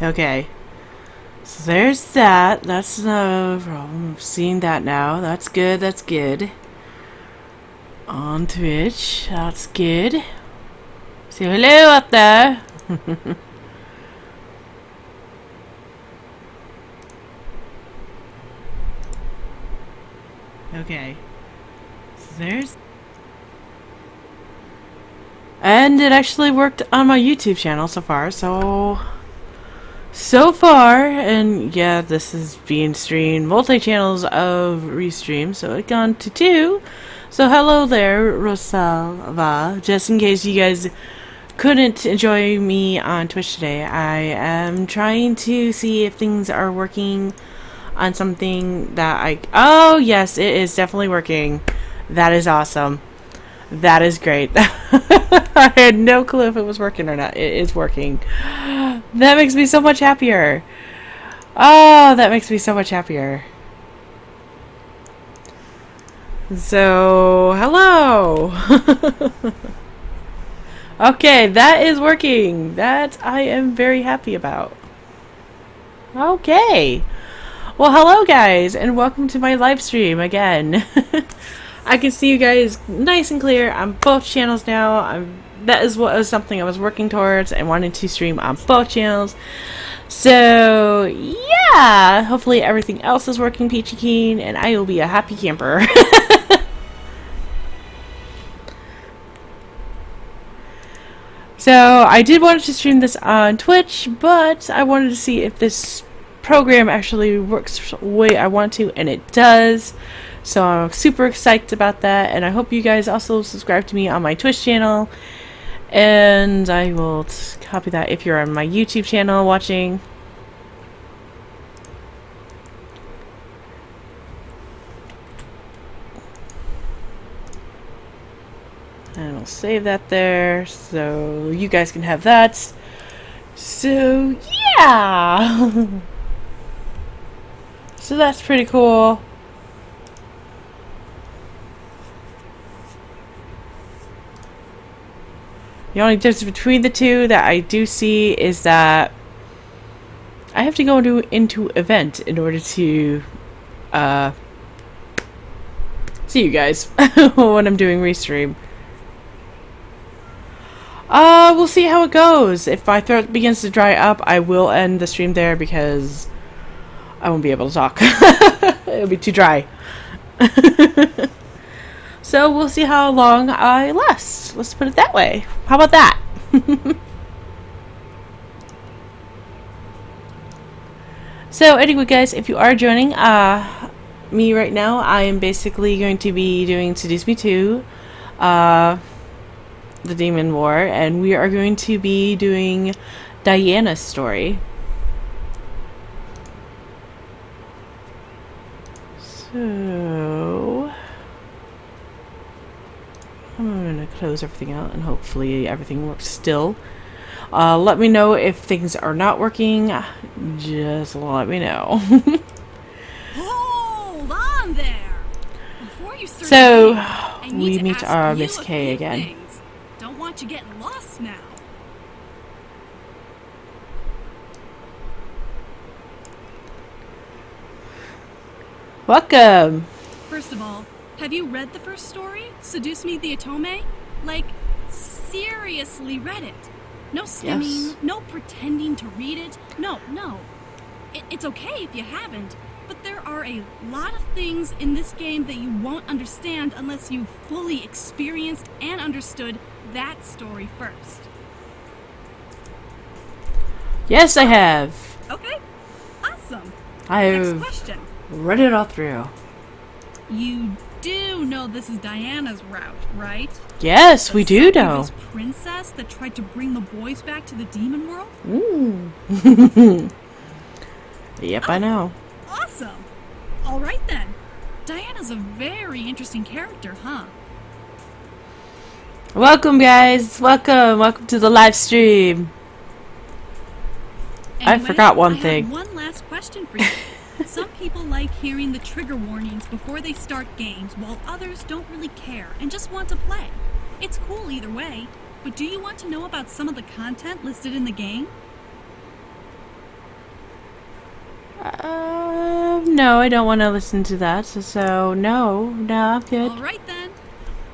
Okay. So there's that. That's no problem. I'm seeing that now. That's good. That's good. On Twitch. That's good. Say hello out there. Okay. So there's... And it actually worked on my YouTube channel so far, so far, and yeah, this is being streamed multi-channels of restream, so it gone to 2. So hello there, Rosalva. Just in case you guys couldn't enjoy me on Twitch today, I am trying to see if things are working on something that oh yes, it is definitely working. That is awesome. That is great. I had no clue if it was working or not. It is working. That makes me so much happier. Oh, that makes me so much happier. So, hello. Okay, that is working. That I am very happy about. Okay. Well, hello guys, and welcome to my live stream again. I can see you guys nice and clear on both channels now. That is what was something I was working towards and wanted to stream on both channels. So, yeah, hopefully everything else is working peachy keen, and I will be a happy camper. So, I did want to stream this on Twitch, but I wanted to see if this program actually works the way I want to, and it does. So I'm super excited about that, and I hope you guys also subscribe to me on my Twitch channel, and I will copy that if you're on my YouTube channel watching. And I'll save that there so you guys can have that. So yeah. So that's pretty cool. The only difference between the two that I do see is that I have to go into event in order to see you guys when I'm doing restream. We'll see how it goes. If my throat begins to dry up, I will end the stream there because I won't be able to talk. It'll be too dry. So we'll see how long I last. Let's put it that way. How about that? So anyway, guys, if you are joining me right now, I am basically going to be doing Seduce Me 2, the Demon War, and we are going to be doing Diana's story. So I'm going to close everything out and hopefully everything works still. Let me know if things are not working. Just let me know. Hold on there. Before you start So I we need meet to our ask you Miss a K few again. things. Don't want you getting lost now. Welcome. First of all, have you read the first story, Seduce Me the Otome? Like, seriously read it. No skimming, Yes. no pretending to read it. No. It's okay if you haven't, but there are a lot of things in this game that you won't understand unless you fully experienced and understood that story first. Yes, I have. Okay, awesome. I Next have question. read it all through. You do know this is Diana's route, right? Yes, we do know. This princess that tried to bring the boys back to the demon world? Yep, I know. Awesome. All right then. Diana's a very interesting character, huh? Welcome, guys. Welcome to the live stream. I forgot one thing. I have one last question for you. Some people like hearing the trigger warnings before they start games, while others don't really care and just want to play. It's cool either way, but do you want to know about some of the content listed in the game? No, I don't want to listen to that. So no, I'm good. All right then.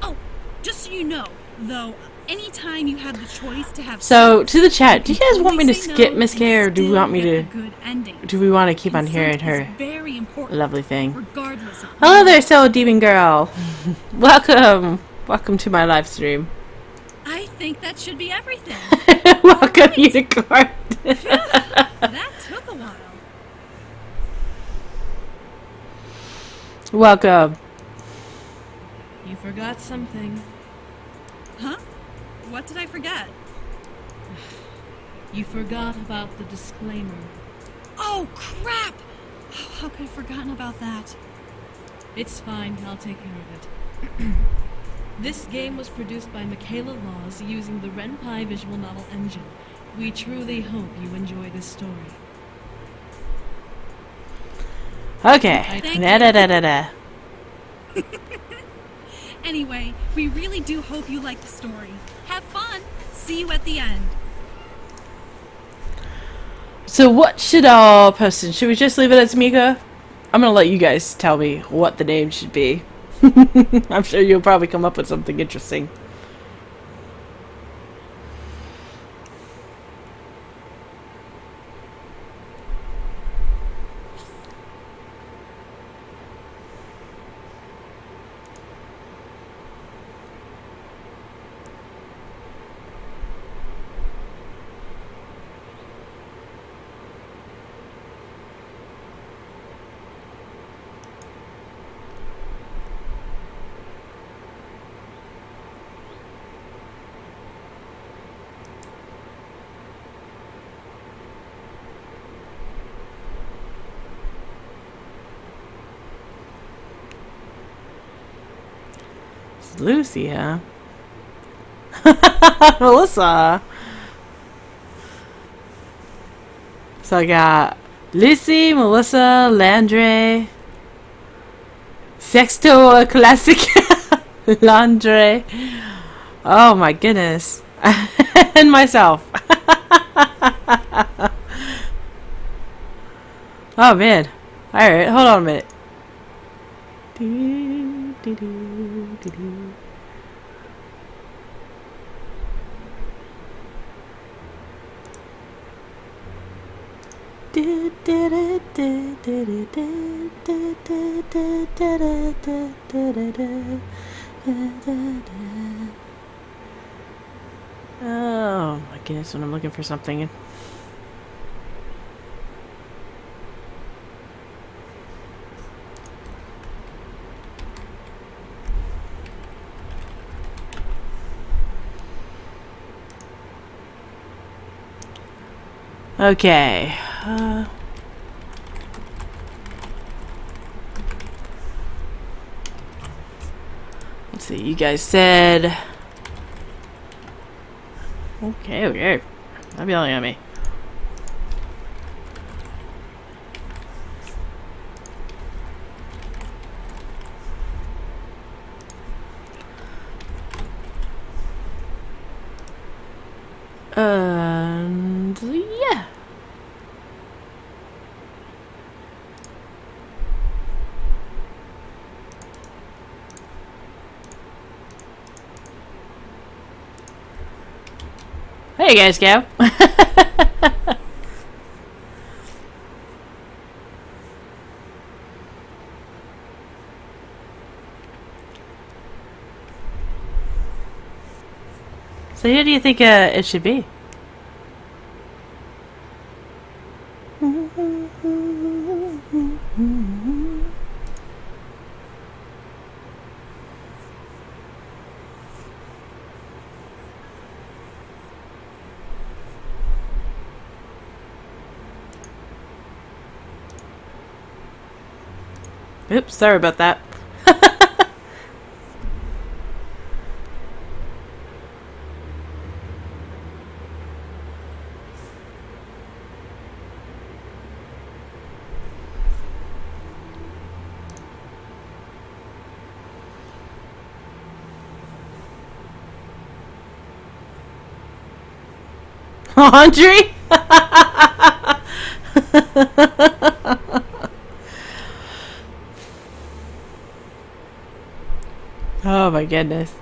Oh, just so you know, though, anytime you have the choice to have So sex, to the chat, do you you guys can want me only to say skip no Miss and K, or do we still want me get to? a good ending. Do we want to keep on Consent hearing is her very important, lovely thing? regardless of Hello there, who Soul Demon Girl. Welcome to my live stream. I think that should be everything. Welcome, Alright. Unicorn. That took a while. Welcome. You forgot something. Huh? What did I forget? You forgot about the disclaimer. Oh, crap! How could I have forgotten about that? It's fine, I'll take care of it. This game was produced by Michaela Laws using the Ren'Py visual novel engine. We truly hope you enjoy this story. Okay. Thank Da-da-da-da-da. Anyway, we really do hope you like the story. Have fun! See you at the end. So what should all post in? Should we just leave it as Mika? I'm gonna let you guys tell me what the name should be. I'm sure you'll probably come up with something interesting. It's Lucy, huh? Melissa. So I got Lucy, Melissa, Landre, Sexto Classic, Landre. Oh my goodness. And myself. Oh man. Alright, hold on a minute. Oh my goodness, when I'm looking for something. Okay. Let's see, you guys said... Okay. Stop yelling at me. And... yeah. There you guys go. So who do you think it should be? Oops, sorry about that. Laundry? Oh my goodness.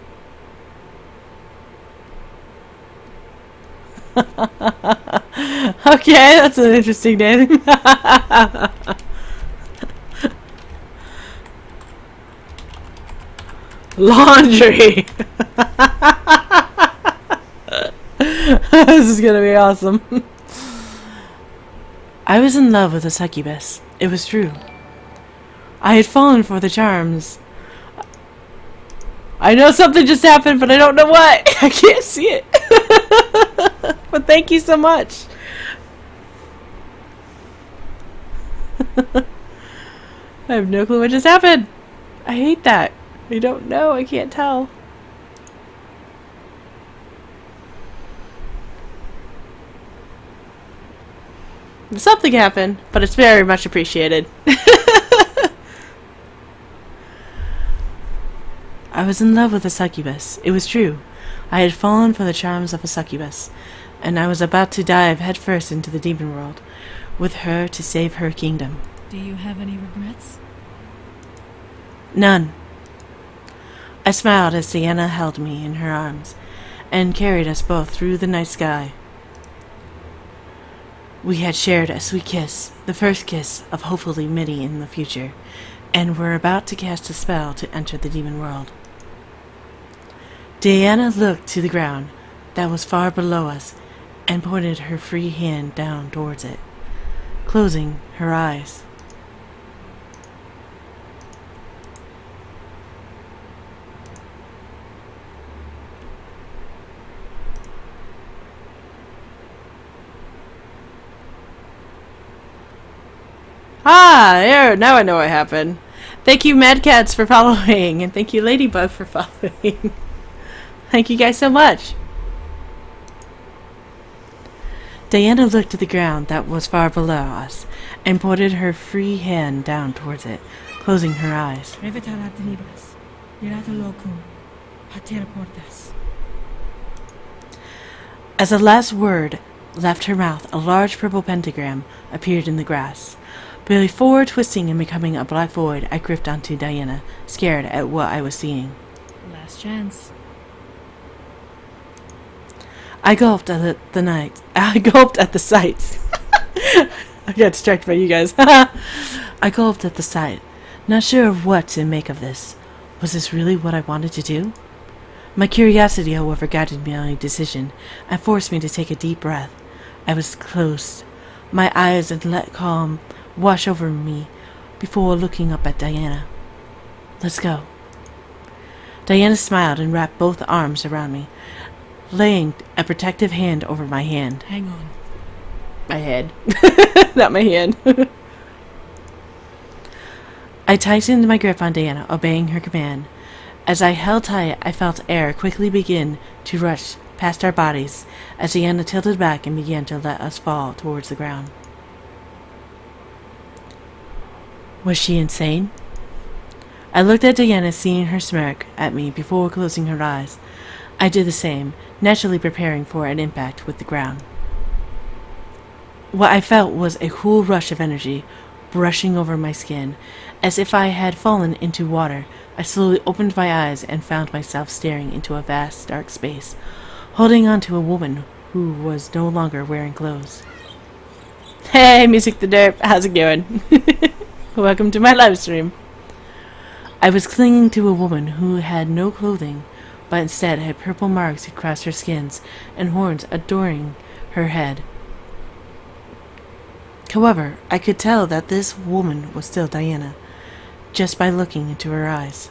Okay, that's an interesting name. Laundry. This is gonna be awesome. I was in love with a succubus. It was true. I had fallen for the charms. I know something just happened, but I don't know what. I can't see it. But thank you so much. I have no clue what just happened. I hate that. I don't know. I can't tell. Something happened, but it's very much appreciated. I was in love with a succubus. It was true. I had fallen for the charms of a succubus, and I was about to dive headfirst into the demon world, with her to save her kingdom. Do you have any regrets? None. I smiled as Diana held me in her arms, and carried us both through the night sky. We had shared a sweet kiss, the first kiss of hopefully many in the future, and were about to cast a spell to enter the demon world. Diana looked to the ground that was far below us and pointed her free hand down towards it, closing her eyes. There, now I know what happened. Thank you, Mad Cats, for following, and thank you, Ladybug, for following. Thank you guys so much. Diana looked to the ground that was far below us, and pointed her free hand down towards it, closing her eyes. As the last word left her mouth, a large purple pentagram appeared in the grass. Before twisting and becoming a black void, I gripped onto Diana, scared at what I was seeing. Last chance. I gulped at the night. I gulped at the sights. I got distracted by you guys. I gulped at the sight, not sure of what to make of this. Was this really what I wanted to do? My curiosity, however, guided my decision and forced me to take a deep breath. I was closed my eyes and let calm wash over me before looking up at Diana. Let's go. Diana smiled and wrapped both arms around me, laying a protective hand over my hand. Hang on. My head. Not my hand. I tightened my grip on Diana, obeying her command. As I held tight, I felt air quickly begin to rush past our bodies as Diana tilted back and began to let us fall towards the ground. Was she insane? I looked at Diana, seeing her smirk at me before closing her eyes. I did the same, naturally preparing for an impact with the ground. What I felt was a cool rush of energy brushing over my skin, as if I had fallen into water. I slowly opened my eyes and found myself staring into a vast, dark space, holding on to a woman who was no longer wearing clothes. Hey, Music the Derp, how's it going? Welcome to my live stream. I was clinging to a woman who had no clothing, but instead had purple marks across her skins and horns adorning her head. However, I could tell that this woman was still Diana, just by looking into her eyes.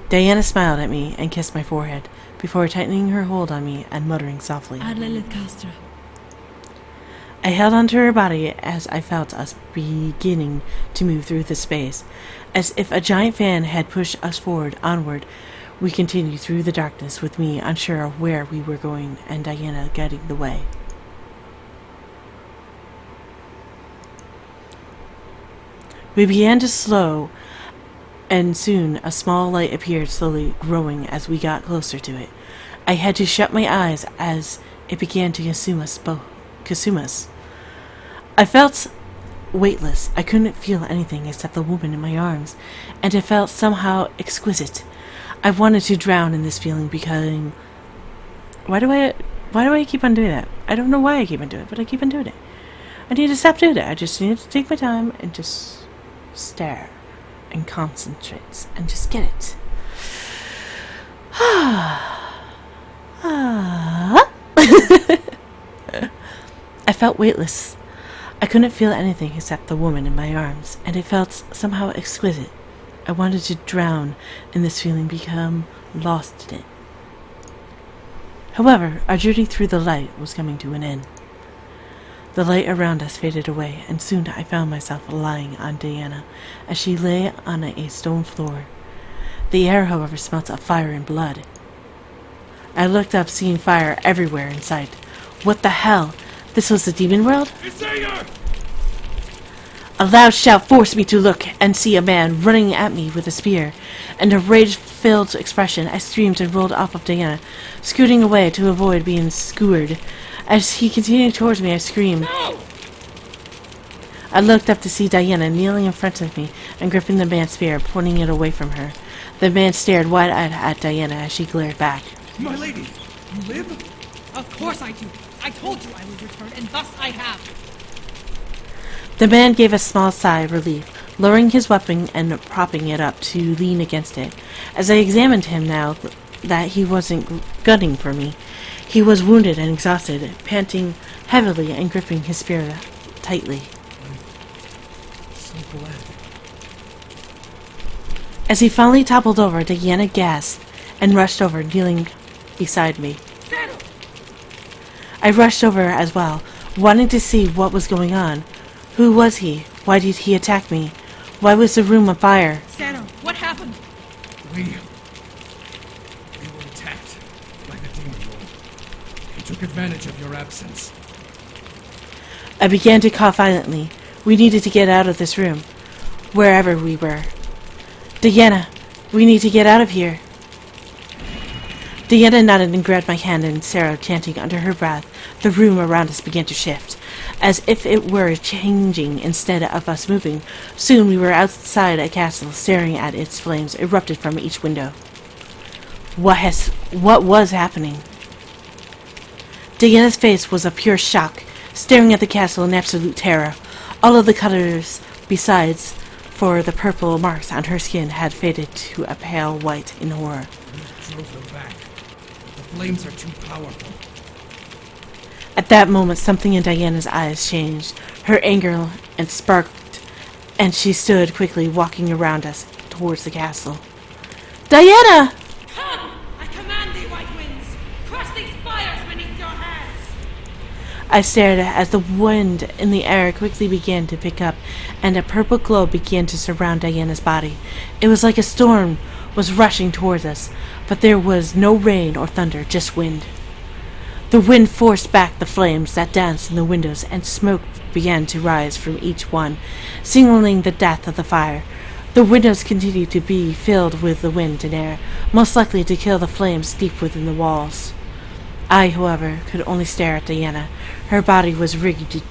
Diana smiled at me and kissed my forehead, before tightening her hold on me and muttering softly. I held onto her body as I felt us beginning to move through the space. As if a giant fan had pushed us onward, we continued through the darkness, with me unsure of where we were going and Diana guiding the way. We began to slow, and soon a small light appeared, slowly growing as we got closer to it. I had to shut my eyes as it began to consume us both. I felt weightless. I couldn't feel anything except the woman in my arms, and it felt somehow exquisite. I wanted to drown in this feeling because... Why do I keep on doing that? I don't know why I keep on doing it, but I keep on doing it. I need to stop doing it. I just need to take my time and just stare and concentrate and just get it. I felt weightless. I couldn't feel anything except the woman in my arms, and it felt somehow exquisite. I wanted to drown in this feeling, become lost in it. However, our journey through the light was coming to an end. The light around us faded away, and soon I found myself lying on Diana as she lay on a stone floor. The air, however, smelt of fire and blood. I looked up, seeing fire everywhere in sight. What the hell? This was the demon world? A loud shout forced me to look and see a man running at me with a spear. In a rage-filled expression, I screamed and rolled off of Diana, scooting away to avoid being skewered. As he continued towards me, I screamed. No! I looked up to see Diana kneeling in front of me and gripping the man's spear, pointing it away from her. The man stared wide-eyed at Diana as she glared back. My lady, you live? Of course I do. I told you I would return, and thus I have. The man gave a small sigh of relief, lowering his weapon and propping it up to lean against it. As I examined him now that he wasn't gunning for me, he was wounded and exhausted, panting heavily and gripping his spear tightly. I'm so glad. As he finally toppled over, Diana gasped and rushed over, kneeling beside me. I rushed over as well, wanting to see what was going on. Who was he? Why did he attack me? Why was the room on fire? Sano, what happened? We were attacked by the demon lord. He took advantage of your absence. I began to cough violently. We needed to get out of this room, wherever we were. Diana, we need to get out of here. Diana nodded and grabbed my hand, and Sarah, chanting under her breath, the room around us began to shift, as if it were changing instead of us moving. Soon we were outside a castle, staring at its flames erupted from each window. What was happening? Diana's face was a pure shock, staring at the castle in absolute terror. All of the colors, besides for the purple marks on her skin, had faded to a pale white in horror. We drove them back. The flames are too powerful. At that moment, something in Diana's eyes changed. Her anger and sparked, and she stood quickly, walking around us towards the castle. Diana! Come! I command thee, white winds! Crush these fires beneath your hands! I stared as the wind in the air quickly began to pick up, and a purple glow began to surround Diana's body. It was like a storm was rushing towards us, but there was no rain or thunder, just wind. The wind forced back the flames that danced in the windows, and smoke began to rise from each one, signaling the death of the fire. The windows continued to be filled with the wind and air, most likely to kill the flames deep within the walls. I, however, could only stare at Diana. Her body was rigged,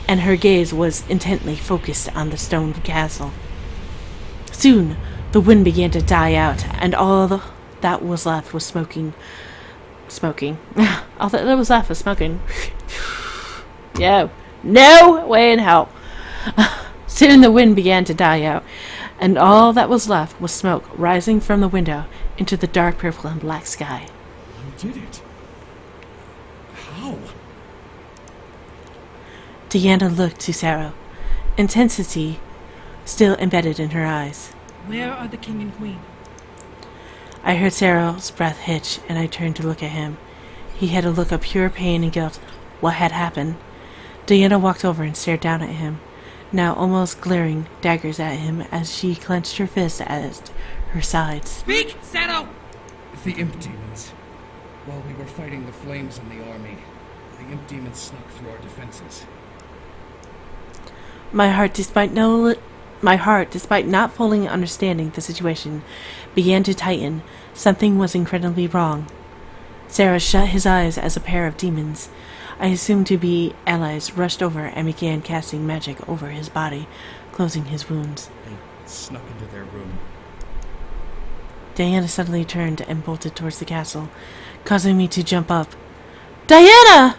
and her gaze was intently focused on the stone castle. Soon, the wind began to die out, and all that was left was smoking. All that was left was smoking. No way in hell. Soon the wind began to die out, and all that was left was smoke rising from the window into the dark purple and black sky. You did it. How? Diana looked to Sarah, intensity still embedded in her eyes. Where are the king and queen? I heard Sarah's breath hitch, and I turned to look at him. He had a look of pure pain and guilt. What had happened? Diana walked over and stared down at him, now almost glaring daggers at him as she clenched her fist at her sides. Speak, Sano! The imp demons. While we were fighting the flames in the army, the imp demons snuck through our defenses. My heart, despite not fully understanding the situation, began to tighten. Something was incredibly wrong. Sarah shut his eyes as a pair of demons, I assumed to be allies, rushed over and began casting magic over his body, closing his wounds. They snuck into their room. Diana suddenly turned and bolted towards the castle, causing me to jump up. Diana!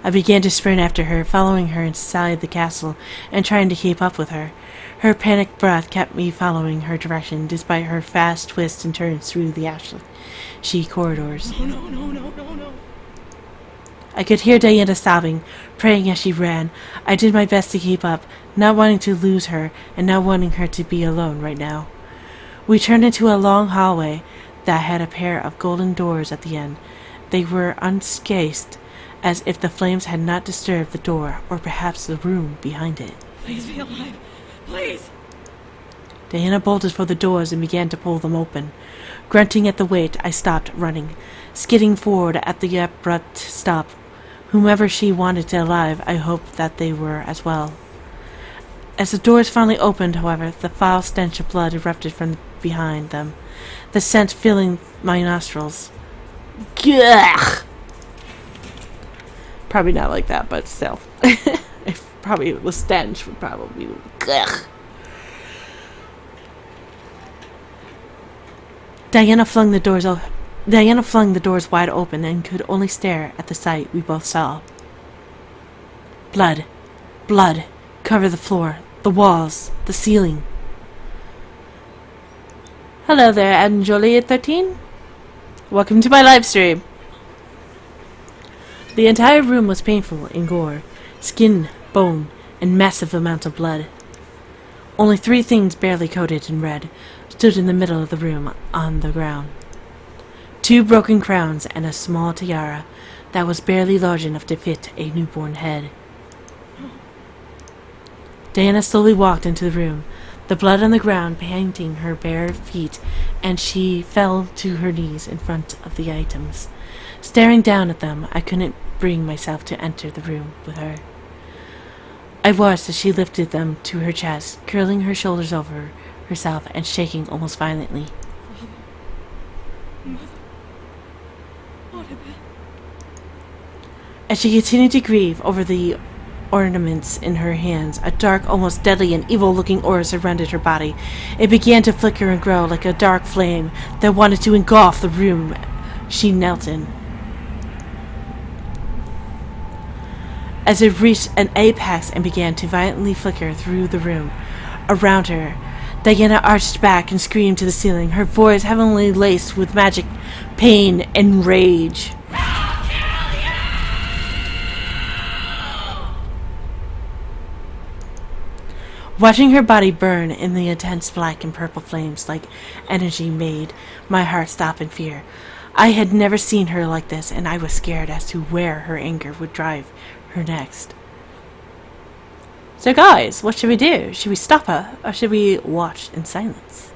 I began to sprint after her, following her inside the castle and trying to keep up with her. Her panicked breath kept me following her direction, despite her fast twists and turns through the ashy corridors. No. I could hear Diana sobbing, praying as she ran. I did my best to keep up, not wanting to lose her and not wanting her to be alone right now. We turned into a long hallway that had a pair of golden doors at the end. They were unscathed, as if the flames had not disturbed the door or perhaps the room behind it. Please be alive. Please! Diana bolted for the doors and began to pull them open. Grunting at the weight, I stopped running, skidding forward at the abrupt stop. Whomever she wanted to alive, I hoped that they were as well. As the doors finally opened, however, the foul stench of blood erupted from behind them, the scent filling my nostrils. Gah! Probably not like that, but still. Probably the stench would probably be gah. Diana flung the doors wide open and could only stare at the sight we both saw. Blood. Blood. Covered the floor, the walls, the ceiling. Hello there, I'm Jolie13. Welcome to my live stream. The entire room was painful in gore. Skin, bone, and massive amounts of blood. Only 3 things barely coated in red stood in the middle of the room on the ground. 2 broken crowns and a small tiara that was barely large enough to fit a newborn head. Diana slowly walked into the room, the blood on the ground painting her bare feet, and she fell to her knees in front of the items. Staring down at them, I couldn't bring myself to enter the room with her. I watched as she lifted them to her chest, curling her shoulders over herself and shaking almost violently. As she continued to grieve over the ornaments in her hands, a dark, almost deadly and evil-looking aura surrounded her body. It began to flicker and grow like a dark flame that wanted to engulf the room she knelt in. As it reached an apex and began to violently flicker through the room around her, Diana arched back and screamed to the ceiling, her voice heavily laced with magic, pain, and rage. Watching her body burn in the intense black and purple flames like energy made my heart stop in fear. I had never seen her like this, and I was scared as to where her anger would drive her next. So guys, what should we do? Should we stop her, or should we watch in silence?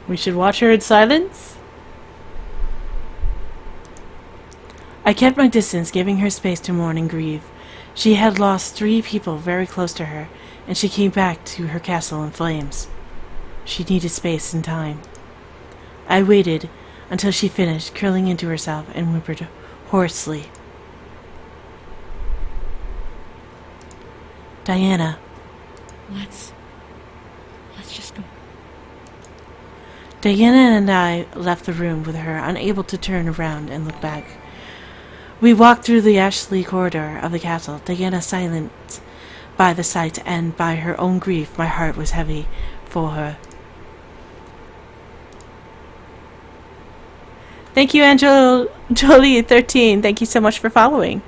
We should watch her in silence? I kept my distance, giving her space to mourn and grieve. She had lost 3 people very close to her, and she came back to her castle in flames. She needed space and time. I waited until she finished, curling into herself and whimpered hoarsely. Diana. Let's just go. Diana and I left the room with her, unable to turn around and look back. We walked through the ashy corridor of the castle, Diana silent by the sight, and by her own grief my heart was heavy for her. Thank you, Jolie13. Thank you so much for following.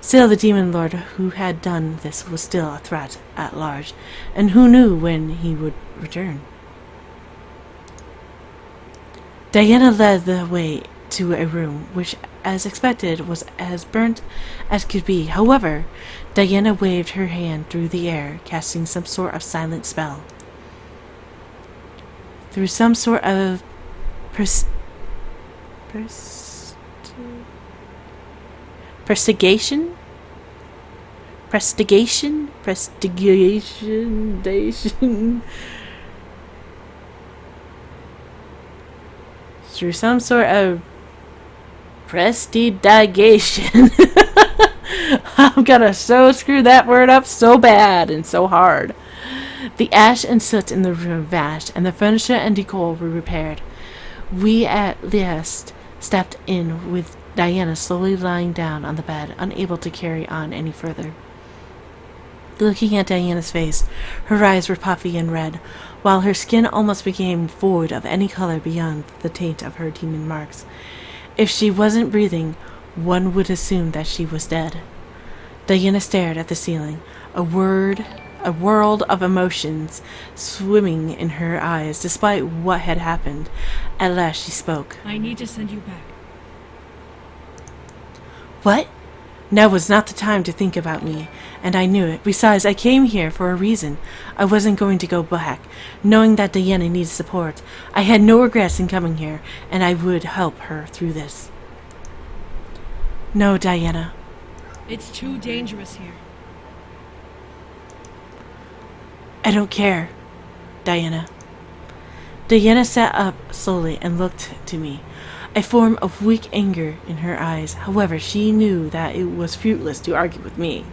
Still, the demon lord who had done this was still a threat at large, and who knew when he would return. Diana led the way to a room which, as expected, was as burnt as could be. However, Diana waved her hand through the air, casting some sort of silent spell. Through some sort of prestigation? Through some sort of prestidigation. I'm gonna so screw that word up so bad and so hard. The ash and soot in the room vanished, and the furniture and decor were repaired. We at last stepped in, with Diana slowly lying down on the bed, unable to carry on any further. Looking at Diana's face, her eyes were puffy and red, while her skin almost became void of any color beyond the taint of her demon marks. If she wasn't breathing, one would assume that she was dead. Diana stared at the ceiling, a world of emotions swimming in her eyes despite what had happened. At last she spoke. I need to send you back. What? Now was not the time to think about me, and I knew it. Besides, I came here for a reason. I wasn't going to go back, knowing that Diana needed support. I had no regrets in coming here, and I would help her through this. No, Diana. It's too dangerous here. I don't care, Diana. Diana sat up slowly and looked to me, a form of weak anger in her eyes. However, she knew that it was fruitless to argue with me.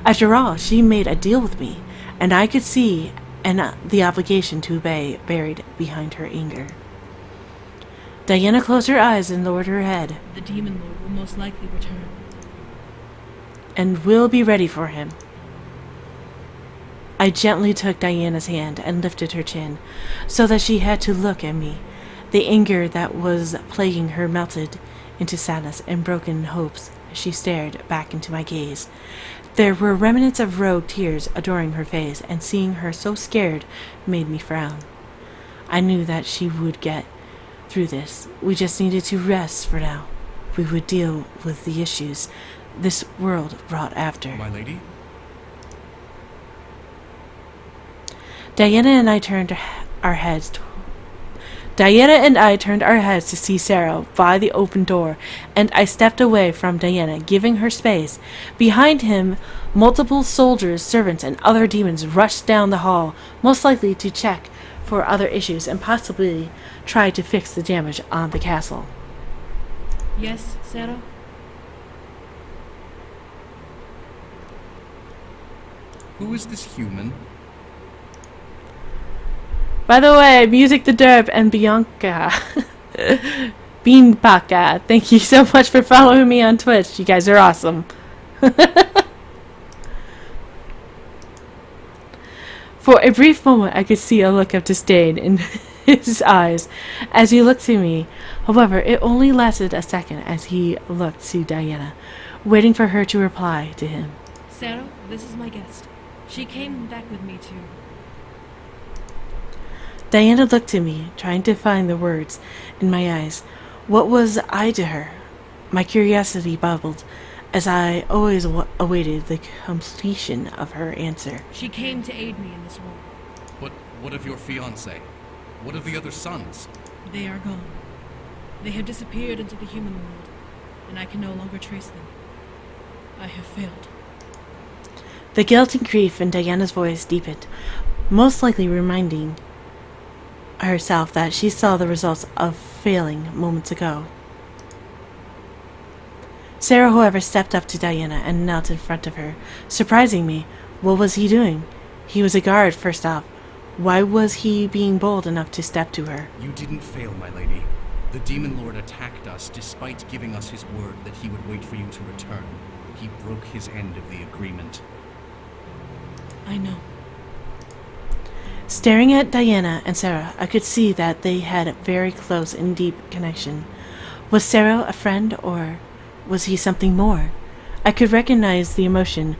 After all, she made a deal with me, and I could see the obligation to obey buried behind her anger. Diana closed her eyes and lowered her head. The demon lord will most likely return. And we'll be ready for him. I gently took Diana's hand and lifted her chin, so that she had to look at me. The anger that was plaguing her melted into sadness and broken hopes as she stared back into my gaze. There were remnants of rogue tears adoring her face, and seeing her so scared made me frown. I knew that she would get through this. We just needed to rest for now. We would deal with the issues this world brought after. My lady? Diana and I turned our heads to see Sarah by the open door, and I stepped away from Diana, giving her space. Behind him, multiple soldiers, servants, and other demons rushed down the hall, most likely to check for other issues and possibly try to fix the damage on the castle. Yes, Sarah? Who is this human? By the way, Music the Derp and Bianca Beanbaka, thank you so much for following me on Twitch. You guys are awesome. For a brief moment, I could see a look of disdain in his eyes as he looked to me. However, it only lasted a second as he looked to Diana, waiting for her to reply to him. Sarah, this is my guest. She came back with me too. Diana looked at me, trying to find the words in my eyes. What was I to her? My curiosity bubbled as I always awaited the completion of her answer. She came to aid me in this war. But what of your fiancé? What of the other sons? They are gone. They have disappeared into the human world, and I can no longer trace them. I have failed. The guilt and grief in Diana's voice deepened, most likely reminding herself that she saw the results of failing moments ago. Sarah, however, stepped up to Diana and knelt in front of her, surprising me. What was he doing? He was a guard, first off. Why was he being bold enough to step to her? You didn't fail, my lady. The demon lord attacked us despite giving us his word that he would wait for you to return. He broke his end of the agreement. I know. Staring at Diana and Sarah, I could see that they had a very close and deep connection. Was Sarah a friend, or was he something more? I could recognize the emotion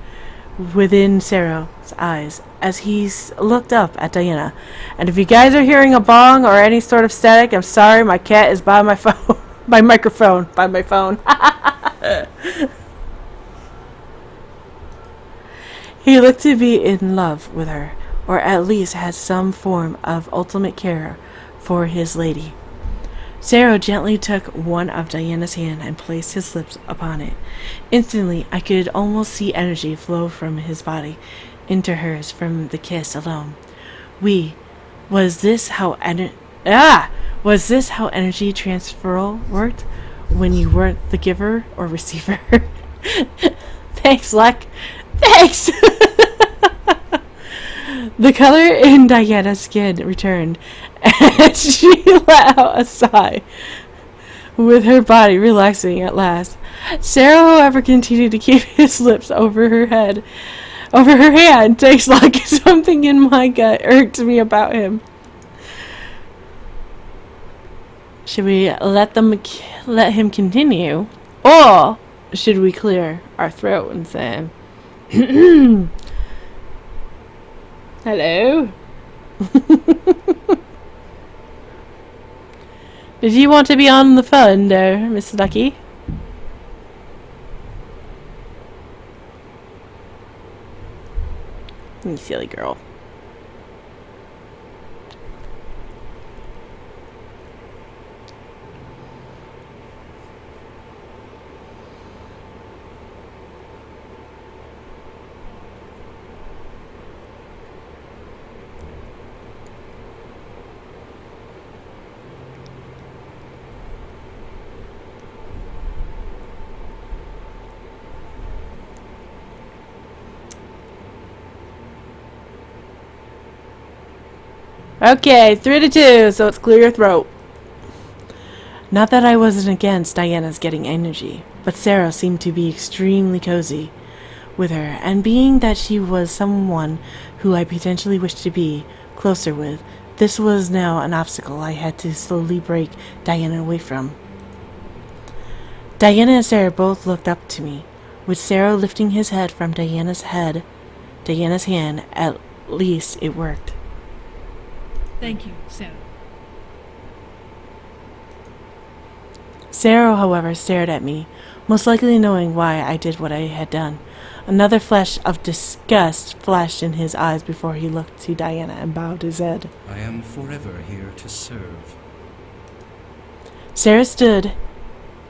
within Sarah's eyes as he looked up at Diana. And if you guys are hearing a bong or any sort of static, I'm sorry, my cat is by my phone. My microphone. By my phone. He looked to be in love with her, or at least had some form of ultimate care for his lady. Sarah gently took one of Diana's hand and placed his lips upon it. Instantly, I could almost see energy flow from his body into hers from the kiss alone. Was this how energy transferal worked when you weren't the giver or receiver? Thanks, Luck. Thanks! The color in Diana's skin returned, and she let out a sigh, with her body relaxing at last. Sarah, however, continued to keep his lips over her hand. Takes like something in my gut irked me about him. Should we let him continue, or should we clear our throat and say, hello? Did you want to be on the phone there, Miss Lucky? You silly girl. Okay, 3 to 2, so it's clear your throat. Not that I wasn't against Diana's getting energy, but Sarah seemed to be extremely cozy with her, and being that she was someone who I potentially wished to be closer with, this was now an obstacle I had to slowly break Diana away from. Diana and Sarah both looked up to me, with Sarah lifting his head from Diana's hand. At least it worked. Thank you, Sarah. Sarah, however, stared at me, most likely knowing why I did what I had done. Another flash of disgust flashed in his eyes before he looked to Diana and bowed his head. I am forever here to serve. Sarah stood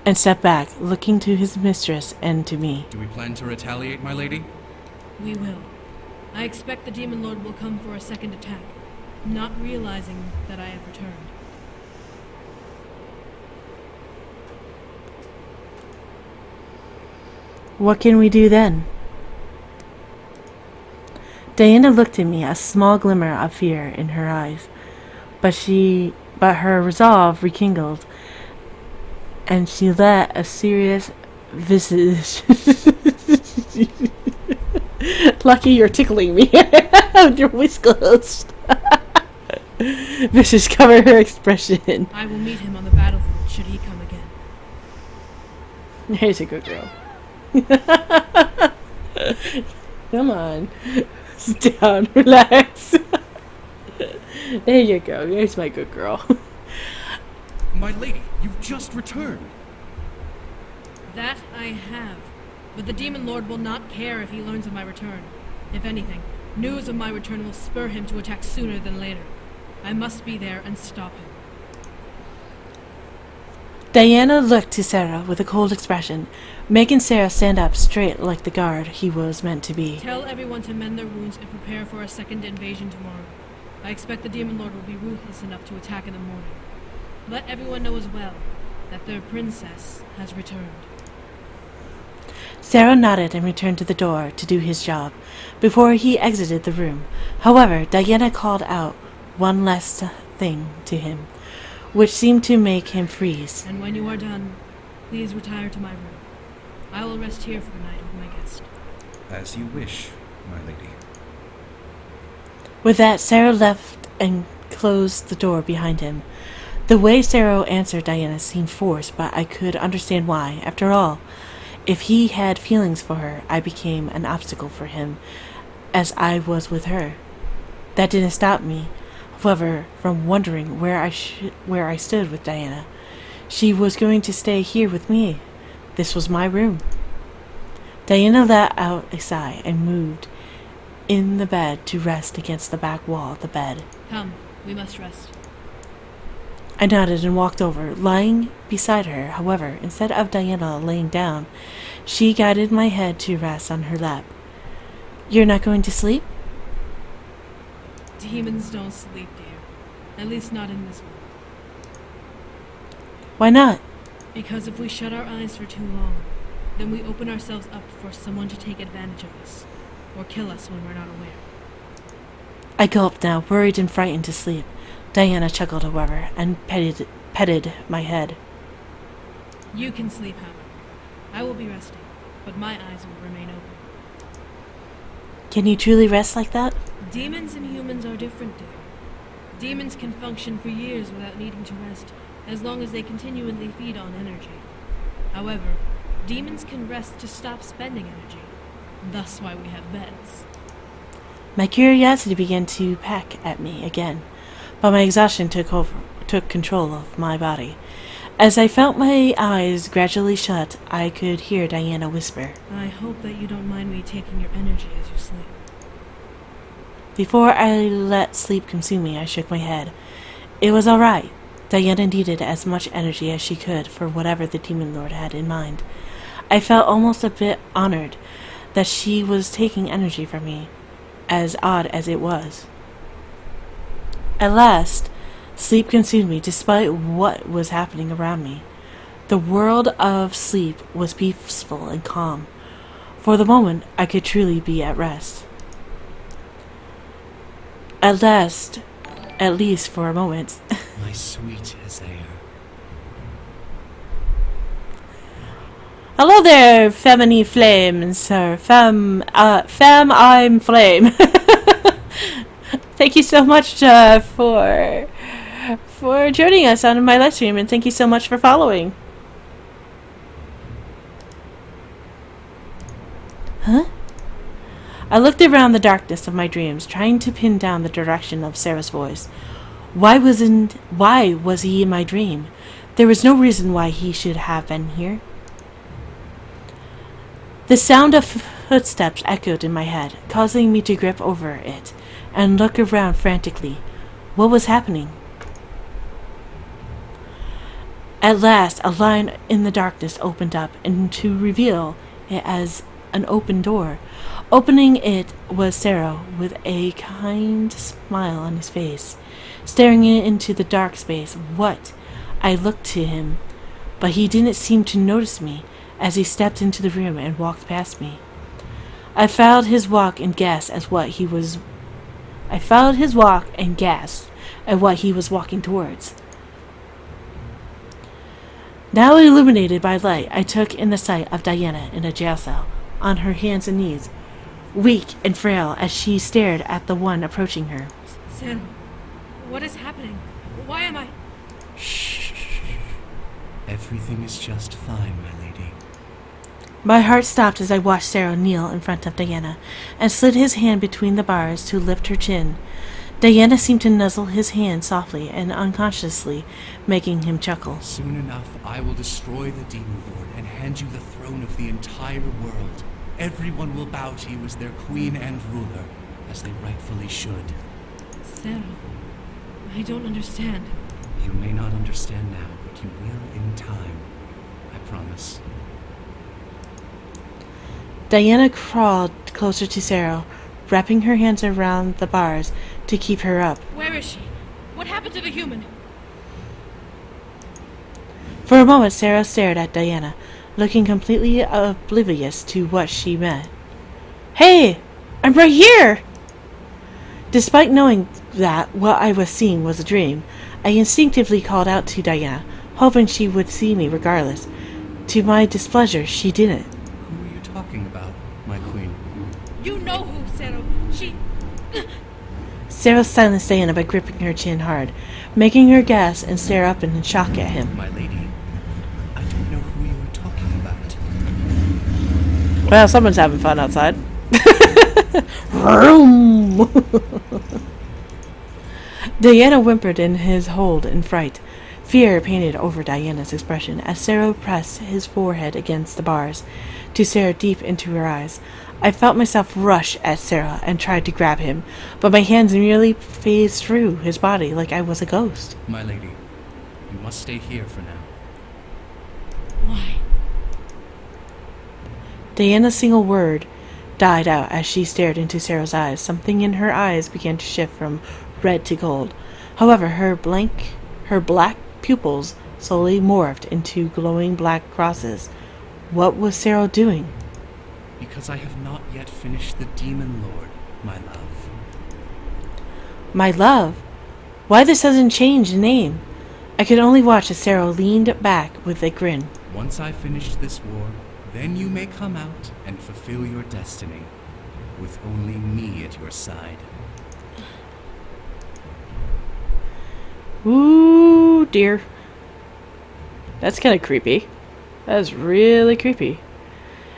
and stepped back, looking to his mistress and to me. Do we plan to retaliate, my lady? We will. I expect the Demon Lord will come for a second attack, not realizing that I have returned. What can we do then? Diana looked at me, a small glimmer of fear in her eyes, but her resolve rekindled, and she let a serious visage. Lucky you're tickling me with your whiskers. Visage cover her expression. I will meet him on the battlefield should he come again. Here's a good girl. Come on. Sit down, relax. There you go. There's my good girl. My lady, you've just returned. That I have. But the Demon Lord will not care if he learns of my return. If anything, news of my return will spur him to attack sooner than later. I must be there and stop him. Diana looked to Sarah with a cold expression, making Sarah stand up straight like the guard he was meant to be. Tell everyone to mend their wounds and prepare for a second invasion tomorrow. I expect the Demon Lord will be ruthless enough to attack in the morning. Let everyone know as well that their princess has returned. Sarah nodded and returned to the door to do his job before he exited the room. However, Diana called out one last thing to him, which seemed to make him freeze. And when you are done, please retire to my room. I will rest here for the night with my guest. As you wish, my lady. With that, Sarah left and closed the door behind him. The way Sarah answered Diana seemed forced, but I could understand why. After all, If he had feelings for her, I became an obstacle for him, as I was with her. That didn't stop me, however, from wondering where I stood with Diana. She was going to stay here with me. This was my room. Diana let out a sigh and moved in the bed to rest against the back wall of the bed. Come, we must rest. I nodded and walked over, lying beside her. However, instead of Diana laying down, she guided my head to rest on her lap. You're not going to sleep? Demons don't sleep, dear. At least not in this world. Why not? Because if we shut our eyes for too long, then we open ourselves up for someone to take advantage of us, or kill us when we're not aware. I gulped now, worried and frightened to sleep. Diana chuckled, however, and petted my head. You can sleep, however. I will be resting, but my eyes will remain open. Can you truly rest like that? Demons and humans are different, dear. Demons can function for years without needing to rest, as long as they continually feed on energy. However, demons can rest to stop spending energy. Thus why we have beds. My curiosity began to peck at me again, but my exhaustion took control of my body. As I felt my eyes gradually shut, I could hear Diana whisper, I hope that you don't mind me taking your energy as you sleep. Before I let sleep consume me, I shook my head. It was all right. Diana needed as much energy as she could for whatever the Demon Lord had in mind. I felt almost a bit honored that she was taking energy from me, as odd as it was. At last, sleep consumed me despite what was happening around me. The world of sleep was peaceful and calm. For the moment, I could truly be at rest. At least for a moment. My sweet Isaiah. Hello there, feminine flames, sir. Femme, I'm flame. Thank you so much for joining us on my live stream, and thank you so much for following. Huh? I looked around the darkness of my dreams, trying to pin down the direction of Sarah's voice. Why was he in my dream? There was no reason why he should have been here. The sound of footsteps echoed in my head, causing me to grip over it and look around frantically. What was happening? At last, a line in the darkness opened up, and to reveal it as an open door. Opening it was Sarah, with a kind smile on his face, staring into the dark space. What? I looked to him, but he didn't seem to notice me as he stepped into the room and walked past me. I followed his walk and gasped at what he was walking towards. Now illuminated by light, I took in the sight of Diana in a jail cell, on her hands and knees, weak and frail as she stared at the one approaching her. Sarah, what is happening? Why am I... Shh. Everything is just fine, my lady. My heart stopped as I watched Sarah kneel in front of Diana and slid his hand between the bars to lift her chin. Diana seemed to nuzzle his hand softly and unconsciously, making him chuckle. Soon enough, I will destroy the Demon Lord and hand you the throne of the entire world. Everyone will bow to you as their queen and ruler, as they rightfully should. Sarah, I don't understand. You may not understand now, but you will in time. I promise. Diana crawled closer to Sarah, wrapping her hands around the bars to keep her up. Where is she? What happened to the human? For a moment, Sarah stared at Diana, looking completely oblivious to what she meant. Hey! I'm right here! Despite knowing that what I was seeing was a dream, I instinctively called out to Diana, hoping she would see me regardless. To my displeasure, she didn't. Who are you talking about, my queen? You know who, Sarah. She... Sarah silenced Diana by gripping her chin hard, making her gasp and stare up in shock at him. My lady, I don't know who you are talking about. Well, someone's having fun outside. Vroom! Diana whimpered in his hold in fright. Fear painted over Diana's expression as Sarah pressed his forehead against the bars to stare deep into her eyes. I felt myself rush at Sarah and tried to grab him, but my hands merely phased through his body like I was a ghost. My lady, you must stay here for now. Why? Diana's single word died out as she stared into Sarah's eyes. Something in her eyes began to shift from red to gold. However, her black pupils slowly morphed into glowing black crosses. What was Sarah doing? Because I have not yet finished the Demon Lord, my love. My love? Why this sudden change in name? I could only watch as Sarah leaned back with a grin. Once I finish this war, then you may come out and fulfill your destiny, with only me at your side. Ooh, dear. That's kind of creepy. That is really creepy.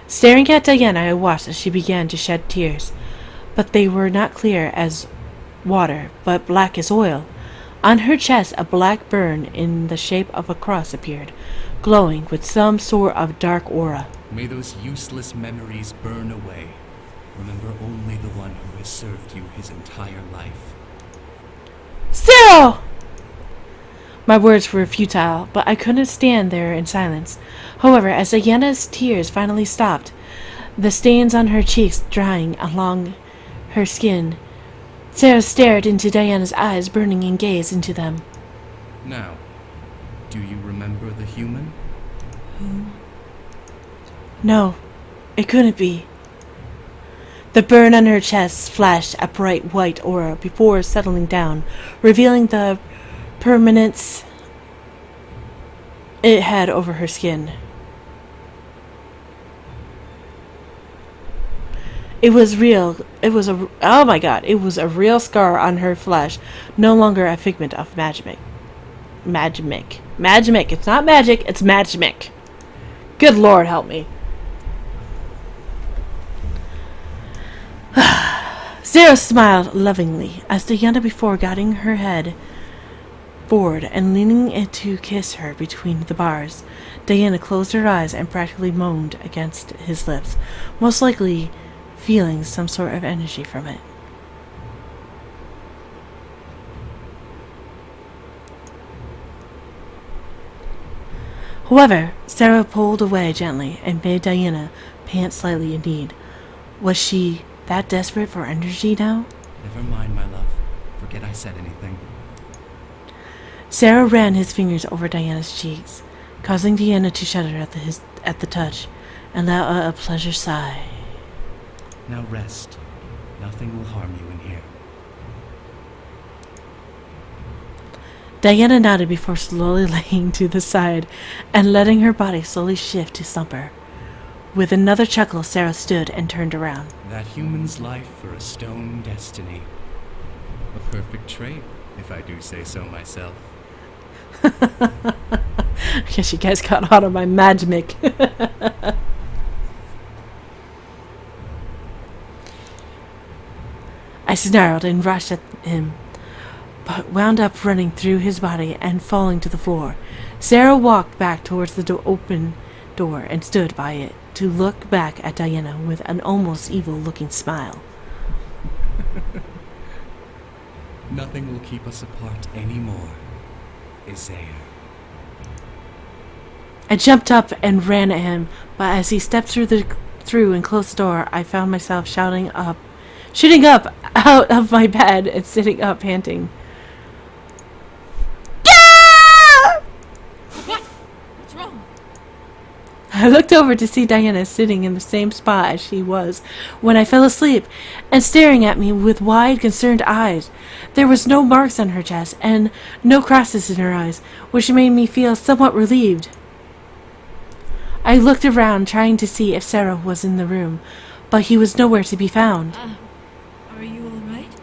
Staring at Diana, I watched as she began to shed tears. But they were not clear as water, but black as oil. On her chest, a black burn in the shape of a cross appeared, glowing with some sort of dark aura. May those useless memories burn away. Remember only the one who has served you his entire life. Sarah! My words were futile, but I couldn't stand there in silence. However, as Diana's tears finally stopped, the stains on her cheeks drying along her skin, Sarah stared into Diana's eyes, burning, and gazed into them. Now, do you remember the human? Who? No, it couldn't be. The burn on her chest flashed a bright white aura before settling down, revealing the permanence it had over her skin. It was real. It was oh my god, it was a real scar on her flesh, no longer a figment of magic. Magic. It's not magic, it's magic. Good Lord, help me. Sarah smiled lovingly as Diana before guiding her head forward and leaning in to kiss her between the bars. Diana closed her eyes and practically moaned against his lips, most likely feeling some sort of energy from it. However, Sarah pulled away gently and made Diana pant slightly indeed. Was she that desperate for energy now? Never mind, my love. Forget I said anything. Sarah ran his fingers over Diana's cheeks, causing Diana to shudder at the touch, and let out a pleasure sigh. Now rest. Nothing will harm you in here. Diana nodded before slowly laying to the side and letting her body slowly shift to slumber. With another chuckle, Sarah stood and turned around. That human's life for a stone destiny. A perfect trait, if I do say so myself. I guess you guys got out of my magic. I snarled and rushed at him, but wound up running through his body and falling to the floor. Sarah walked back towards the open door and stood by it to look back at Diana with an almost evil-looking smile. Nothing will keep us apart anymore, Isaiah. I jumped up and ran at him, but as he stepped through and closed the door, I found myself shooting up out of my bed and sitting up panting. What's wrong? I looked over to see Diana sitting in the same spot as she was when I fell asleep and staring at me with wide, concerned eyes. There was no marks on her chest and no crosses in her eyes, which made me feel somewhat relieved. I looked around trying to see if Sarah was in the room, but he was nowhere to be found. Are you alright?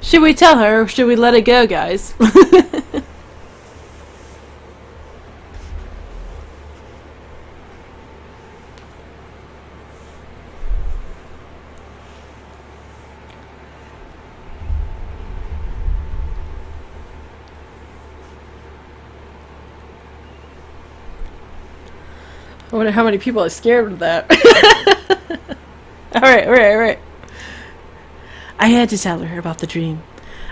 Should we tell her or should we let it go, guys? I wonder how many people are scared of that. Alright. I had to tell her about the dream.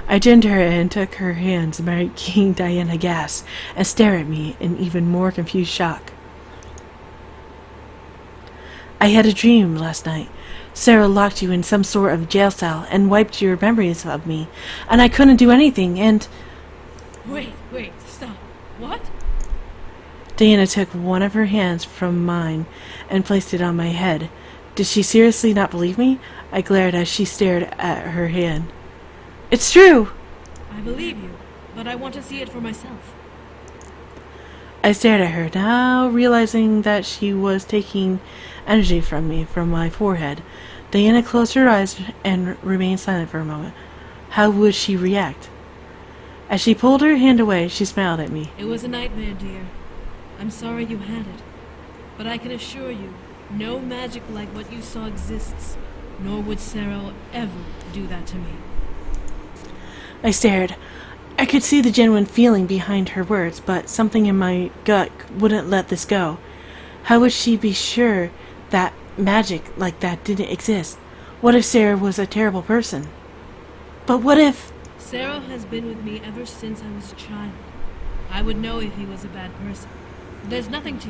I turned to her and took her hands, making Diana gasp and stare at me in even more confused shock. I had a dream last night. Sarah locked you in some sort of jail cell and wiped your memories of me, and I couldn't do anything, and... Wait, stop. What? Diana took one of her hands from mine and placed it on my head. Did she seriously not believe me? I glared as she stared at her hand. It's true! I believe you, but I want to see it for myself. I stared at her, now realizing that she was taking energy from me, from my forehead. Diana closed her eyes and remained silent for a moment. How would she react? As she pulled her hand away, she smiled at me. It was a nightmare, dear. I'm sorry you had it, but I can assure you, no magic like what you saw exists, nor would Sarah ever do that to me. I stared. I could see the genuine feeling behind her words, but something in my gut wouldn't let this go. How would she be sure that magic like that didn't exist? What if Sarah was a terrible person? But what if... Sarah has been with me ever since I was a child. I would know if he was a bad person. There's nothing to...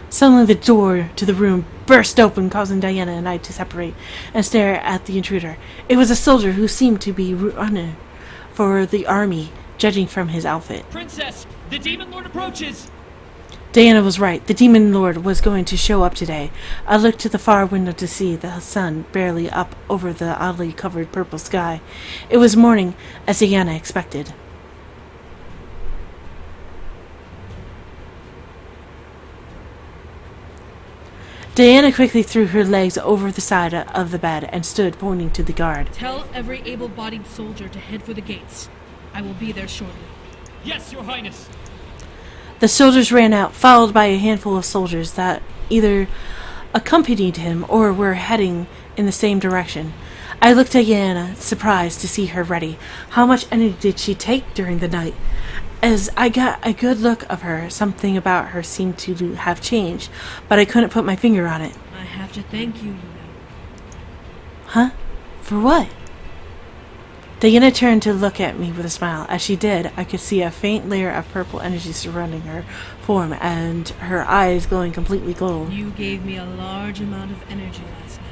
Suddenly the door to the room burst open, causing Diana and I to separate and stare at the intruder. It was a soldier who seemed to be running for the army, judging from his outfit. Princess, the Demon Lord approaches! Diana was right. The Demon Lord was going to show up today. I looked to the far window to see the sun barely up over the oddly covered purple sky. It was morning, as Diana expected. Diana quickly threw her legs over the side of the bed and stood pointing to the guard. Tell every able-bodied soldier to head for the gates. I will be there shortly. Yes, Your Highness! The soldiers ran out, followed by a handful of soldiers that either accompanied him or were heading in the same direction. I looked at Diana, surprised to see her ready. How much energy did she take during the night? As I got a good look of her, something about her seemed to have changed, but I couldn't put my finger on it. I have to thank you, you know. Huh? For what? Diana turned to look at me with a smile. As she did, I could see a faint layer of purple energy surrounding her form and her eyes glowing completely gold. You gave me a large amount of energy last night.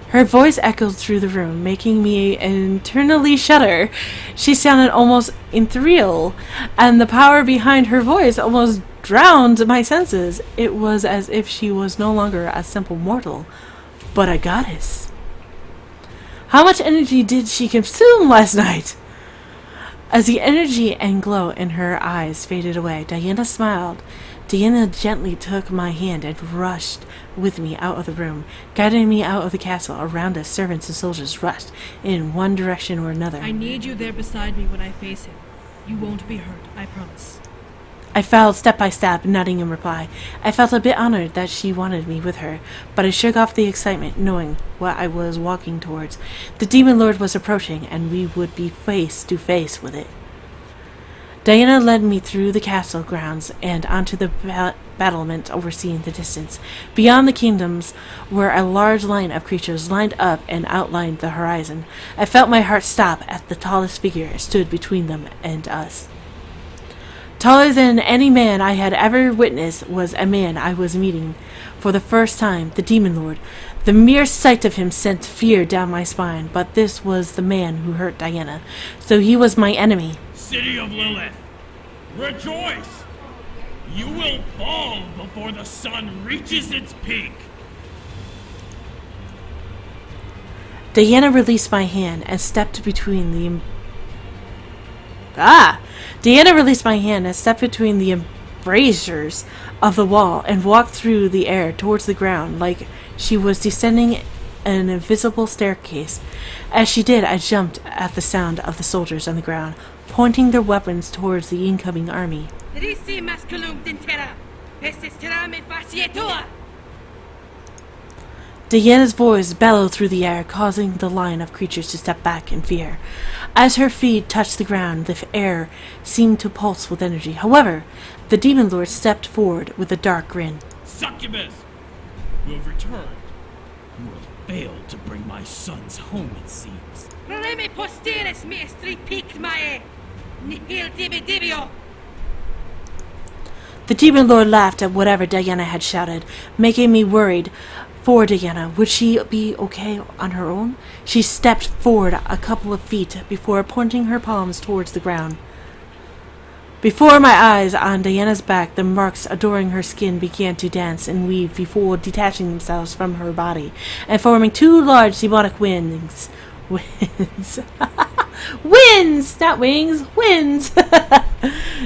Her voice echoed through the room, making me internally shudder. She sounded almost ethereal, and the power behind her voice almost drowned my senses. It was as if she was no longer a simple mortal, but a goddess. How much energy did she consume last night? As the energy and glow in her eyes faded away, Diana smiled. Diana gently took my hand and rushed with me out of the room, guiding me out of the castle. Around us, servants and soldiers rushed in one direction or another. I need you there beside me when I face him. You won't be hurt, I promise. I followed step by step, nodding in reply. I felt a bit honored that she wanted me with her, but I shook off the excitement, knowing what I was walking towards. The Demon Lord was approaching, and we would be face to face with it. Diana led me through the castle grounds and onto the battlement overseeing the distance. Beyond the kingdoms were a large line of creatures lined up and outlined the horizon. I felt my heart stop as the tallest figure stood between them and us. Taller than any man I had ever witnessed was a man I was meeting for the first time, the Demon Lord. The mere sight of him sent fear down my spine, but this was the man who hurt Diana, so he was my enemy. City of Lilith, rejoice! You will fall before the sun reaches its peak. Diana released my hand and stepped between the embrasures of the wall and walked through the air towards the ground like she was descending an invisible staircase. As she did, I jumped at the sound of the soldiers on the ground, pointing their weapons towards the incoming army. Diana's voice bellowed through the air, causing the line of creatures to step back in fear. As her feet touched the ground, the air seemed to pulse with energy. However, the Demon Lord stepped forward with a dark grin. Succubus! You have returned. You have failed to bring my sons home, it seems. Reme posteres maestri picmae, nihil dibidibio. The Demon Lord laughed at whatever Diana had shouted, making me worried for Diana. Would she be okay on her own? She stepped forward a couple of feet before pointing her palms towards the ground. Before my eyes, on Diana's back, the marks adoring her skin began to dance and weave before detaching themselves from her body and forming two large demonic wings. Winds! Not wings, winds!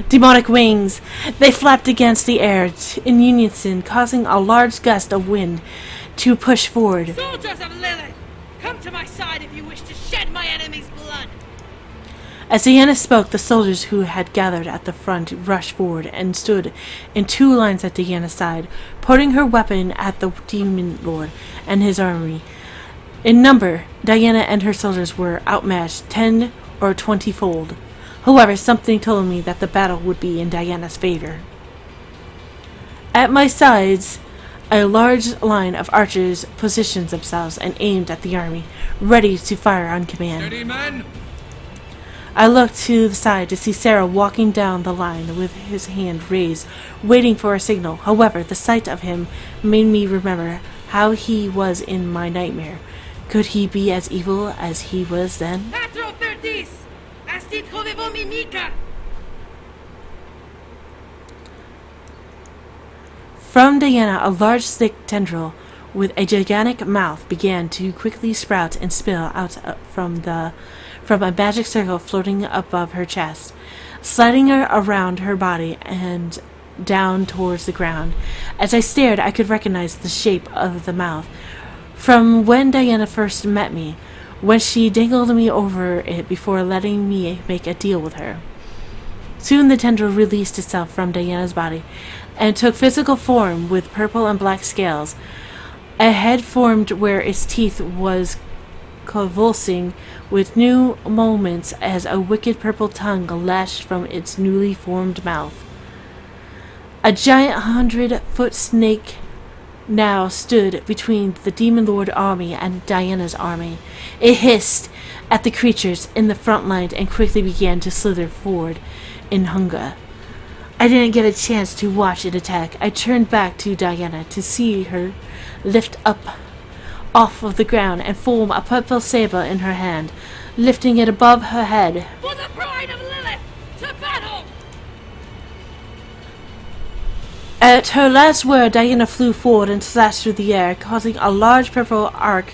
Demonic wings. They flapped against the air in unison, causing a large gust of wind to push forward. Soldiers of Lilith, come to my side if you wish to shed my enemy's blood. As Diana spoke, the soldiers who had gathered at the front rushed forward and stood in two lines at Diana's side, pointing her weapon at the Demon Lord and his army. In number, Diana and her soldiers were outmatched 10 or 20-fold. However, something told me that the battle would be in Diana's favor. At my sides, a large line of archers positioned themselves and aimed at the army, ready to fire on command. Steady, men! I looked to the side to see Sarah walking down the line with his hand raised, waiting for a signal. However, the sight of him made me remember how he was in my nightmare. Could he be as evil as he was then? Patro perdis, astit hovevo mimica. From Diana, a large thick tendril with a gigantic mouth began to quickly sprout and spill out from a magic circle floating above her chest, sliding her around her body and down towards the ground. As I stared, I could recognize the shape of the mouth from when Diana first met me, when she dangled me over it before letting me make a deal with her. Soon the tendril released itself from Diana's body and took physical form with purple and black scales. A head formed where its teeth was convulsing with new movements as a wicked purple tongue lashed from its newly formed mouth. A giant 100-foot snake now stood between the Demon Lord army and Diana's army. It hissed at the creatures in the front line and quickly began to slither forward in hunger. I didn't get a chance to watch it attack. I turned back to Diana to see her lift up off of the ground and form a purple saber in her hand, lifting it above her head. For the pride of Lilith, to battle! At her last word, Diana flew forward and slashed through the air, causing a large purple arc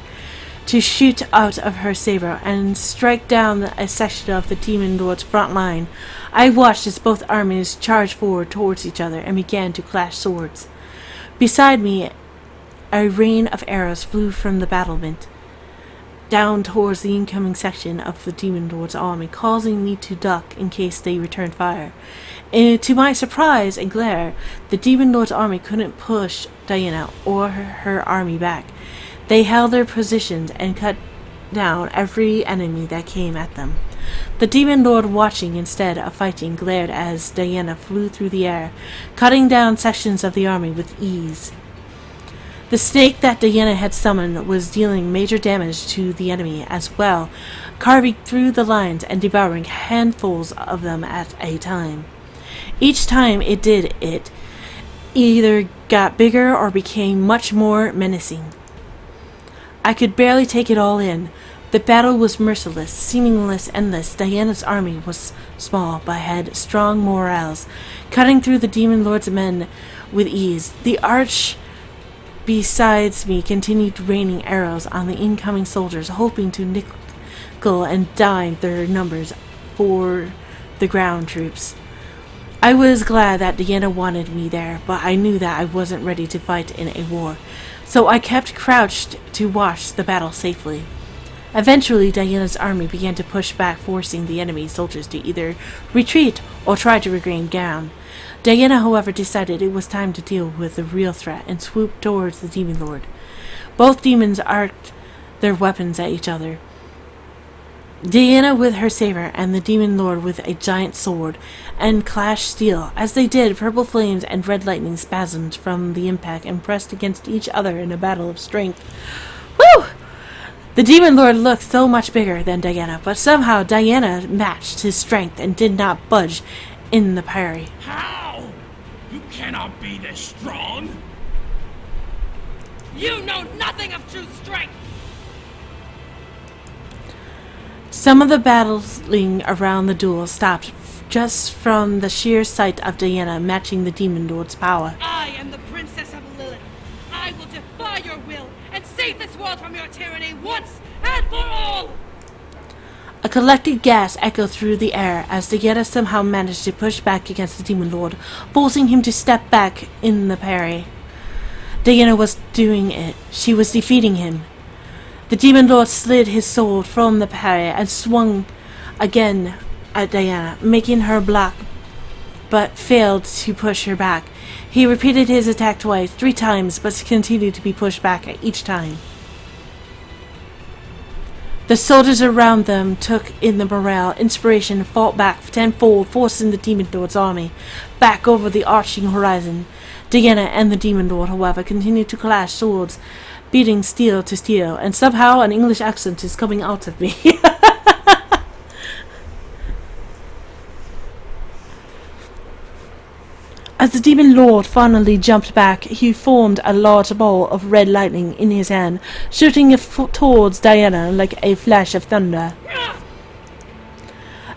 to shoot out of her saber and strike down a section of the Demon Lord's front line. I watched as both armies charged forward towards each other and began to clash swords. Beside me, a rain of arrows flew from the battlement down towards the incoming section of the Demon Lord's army, causing me to duck in case they returned fire. And to my surprise and glare, the Demon Lord's army couldn't push Diana or her army back. They held their positions and cut down every enemy that came at them. The Demon Lord, watching instead of fighting, glared as Diana flew through the air, cutting down sections of the army with ease. The snake that Diana had summoned was dealing major damage to the enemy as well, carving through the lines and devouring handfuls of them at a time. Each time it did, it either got bigger or became much more menacing. I could barely take it all in. The battle was merciless, seemingly endless. Diana's army was small but had strong morals, cutting through the Demon Lord's men with ease. The arch besides me continued raining arrows on the incoming soldiers, hoping to nickel and dime their numbers for the ground troops. I was glad that Diana wanted me there, but I knew that I wasn't ready to fight in a war, so I kept crouched to watch the battle safely. Eventually, Diana's army began to push back, forcing the enemy soldiers to either retreat or try to regain ground. Diana, however, decided it was time to deal with the real threat and swooped towards the Demon Lord. Both demons arced their weapons at each other. Diana with her saber and the demon lord with a giant sword, and clashed steel. As they did, purple flames and red lightning spasmed from the impact and pressed against each other in a battle of strength. Woo! The demon lord looked so much bigger than Diana, but somehow Diana matched his strength and did not budge in the parry. How? You cannot be this strong. You know nothing of true strength! Some of the battling around the duel stopped just from the sheer sight of Diana matching the demon lord's power. I am the Princess of Lilith. I will defy your will and save this world from your tyranny once and for all! A collected gasp echoed through the air as Diana somehow managed to push back against the demon lord, forcing him to step back in the parry. Diana was doing it. She was defeating him. The demon lord slid his sword from the parry and swung again at Diana, making her block, but failed to push her back. He repeated his attack twice, 3 times, but continued to be pushed back at each time. The soldiers around them took in the morale, inspiration, and fought back tenfold, forcing the demon lord's army back over the arching horizon. Diana and the demon lord, however, continued to clash swords, beating steel to steel, and somehow an English accent is coming out of me. As the demon lord finally jumped back, he formed a large ball of red lightning in his hand, shooting it towards Diana like a flash of thunder.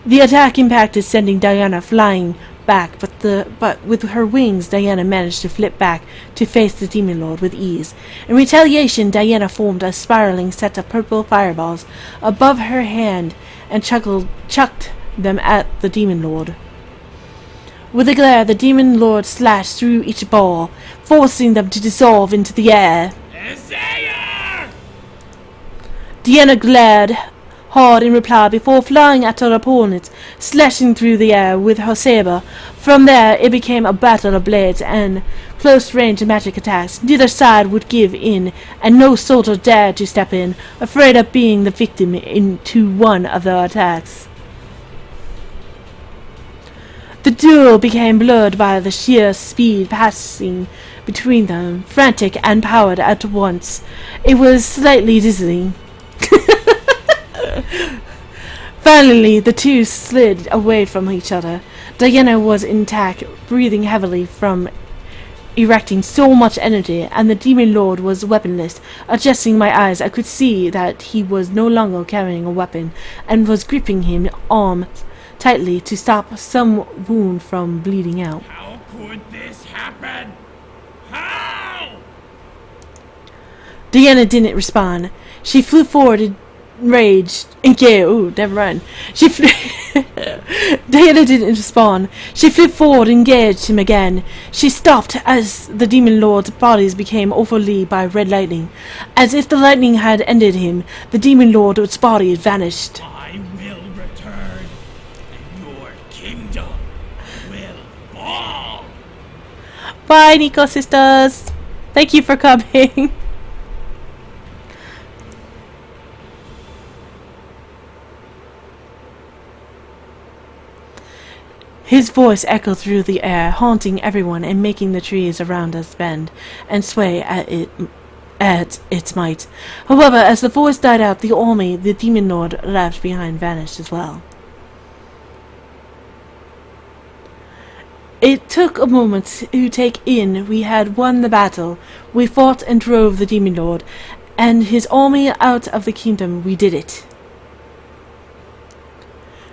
The attack impacted, sending Diana flying back, but with her wings, Diana managed to flip back to face the demon lord with ease. In retaliation, Diana formed a spiraling set of purple fireballs above her hand and chucked them at the demon lord. With a glare, the demon lord slashed through each ball, forcing them to dissolve into the air. Isaiah! Diana glared hard in reply before flying at her opponent, slashing through the air with her saber. From there, it became a battle of blades and close-range magic attacks. Neither side would give in, and no soldier dared to step in, afraid of being the victim into one of the attacks. The duel became blurred by the sheer speed passing between them, frantic and powered at once. It was slightly dizzying. Finally, the two slid away from each other. Diana was intact, breathing heavily from erecting so much energy, and the demon lord was weaponless. Adjusting my eyes, I could see that he was no longer carrying a weapon, and was gripping his arm tightly to stop some wound from bleeding out. How could this happen? How? Diana didn't respond. She flew forward enraged. Never mind. Diana didn't respond. She flew forward and engaged him again. She stopped as the demon lord's bodies became overlaid by red lightning. As if the lightning had ended him, the demon lord's body vanished. I will return, and your kingdom will fall. Bye, Nico sisters. Thank you for coming. His voice echoed through the air, haunting everyone and making the trees around us bend and sway at its might. However, as the voice died out, the army the demon lord left behind vanished as well. It took a moment to take in. We had won the battle. We fought and drove the demon lord and his army out of the kingdom. We did it.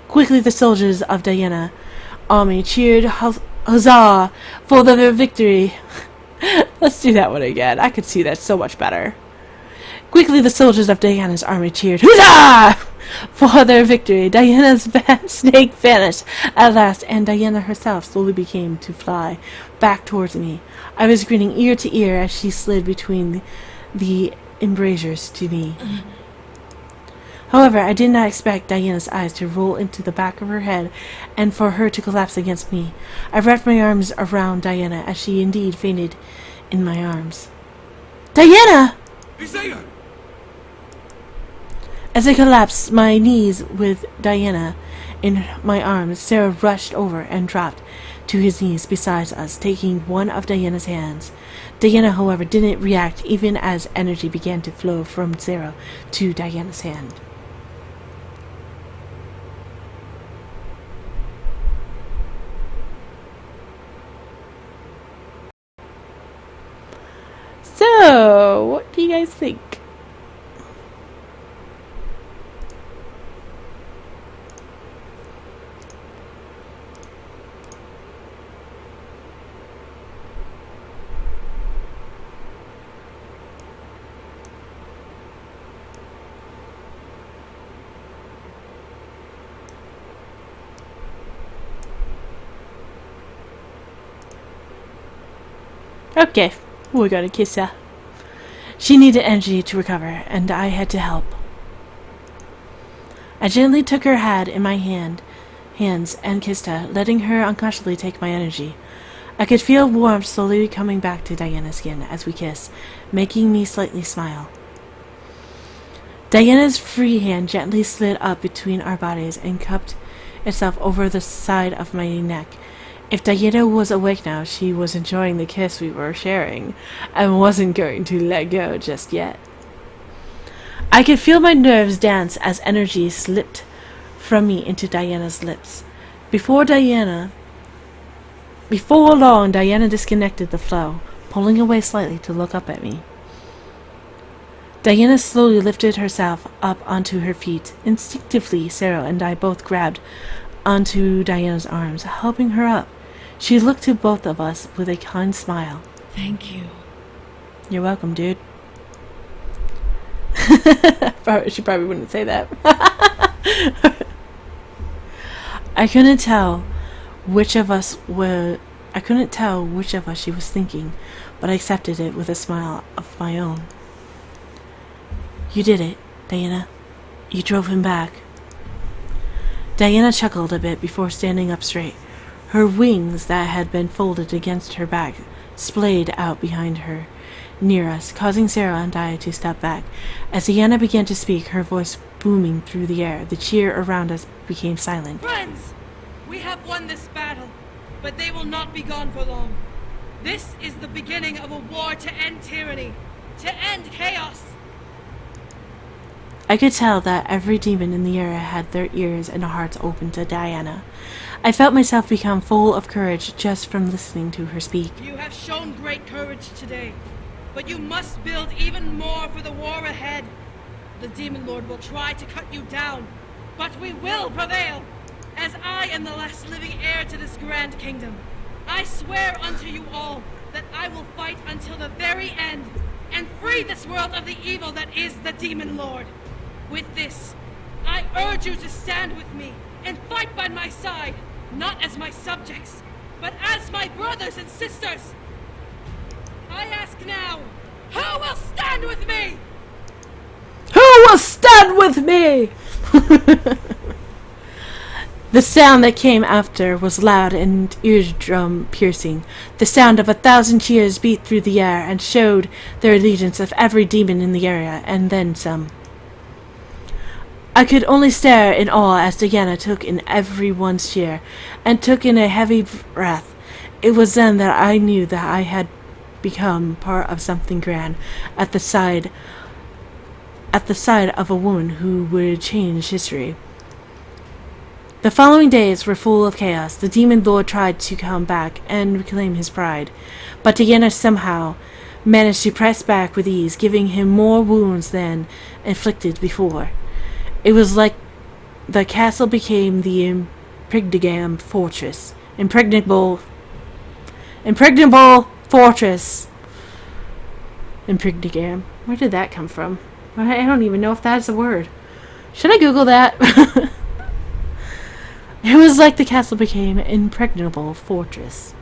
Quickly, the soldiers of Diana army cheered huzzah for their victory. Let's do that one again. I could see that so much better. Quickly, the soldiers of Diana's army cheered huzzah for their victory. Diana's snake vanished at last, and Diana herself slowly began to fly back towards me. I was grinning ear to ear as she slid between the embrasures to me. However, I did not expect Diana's eyes to roll into the back of her head and for her to collapse against me. I wrapped my arms around Diana as she indeed fainted in my arms. Diana! Isaiah! As I collapsed my knees with Diana in my arms, Sarah rushed over and dropped to his knees beside us, taking one of Diana's hands. Diana, however, didn't react even as energy began to flow from Sarah to Diana's hand. So, what do you guys think? Okay, we're gonna kiss her. She needed energy to recover, and I had to help. I gently took her head in my hands and kissed her, letting her unconsciously take my energy. I could feel warmth slowly coming back to Diana's skin as we kissed, making me slightly smile. Diana's free hand gently slid up between our bodies and cupped itself over the side of my neck. If Diana was awake now, she was enjoying the kiss we were sharing and wasn't going to let go just yet. I could feel my nerves dance as energy slipped from me into Diana's lips. Before long, Diana disconnected the flow, pulling away slightly to look up at me. Diana slowly lifted herself up onto her feet. Instinctively, Sarah and I both grabbed onto Diana's arms, helping her up. She looked to both of us with a kind smile. Thank you. You're welcome, dude. She probably wouldn't say that. I couldn't tell which of us she was thinking, but I accepted it with a smile of my own. You did it, Diana. You drove him back. Diana chuckled a bit before standing up straight. Her wings that had been folded against her back splayed out behind her, near us, causing Sarah and I to step back. As Diana began to speak, her voice booming through the air, the cheer around us became silent. Friends, we have won this battle, but they will not be gone for long. This is the beginning of a war to end tyranny, to end chaos. I could tell that every demon in the area had their ears and hearts open to Diana. I felt myself become full of courage just from listening to her speak. You have shown great courage today, but you must build even more for the war ahead. The Demon Lord will try to cut you down, but we will prevail. As I am the last living heir to this grand kingdom, I swear unto you all that I will fight until the very end and free this world of the evil that is the Demon Lord. With this, I urge you to stand with me and fight by my side, not as my subjects, but as my brothers and sisters. I ask now, who will stand with me? Who will stand with me? The sound that came after was loud and eardrum piercing. The sound of 1,000 cheers beat through the air and showed their allegiance of every demon in the area, and then some. I could only stare in awe as Diana took in everyone's cheer and took in a heavy breath. It was then that I knew that I had become part of something grand at the side of a woman who would change history. The following days were full of chaos. The Demon Lord tried to come back and reclaim his pride, but Diana somehow managed to press back with ease, giving him more wounds than inflicted before. It was like the castle became the impregnable fortress. Impregnable fortress. Impregnable. Where did that come from? I don't even know if that's a word. Should I Google that? It was like the castle became an impregnable fortress.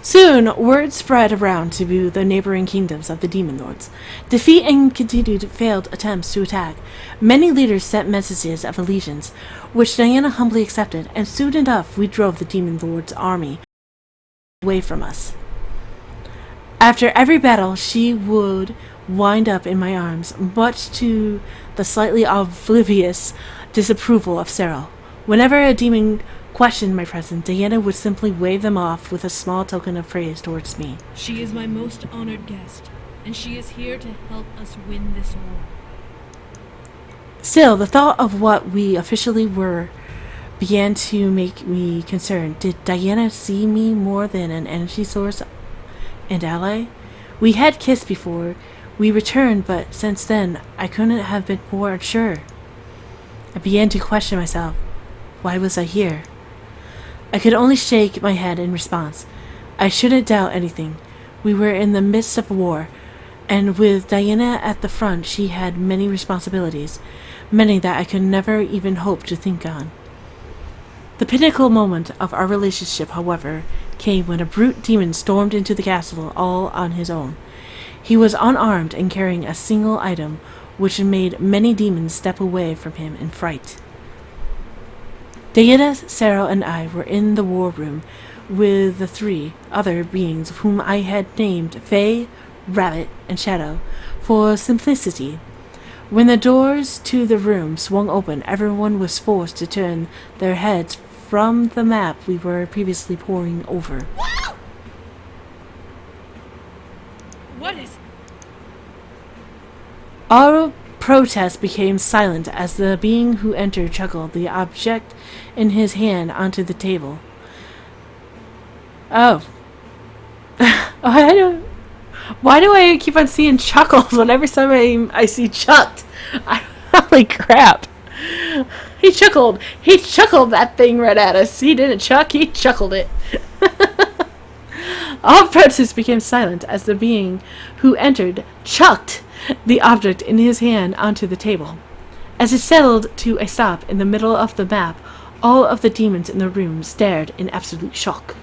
Soon, word spread around to the neighboring kingdoms of the Demon Lords. Defeat and continued failed attempts to attack. Many leaders sent messages of allegiance, which Diana humbly accepted, and soon enough we drove the Demon Lord's army away from us. After every battle, she would wind up in my arms, much to the slightly oblivious disapproval of Cyril. Whenever a demon questioned my presence, Diana would simply wave them off with a small token of praise towards me. She is my most honored guest, and she is here to help us win this war. Still, the thought of what we officially were began to make me concerned. Did Diana see me more than an energy source and ally? We had kissed before we returned, but since then, I couldn't have been more unsure. I began to question myself. Why was I here? I could only shake my head in response. I shouldn't doubt anything. We were in the midst of war, and with Diana at the front, she had many responsibilities, many that I could never even hope to think on. The pinnacle moment of our relationship, however, came when a brute demon stormed into the castle all on his own. He was unarmed and carrying a single item, which made many demons step away from him in fright. Diana, Sarah, and I were in the war room with the 3 other beings whom I had named Faye, Rabbit, and Shadow for simplicity. When the doors to the room swung open, everyone was forced to turn their heads from the map we were previously poring over. What is... All protest became silent as the being who entered chuckled the object in his hand onto the table. Oh. Why do I keep on seeing chuckles whenever time I see chucked? Holy crap. He chuckled. He chuckled that thing right at us. He didn't chuck, he chuckled it. All protest became silent as the being who entered chucked the object in his hand onto the table. As it settled to a stop in the middle of the map, all of the demons in the room stared in absolute shock.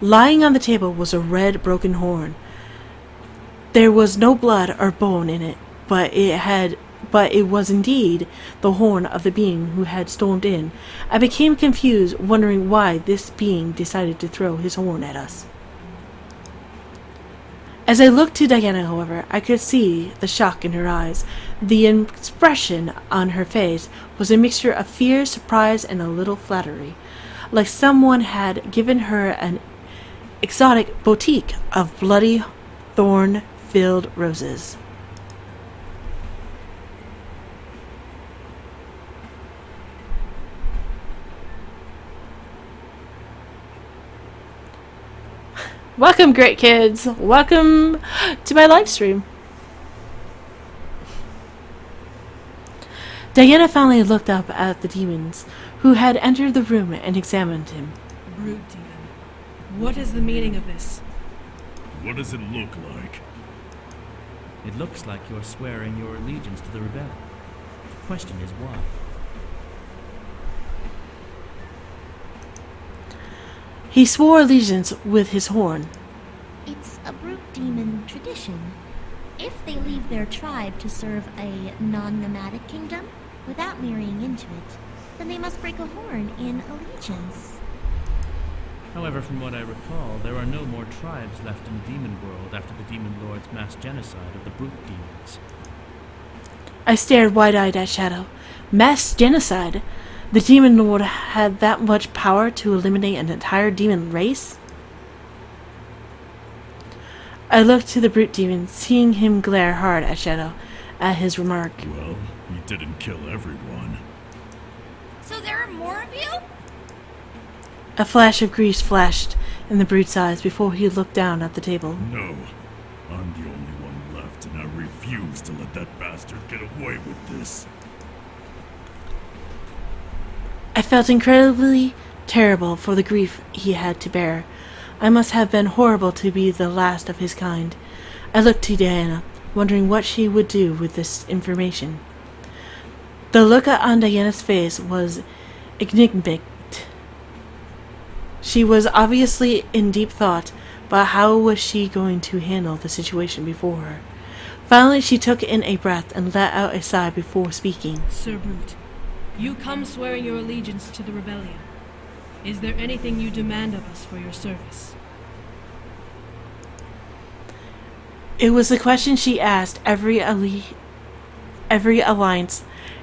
Lying on the table was a red broken horn. There was no blood or bone in it, but it was indeed the horn of the being who had stormed in. I became confused, wondering why this being decided to throw his horn at us. As I looked to Diana, however, I could see the shock in her eyes. The expression on her face was a mixture of fear, surprise, and a little flattery, like someone had given her an exotic bouquet of bloody, thorn-filled roses. Welcome, great kids. Welcome to my live stream. Diana finally looked up at the demons who had entered the room and examined him. Brute demon. What is the meaning of this? What does it look like? It looks like you're swearing your allegiance to the rebellion. The question is why? He swore allegiance with his horn. It's a brute demon tradition. If they leave their tribe to serve a non-nomadic kingdom without marrying into it, then they must break a horn in allegiance. However, from what I recall, there are no more tribes left in the demon world after the demon lord's mass genocide of the brute demons. I stared wide-eyed at Shadow. Mass genocide? The demon lord had that much power to eliminate an entire demon race? I looked to the brute demon, seeing him glare hard at Shadow at his remark. Well, he didn't kill everyone. So there are more of you? A flash of grease flashed in the brute's eyes before he looked down at the table. No, I'm the only one left, and I refuse to let that bastard get away with this. I felt incredibly terrible for the grief he had to bear. I must have been horrible to be the last of his kind. I looked to Diana, wondering what she would do with this information. The look on Diana's face was enigmatic. She was obviously in deep thought, but how was she going to handle the situation before her? Finally, she took in a breath and let out a sigh before speaking. Sir Brute, you come swearing your allegiance to the rebellion. Is there anything you demand of us for your service? It was a question she asked every alliance.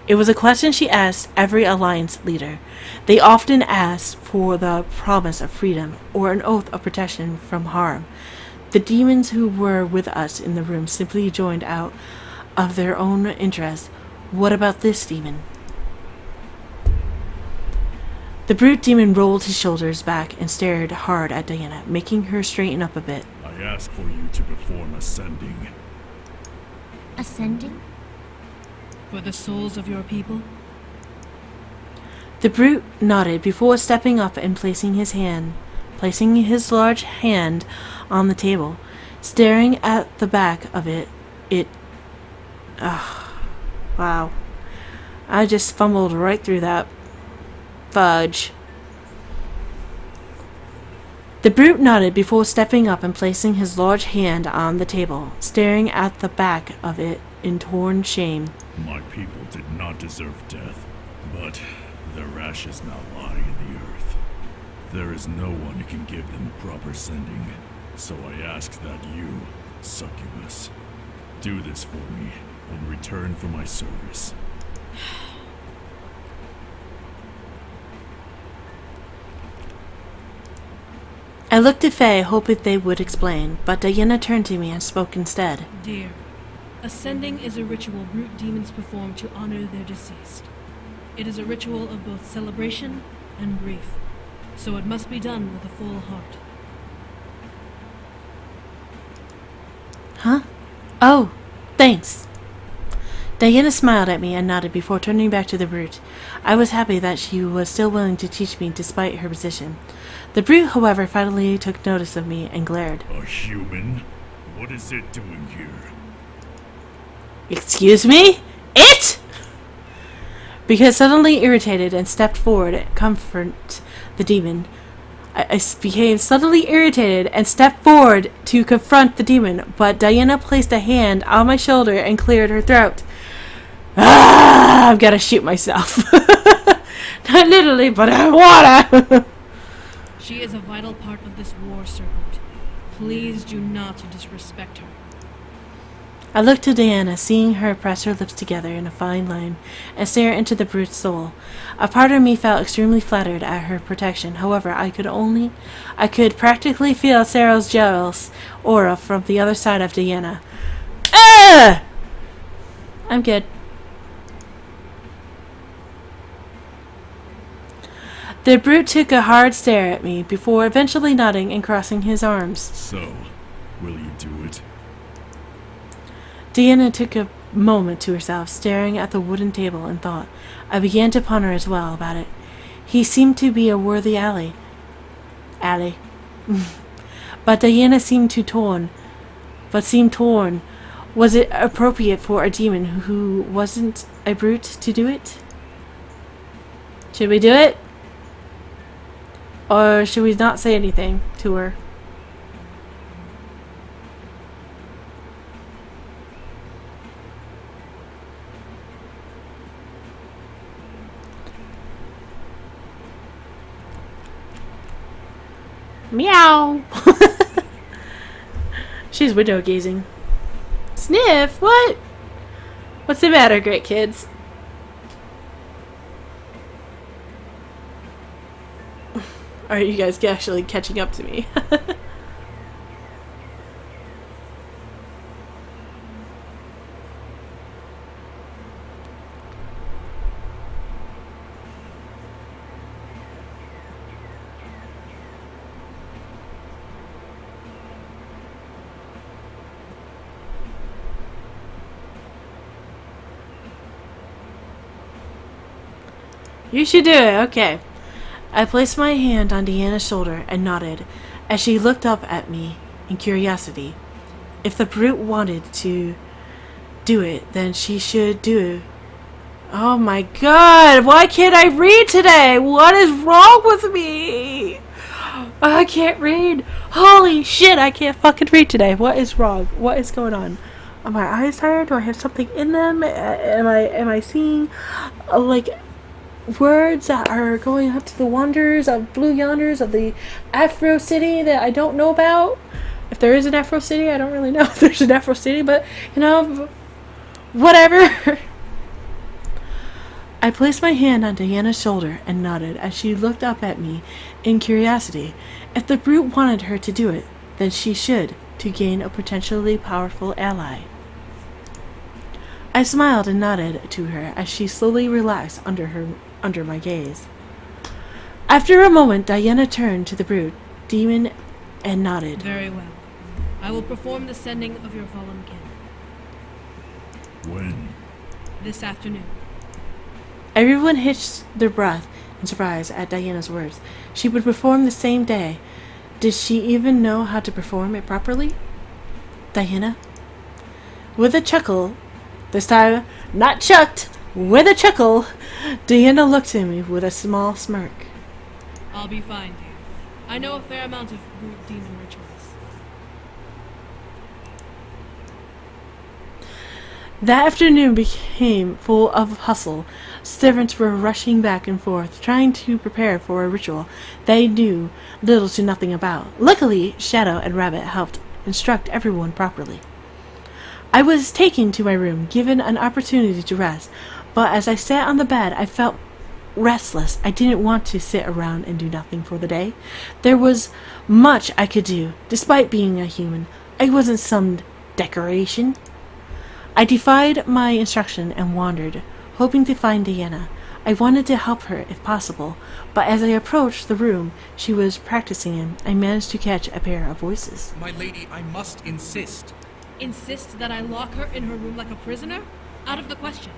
It was a question she asked every alliance leader. They often asked for the promise of freedom or an oath of protection from harm. The demons who were with us in the room simply joined out of their own interest. What about this demon? The brute demon rolled his shoulders back and stared hard at Diana, making her straighten up a bit. I ask for you to perform ascending. Ascending? For the souls of your people? The brute nodded before stepping up and placing his large hand on the table, staring at the back of it. Wow. I just fumbled right through that. Fudge. The brute nodded before stepping up and placing his large hand on the table, staring at the back of it in torn shame. My people did not deserve death, but their ashes now lie in the earth. There is no one who can give them a proper sending, so I ask that you, succubus, do this for me in return for my service. I looked at Faye, hoping they would explain, but Diana turned to me and spoke instead. Dear, ascending is a ritual brute demons perform to honor their deceased. It is a ritual of both celebration and grief, so it must be done with a full heart. Huh? Oh, thanks. Diana smiled at me and nodded before turning back to the brute. I was happy that she was still willing to teach me despite her position. The brute, however, finally took notice of me and glared. A human? What is it doing here? Excuse me? It? Because suddenly irritated and stepped forward to confront the demon. I became suddenly irritated and stepped forward to confront the demon, but Diana placed a hand on my shoulder and cleared her throat. I've got to shoot myself. Not literally, but I wanna. She is a vital part of this war, servant. Please do not disrespect her. I looked to Diana, seeing her press her lips together in a fine line and stare into the brute's soul. A part of me felt extremely flattered at her protection. However, I could practically feel Sarah's jealous aura from the other side of Diana. I'm good. The brute took a hard stare at me before eventually nodding and crossing his arms. So, will you do it? Diana took a moment to herself, staring at the wooden table in thought. I began to ponder as well about it. He seemed to be a worthy ally. But Diana seemed torn. Was it appropriate for a demon who wasn't a brute to do it? Should we do it? Or should we not say anything to her? Meow. She's window gazing. Sniff, what? What's the matter, great kids? Are you guys actually catching up to me? You should do it, okay. I placed my hand on Deanna's shoulder and nodded as she looked up at me in curiosity. If the brute wanted to do it, then she should do it. Oh my god, why can't I read today? What is wrong with me? I can't read. Holy shit, I can't fucking read today. What is wrong? What is going on? Are my eyes tired? Do I have something in them? Am I seeing like words that are going up to the wonders of blue yonders of the Afro city that I don't know about? If there is an Afro City, I don't really know if there's an Afro City, but, whatever. I placed my hand on Diana's shoulder and nodded as she looked up at me in curiosity. If the brute wanted her to do it, then she should, to gain a potentially powerful ally. I smiled and nodded to her as she slowly relaxed under my gaze. After a moment, Diana turned to the brute demon and nodded. Very well. I will perform the sending of your fallen kin. When? This afternoon. Everyone hitched their breath in surprise at Diana's words. She would perform the same day. Did she even know how to perform it properly? Diana? With a chuckle, this time not chucked, with a chuckle, Diana looked at me with a small smirk. I'll be fine, dear. I know a fair amount of brute demon rituals. That afternoon became full of hustle. Servants were rushing back and forth, trying to prepare for a ritual they knew little to nothing about. Luckily, Shadow and Rabbit helped instruct everyone properly. I was taken to my room, given an opportunity to rest, but as I sat on the bed, I felt restless. I didn't want to sit around and do nothing for the day. There was much I could do, despite being a human. I wasn't some decoration. I defied my instruction and wandered, hoping to find Diana. I wanted to help her if possible, but as I approached the room she was practicing in, I managed to catch a pair of voices. My lady, I must insist. Insist that I lock her in her room like a prisoner? Out of the question.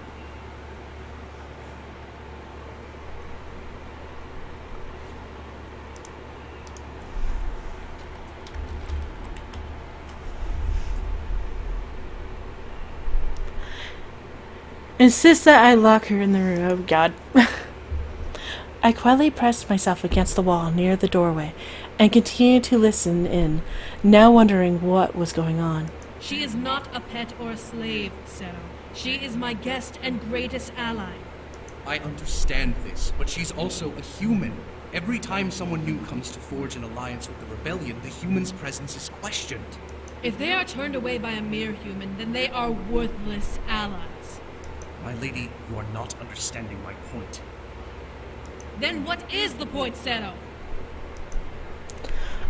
Insist that I lock her in the room. Oh, God. I quietly pressed myself against the wall near the doorway and continued to listen in, now wondering what was going on. She is not a pet or a slave, Sarah. She is my guest and greatest ally. I understand this, but she's also a human. Every time someone new comes to forge an alliance with the rebellion, the human's presence is questioned. If they are turned away by a mere human, then they are worthless allies. My lady, you are not understanding my point. Then what is the point, Sarah?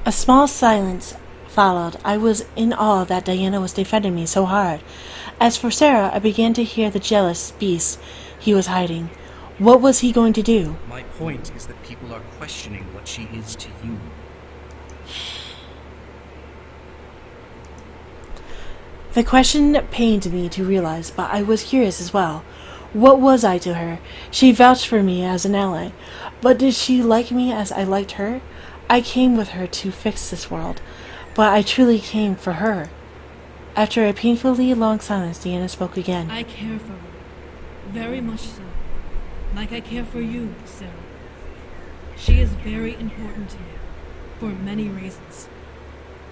A small silence followed. I was in awe that Diana was defending me so hard. As for Sarah, I began to hear the jealous beast he was hiding. What was he going to do? My point is that people are questioning what she is to you. The question pained me to realize, but I was curious as well. What was I to her? She vouched for me as an ally, but did she like me as I liked her? I came with her to fix this world, but I truly came for her. After a painfully long silence, Diana spoke again. I care for her. Very much so. Like I care for you, Sarah. She is very important to me, for many reasons.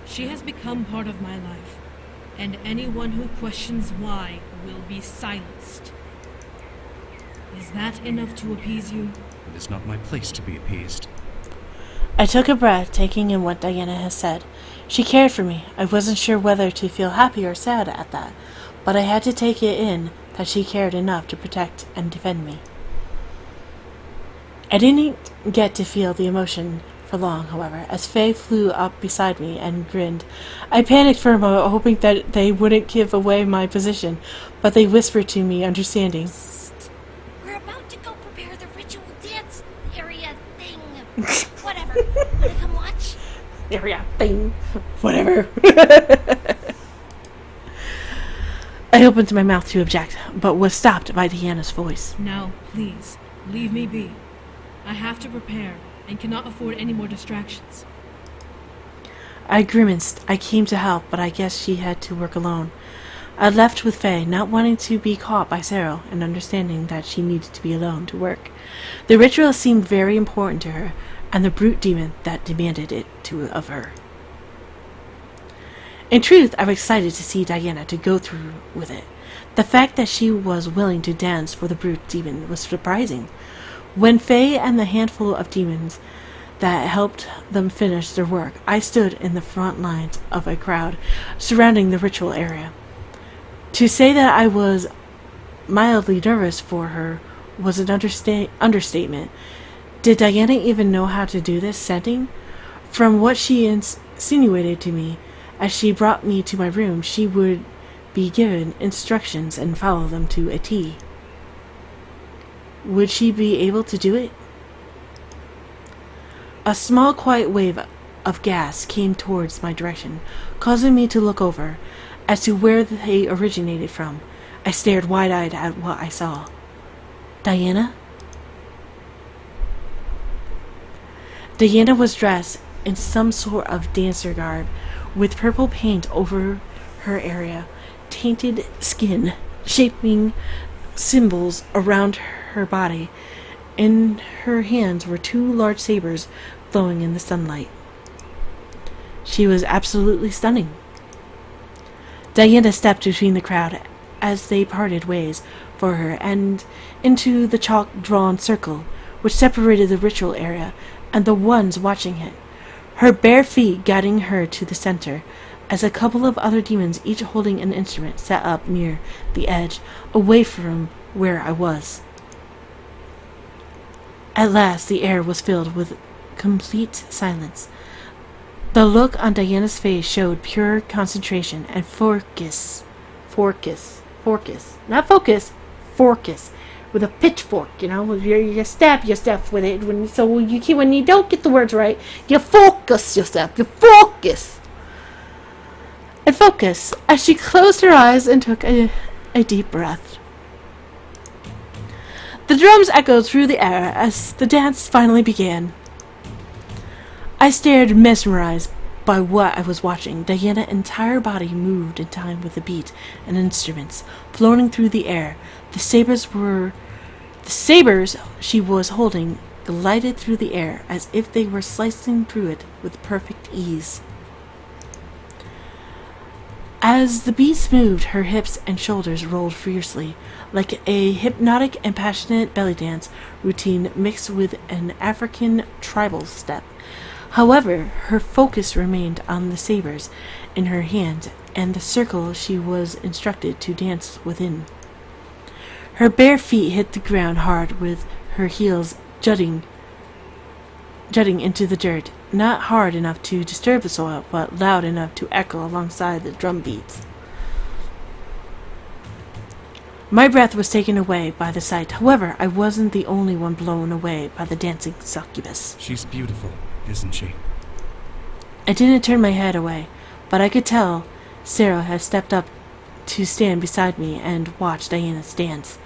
She has become part of my life, and anyone who questions why will be silenced. Is that enough to appease you? It is not my place to be appeased. I took a breath, taking in what Diana had said. She cared for me. I wasn't sure whether to feel happy or sad at that, but I had to take it in that she cared enough to protect and defend me. I didn't get to feel the emotion for long, however, as Faye flew up beside me and grinned. I panicked for a moment, hoping that they wouldn't give away my position, but they whispered to me, understanding. We're about to go prepare the ritual dance area thing. Whatever. Wanna come watch? Area thing. Whatever. I opened my mouth to object, but was stopped by Diana's voice. Now, please, leave me be. I have to prepare and cannot afford any more distractions. I grimaced. I came to help, but I guess she had to work alone. I left with Faye, not wanting to be caught by Sarah, and understanding that she needed to be alone to work. The ritual seemed very important to her, and the brute demon that demanded it of her. In truth, I was excited to see Diana to go through with it. The fact that she was willing to dance for the brute demon was surprising. When Faye and the handful of demons that helped them finish their work. I stood in the front lines of a crowd surrounding the ritual area. To say that I was mildly nervous for her was an understatement. Did Diana even know how to do this setting? From what she insinuated to me as she brought me to my room, she would be given instructions and follow them to a T. Would she be able to do it? A small quiet wave of gas came towards my direction, causing me to look over as to where they originated from. I stared wide-eyed at what I saw. Diana? Diana was dressed in some sort of dancer garb, with purple paint over her area, tainted skin, shaping symbols around her body. In her hands were 2 large sabers glowing in the sunlight. She was absolutely stunning. Diana stepped between the crowd as they parted ways for her and into the chalk-drawn circle which separated the ritual area and the ones watching it, her bare feet guiding her to the center, as a couple of other demons, each holding an instrument, sat up near the edge, away from where I was. At last the air was filled with complete silence. The look on Diana's face showed pure concentration and focus. Not focus, focus. With a pitchfork, you stab yourself with it. When you don't get the words right, you focus yourself. You focus. And focus as she closed her eyes and took a deep breath. The drums echoed through the air as the dance finally began. I stared mesmerized by what I was watching. Diana's entire body moved in time with the beat and instruments floating through the air. The sabers she was holding glided through the air as if they were slicing through it with perfect ease. As the beats moved, her hips and shoulders rolled fiercely, like a hypnotic and passionate belly dance routine mixed with an African tribal step. However, her focus remained on the sabers in her hand and the circle she was instructed to dance within. Her bare feet hit the ground hard, with her heels jutting into the dirt, not hard enough to disturb the soil, but loud enough to echo alongside the drum beats. My breath was taken away by the sight. However, I wasn't the only one blown away by the dancing succubus. She's beautiful, isn't she? I didn't turn my head away, but I could tell Sarah had stepped up to stand beside me and watch Diana's dance.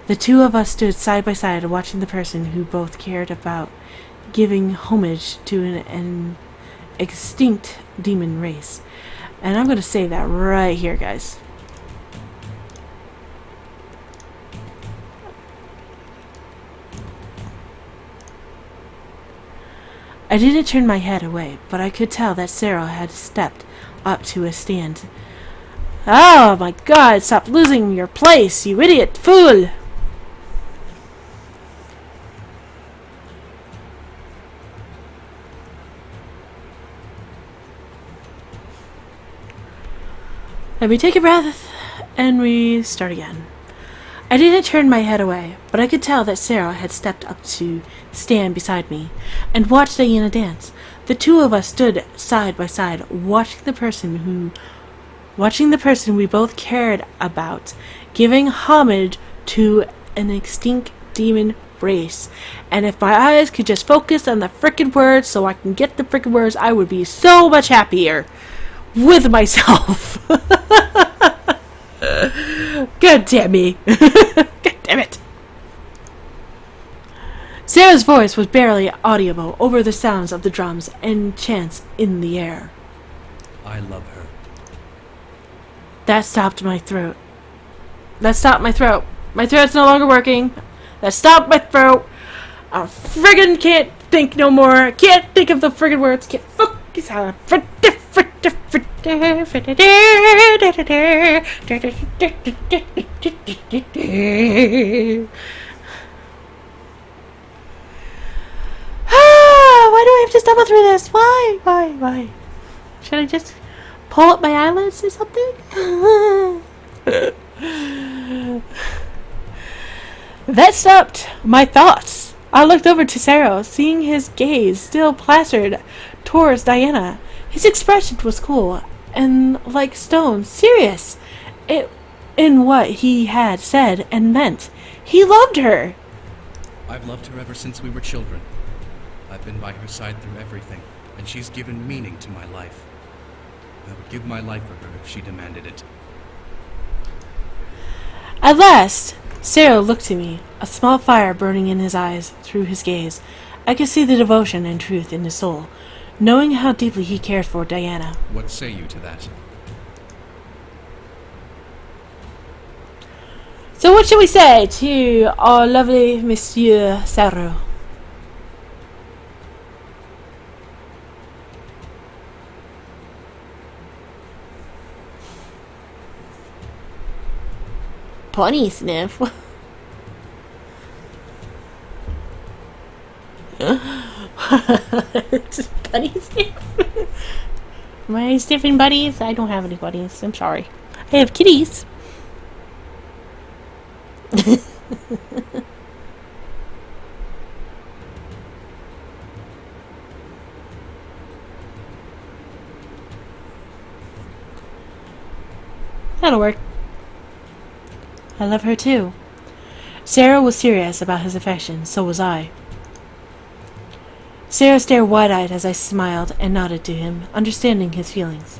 The two of us stood side by side, watching the person who both cared about giving homage to an extinct demon race. And I'm going to say that right here, guys. I didn't turn my head away, but I could tell that Sarah had stepped up to a stand. Oh my God, stop losing your place, you idiot fool! Let me take a breath, and we start again. I didn't turn my head away, but I could tell that Sarah had stepped up to stand beside me and watch Diana dance. The two of us stood side by side, watching the person we both cared about, giving homage to an extinct demon race. And if my eyes could just focus on the frickin' words so I can get the frickin' words, I would be so much happier with myself. God damn me. God damn it. Sarah's voice was barely audible over the sounds of the drums and chants in the air. I love her. That stopped my throat. My throat's no longer working. That stopped my throat. I friggin' can't think no more. Can't think of the friggin' words. Can't focus on do I have to stumble through this? Why? Should I just pull up my eyelids or something? That stopped my thoughts. I looked over to Sarah, seeing his gaze still plastered towards Diana. His expression was cool and like stone, serious in what he had said and meant. He loved her. I've loved her ever since we were children. I've been by her side through everything, and she's given meaning to my life. I would give my life for her if she demanded it. At last, Sarah looked to me, a small fire burning in his eyes. Through his gaze, I could see the devotion and truth in his soul, knowing how deeply he cared for Diana. What say you to that? So what shall we say to our lovely Monsieur Sarah? Bunny sniff. Bunny sniff. Am I sniffing buddies? I don't have any buddies. I'm sorry. I have kitties. That'll work. I love her too. Sarah was serious about his affection, so was I. Sarah stared wide-eyed as I smiled and nodded to him, understanding his feelings.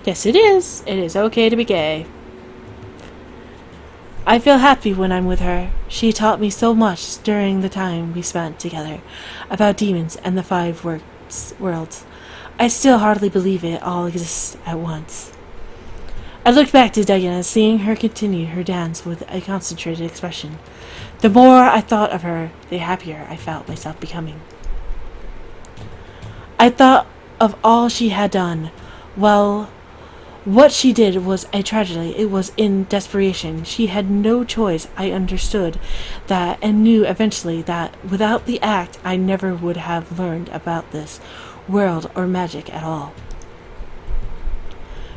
Yes, it is. It is okay to be gay. I feel happy when I'm with her. She taught me so much during the time we spent together about demons and the 5 worlds. I still hardly believe it all exists at once. I looked back to Diana, seeing her continue her dance with a concentrated expression. The more I thought of her, the happier I felt myself becoming. I thought of all she had done. Well, what she did was a tragedy. It was in desperation. She had no choice. I understood that and knew eventually that without the act, I never would have learned about this world or magic at all.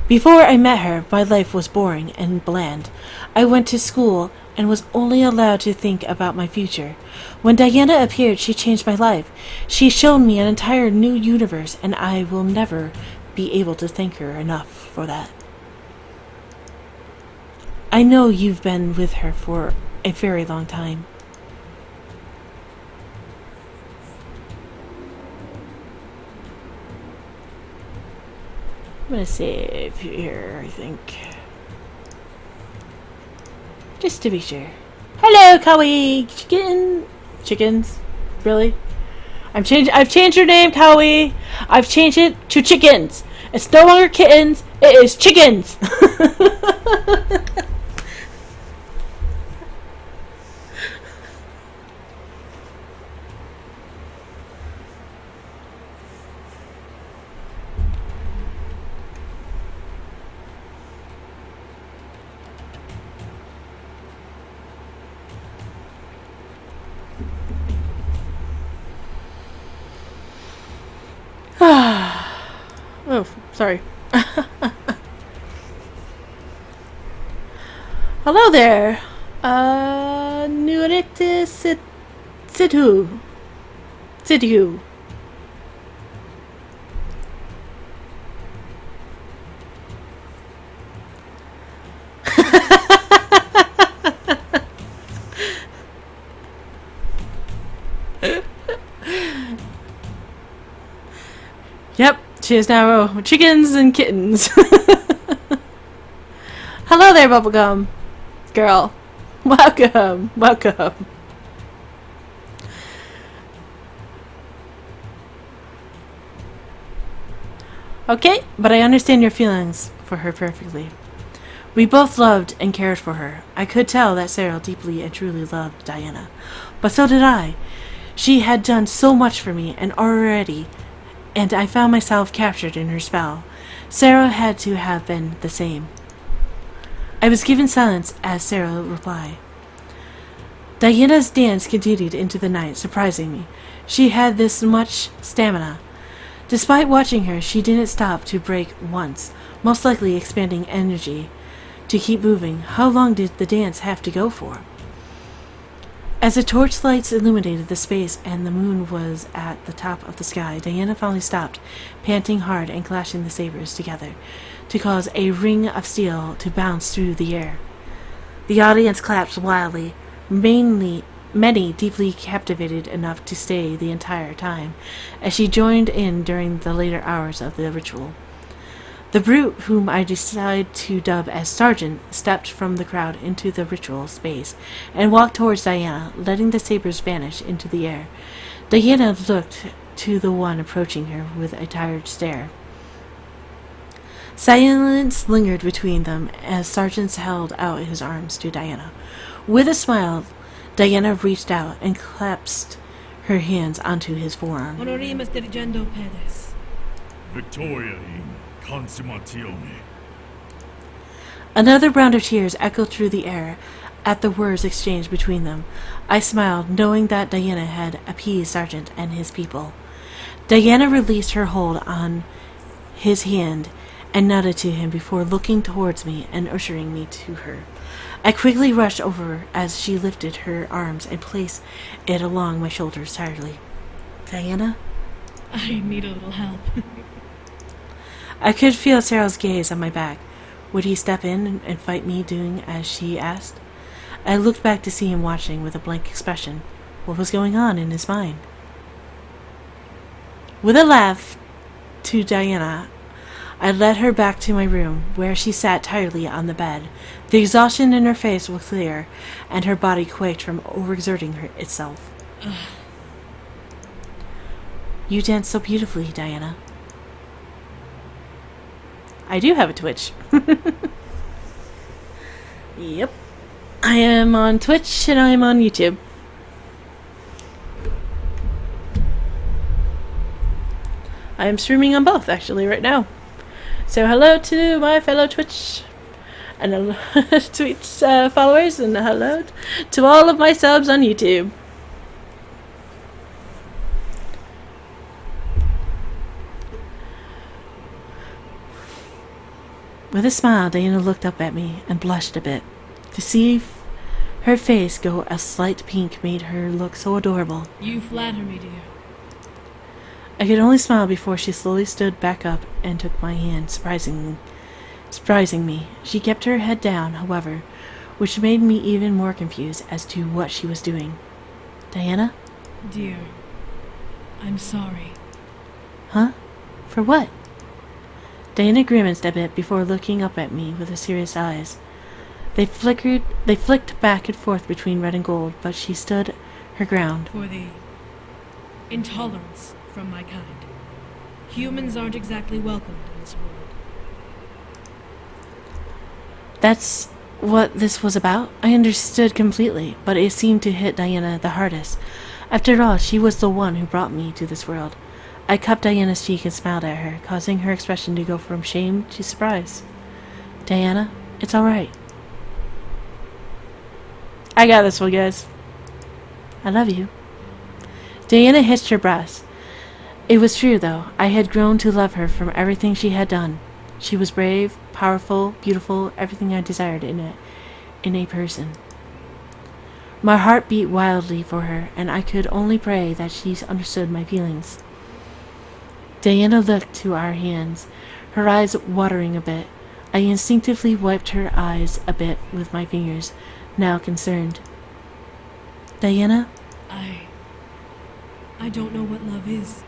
Before I met her, my life was boring and bland. I went to school and was only allowed to think about my future. When Diana appeared, she changed my life. She showed me an entire new universe, and I will never be able to thank her enough for that. I know you've been with her for a very long time. I'm gonna save here, I think. Just to be sure. Hello, Kawi! Chickens? Really? I've changed your name, Kawi! I've changed it to chickens! It's no longer kittens, it is chickens! Oh, sorry. Hello there. Nurectus Situ. Yep, she is now chickens and kittens. Hello there, Bubblegum girl. Welcome. Okay, but I understand your feelings for her perfectly. We both loved and cared for her. I could tell that Sarah deeply and truly loved Diana, but so did I. She had done so much for me, and I found myself captured in her spell. Sarah had to have been the same. I was given silence as Sarah replied. Diana's dance continued into the night, surprising me. she had this much stamina. Despite watching her, she didn't stop to break once, most likely expanding energy to keep moving. How long did the dance have to go for? As the torchlights illuminated the space and the moon was at the top of the sky, Diana finally stopped, panting hard and clashing the sabers together to cause a ring of steel to bounce through the air. The audience clapped wildly, many deeply captivated enough to stay the entire time, as she joined in during the later hours of the ritual. The brute, whom I decided to dub as Sergeant, stepped from the crowd into the ritual space and walked towards Diana, letting the sabers vanish into the air. Diana looked to the one approaching her with a tired stare. Silence lingered between them as Sergeant held out his arms to Diana. With a smile, Diana reached out and clasped her hands onto his forearm. Honorimus dirigendo pedes. Victoria in consumatione. Another round of cheers echoed through the air at the words exchanged between them. I smiled, knowing that Diana had appeased Sergeant and his people. Diana released her hold on his hand and nodded to him before looking towards me and ushering me to her. I quickly rushed over as she lifted her arms and placed it along my shoulders tiredly. Diana? I need a little help. I could feel Cyril's gaze on my back. Would he step in and fight me, doing as she asked? I looked back to see him watching with a blank expression. What was going on in his mind? With a laugh to Diana, I led her back to my room, where she sat tiredly on the bed. The exhaustion in her face was clear, and her body quaked from overexerting itself. You dance so beautifully, Diana. I do have a Twitch. Yep. I am on Twitch and I am on YouTube. I am streaming on both, actually, right now. So hello to my fellow Twitch and Twitch followers, and hello to all of my subs on YouTube. With a smile, Diana looked up at me and blushed a bit. To see her face go a slight pink made her look so adorable. You flatter me, dear. I could only smile before she slowly stood back up and took my hand, surprising me. She kept her head down, however, which made me even more confused as to what she was doing. Diana? Dear, I'm sorry. Huh? For what? Diana grimaced a bit before looking up at me with serious eyes. They flicked back and forth between red and gold, but she stood her ground. For the intolerance from my kind. Humans aren't exactly welcomed in this world. That's what this was about? I understood completely, but it seemed to hit Diana the hardest. After all, she was the one who brought me to this world. I cupped Diana's cheek and smiled at her, causing her expression to go from shame to surprise. Diana, it's alright. I got this one, guys. I love you. Diana hitched her breast. It was true, though. I had grown to love her from everything she had done. She was brave, powerful, beautiful, everything I desired in a person. My heart beat wildly for her, and I could only pray that she understood my feelings. Diana looked to our hands, her eyes watering a bit. I instinctively wiped her eyes a bit with my fingers, now concerned. Diana? I don't know what love is.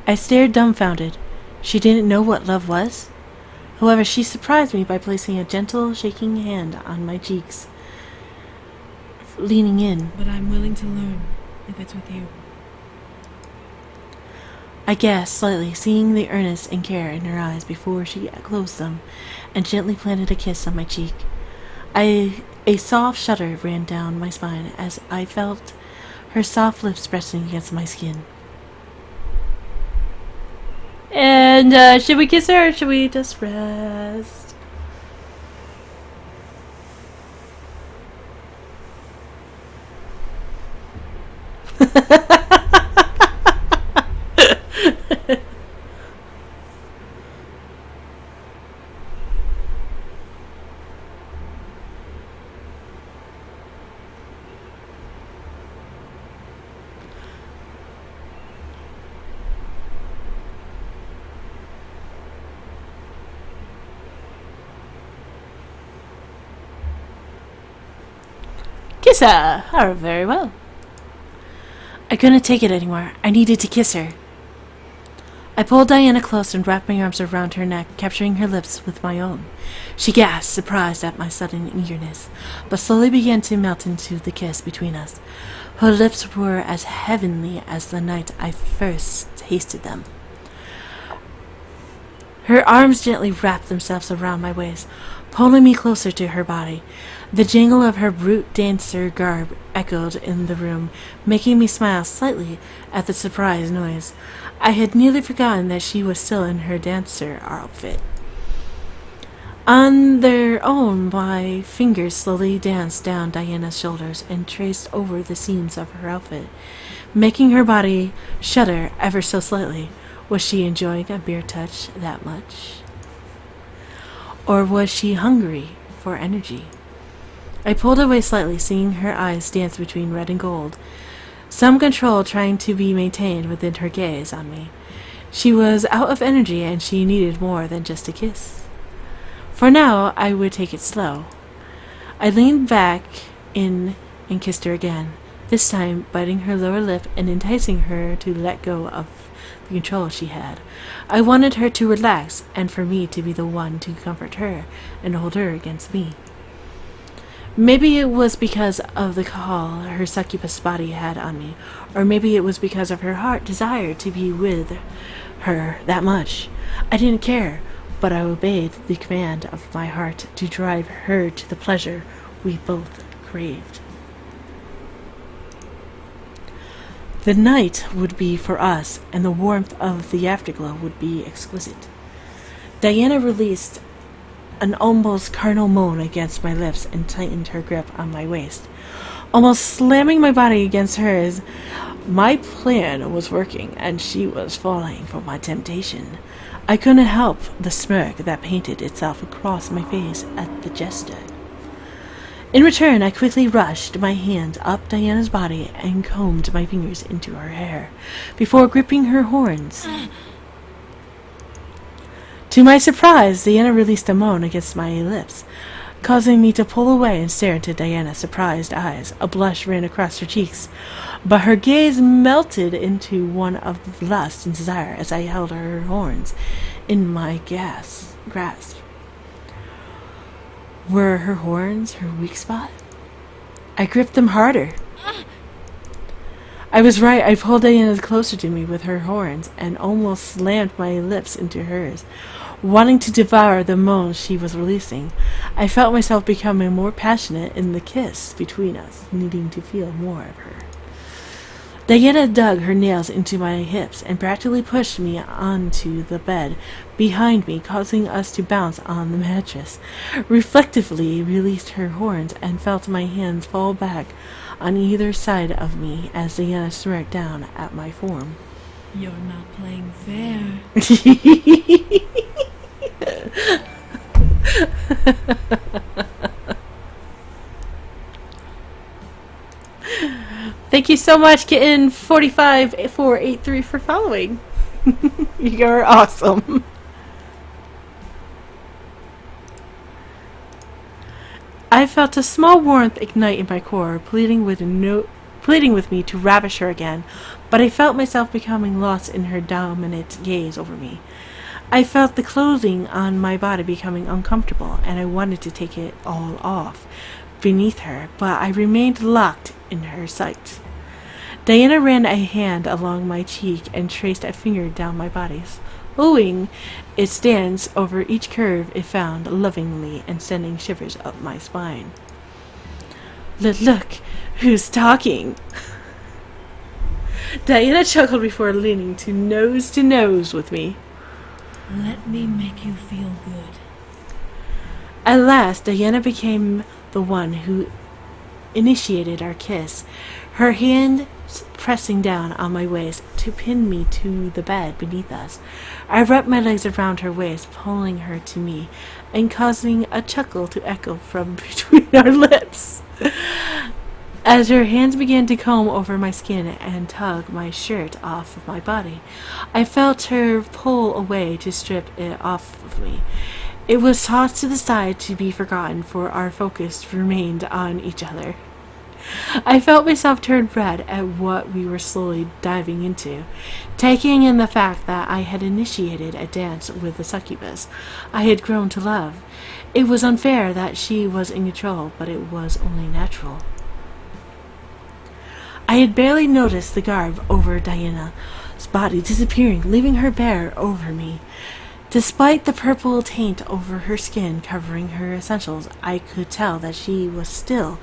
I stared dumbfounded. She didn't know what love was? However, she surprised me by placing a gentle, shaking hand on my cheeks, leaning in. But I'm willing to learn, if it's with you. I gasped slightly, seeing the earnest and care in her eyes before she closed them, and gently planted a kiss on my cheek. A soft shudder ran down my spine as I felt her soft lips pressing against my skin. And, should we kiss her or should we just rest? Seduce! Oh, very well. I couldn't take it anymore. I needed to kiss her. I pulled Diana close and wrapped my arms around her neck, capturing her lips with my own. She gasped, surprised at my sudden eagerness, but slowly began to melt into the kiss between us. Her lips were as heavenly as the night I first tasted them. Her arms gently wrapped themselves around my waist, pulling me closer to her body. The jingle of her brute dancer garb echoed in the room, making me smile slightly at the surprise noise. I had nearly forgotten that she was still in her dancer outfit. On their own, my fingers slowly danced down Diana's shoulders and traced over the seams of her outfit, making her body shudder ever so slightly. Was she enjoying a beer touch that much? Or was she hungry for energy? I pulled away slightly, seeing her eyes dance between red and gold, some control trying to be maintained within her gaze on me. She was out of energy and she needed more than just a kiss. For now, I would take it slow. I leaned back in and kissed her again, this time biting her lower lip and enticing her to let go of the control she had. I wanted her to relax and for me to be the one to comfort her and hold her against me. Maybe it was because of the call her succubus body had on me, or maybe it was because of her heart desire to be with her that much. I didn't care, but I obeyed the command of my heart to drive her to the pleasure we both craved. The night would be for us, and the warmth of the afterglow would be exquisite. Diana released an almost carnal moan against my lips and tightened her grip on my waist, almost slamming my body against hers. My plan was working, and she was falling for my temptation. I couldn't help the smirk that painted itself across my face at the gesture. In return, I quickly rushed my hands up Diana's body and combed my fingers into her hair, before gripping her horns. To my surprise, Diana released a moan against my lips, causing me to pull away and stare into Diana's surprised eyes. A blush ran across her cheeks, but her gaze melted into one of lust and desire as I held her horns in my grasp. Were her horns her weak spot? I gripped them harder. I was right. I pulled Diana closer to me with her horns and almost slammed my lips into hers, wanting to devour the moans she was releasing. I felt myself becoming more passionate in the kiss between us, needing to feel more of her. Diana dug her nails into my hips and practically pushed me onto the bed behind me, causing us to bounce on the mattress. Reflectively released her horns and felt my hands fall back on either side of me as Diana smirked down at my form. You're not playing fair. Thank you so much, Kitten45483, for following. You're awesome. I felt a small warmth ignite in my core, pleading with me to ravish her again, but I felt myself becoming lost in her dominant gaze over me. I felt the clothing on my body becoming uncomfortable, and I wanted to take it all off beneath her, but I remained locked in her sight. Diana ran a hand along my cheek and traced a finger down my body, slowing its dance over each curve it found lovingly and sending shivers up my spine. Look, who's talking? Diana chuckled before leaning to nose with me. Let me make you feel good. At last, Diana became the one who initiated our kiss, her hand pressing down on my waist to pin me to the bed beneath us. I wrapped my legs around her waist, pulling her to me and causing a chuckle to echo from between our lips. As her hands began to comb over my skin and tug my shirt off of my body, I felt her pull away to strip it off of me. It was tossed to the side to be forgotten, for our focus remained on each other. I felt myself turn red at what we were slowly diving into, taking in the fact that I had initiated a dance with the succubus I had grown to love. It was unfair that she was in control, but it was only natural. I had barely noticed the garb over Diana's body disappearing, leaving her bare over me. Despite the purple taint over her skin covering her essentials, I could tell that she was still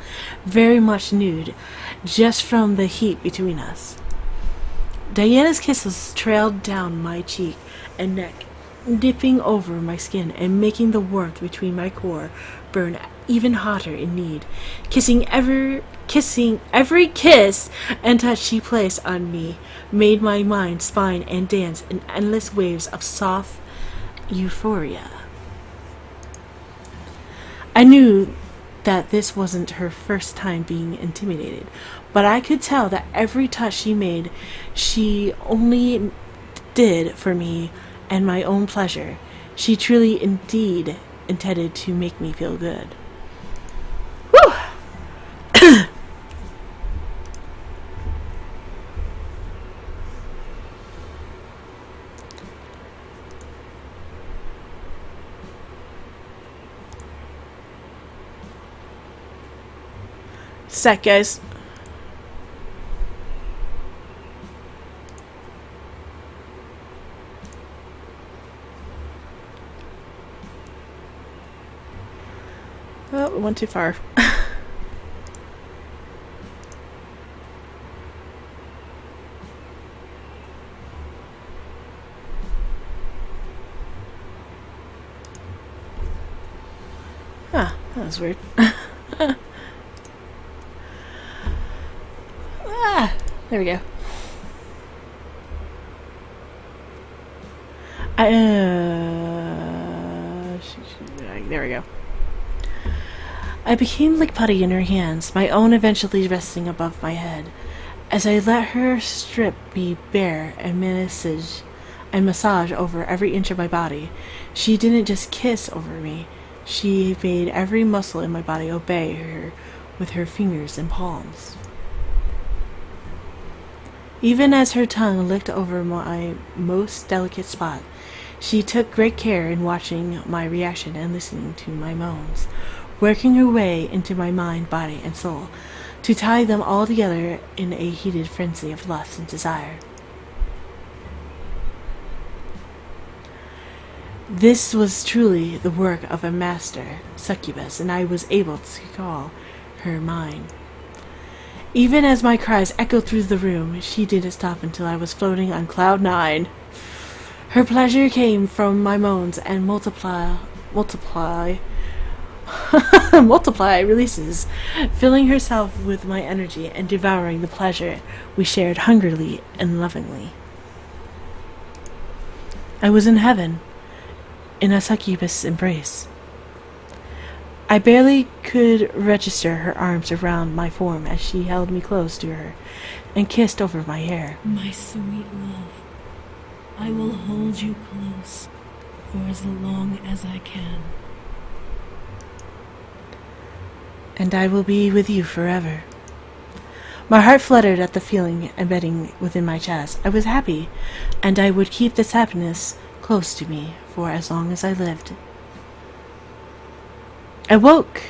very much nude, just from the heat between us. Diana's kisses trailed down my cheek and neck, dipping over my skin and making the warmth between my core burn even hotter in need. Kissing every kiss and touch she placed on me made my mind spin and dance in endless waves of soft euphoria. I knew that this wasn't her first time being intimidated, but I could tell that every touch she made, she only did for me and my own pleasure. She truly indeed intended to make me feel good. Whew! Sec, guys. Oh, we went too far. Huh, that was weird. There we go. There we go. I became like putty in her hands, my own eventually resting above my head. As I let her strip me bare and massage over every inch of my body, she didn't just kiss over me. She made every muscle in my body obey her with her fingers and palms. Even as her tongue licked over my most delicate spot, she took great care in watching my reaction and listening to my moans, working her way into my mind, body, and soul, to tie them all together in a heated frenzy of lust and desire. This was truly the work of a master succubus, and I was able to call her mine. Even as my cries echoed through the room, she didn't stop until I was floating on cloud 9. Her pleasure came from my moans and multiply releases, filling herself with my energy and devouring the pleasure we shared hungrily and lovingly. I was in heaven, in a succubus embrace. I barely could register her arms around my form as she held me close to her and kissed over my hair. My sweet love, I will hold you close for as long as I can. And I will be with you forever. My heart fluttered at the feeling embedding within my chest. I was happy, and I would keep this happiness close to me for as long as I lived. I woke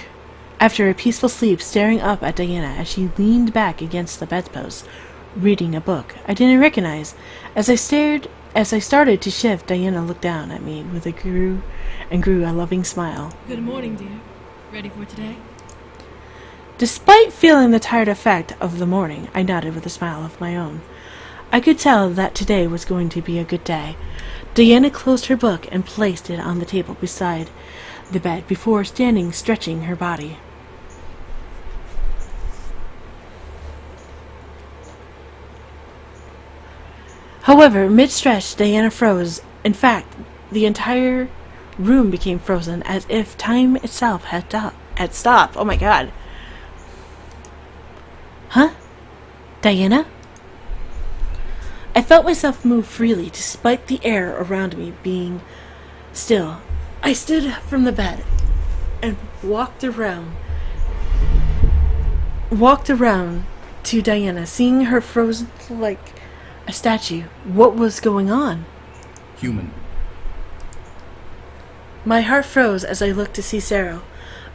after a peaceful sleep, staring up at Diana as she leaned back against the bedpost, reading a book I didn't recognize. As I started to shift, Diana looked down at me with grew a loving smile. Good morning, dear. Ready for today? Despite feeling the tired effect of the morning, I nodded with a smile of my own. I could tell that today was going to be a good day. Diana closed her book and placed it on the table beside the bed before stretching her body. However, mid-stretch, Diana froze. In fact, the entire room became frozen, as if time itself had stopped. Oh my god. Huh? Diana? I felt myself move freely, despite the air around me being still. I stood from the bed and walked around walked around to Diana, seeing her frozen like a statue. What was going on? Human. My heart froze as I looked to see Cyril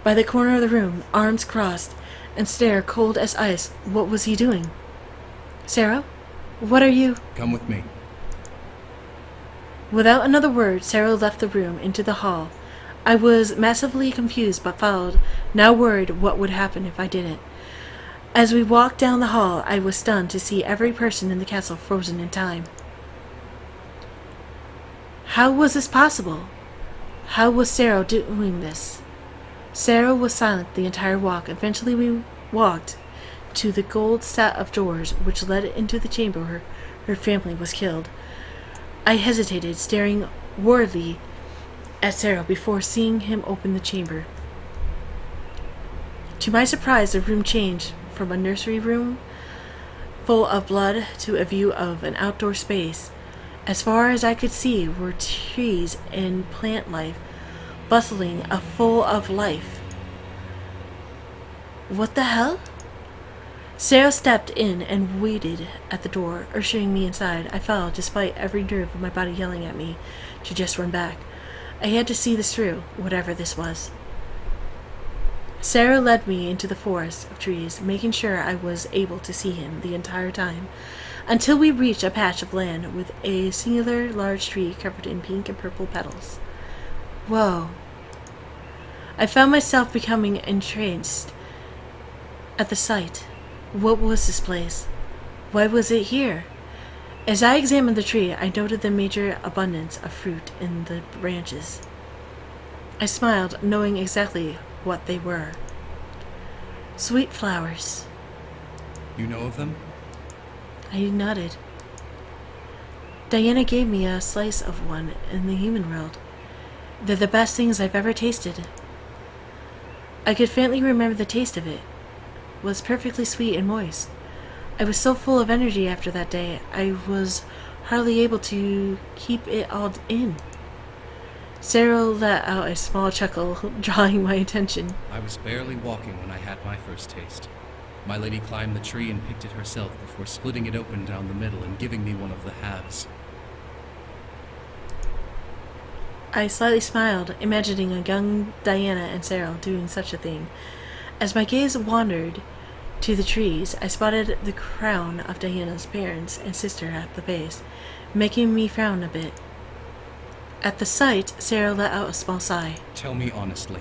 by the corner of the room, arms crossed, and stare cold as ice. What was he doing? Cyril? What are you? Come with me. Without another word, Cyril left the room into the hall. I was massively confused but followed, now worried what would happen if I didn't. As we walked down the hall, I was stunned to see every person in the castle frozen in time. How was this possible? How was Cyril doing this? Cyril was silent the entire walk. Eventually we walked to the gold set of doors which led into the chamber where her family was killed. I hesitated, staring worriedly at Cyril before seeing him open the chamber. To my surprise, the room changed from a nursery room full of blood to a view of an outdoor space. As far as I could see were trees and plant life, bustling, full of life. What the hell? Sarah stepped in and waited at the door, ushering me inside. I fell, despite every nerve of my body yelling at me to just run back. I had to see this through, whatever this was. Sarah led me into the forest of trees, making sure I was able to see him the entire time, until we reached a patch of land with a singular large tree covered in pink and purple petals. Whoa. I found myself becoming entranced at the sight. What was this place? Why was it here? As I examined the tree, I noted the major abundance of fruit in the branches. I smiled, knowing exactly what they were. Sweet flowers. You know of them? I nodded. Diana gave me a slice of one in the human world. They're the best things I've ever tasted. I could faintly remember the taste of it. It was perfectly sweet and moist. I was so full of energy after that day, I was hardly able to keep it all in. Sarah let out a small chuckle, drawing my attention. I was barely walking when I had my first taste. My lady climbed the tree and picked it herself before splitting it open down the middle and giving me one of the halves. I slightly smiled, imagining a young Diana and Cyril doing such a thing. As my gaze wandered to the trees, I spotted the crown of Diana's parents and sister at the base, making me frown a bit. At the sight, Sarah let out a small sigh. Tell me honestly,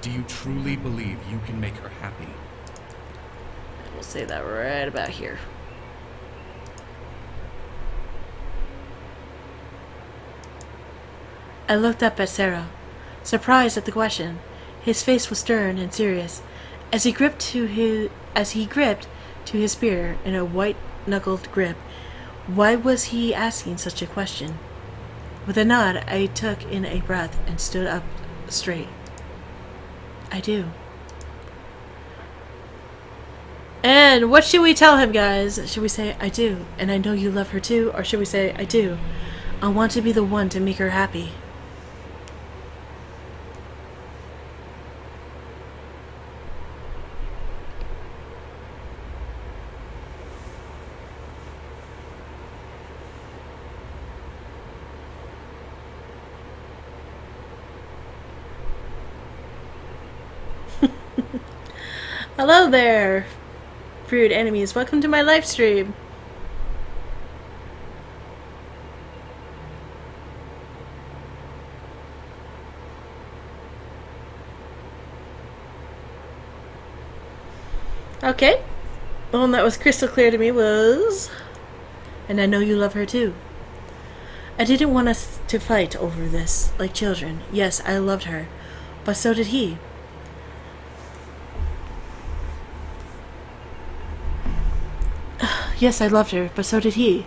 do you truly believe you can make her happy? We'll say that right about here. I looked up at Sarah, surprised at the question. His face was stern and serious, as he gripped to his spear in a white-knuckled grip. Why was he asking such a question? With a nod, I took in a breath and stood up straight. I do. And what should we tell him, guys? Should we say, I do, and I know you love her too? Or should we say, I do, I want to be the one to make her happy? Hello there, fruit enemies. Welcome to my live stream. Okay. The one that was crystal clear to me was, and I know you love her too. I didn't want us to fight over this like children. Yes, I loved her, but so did he. Yes, I loved her, but so did he.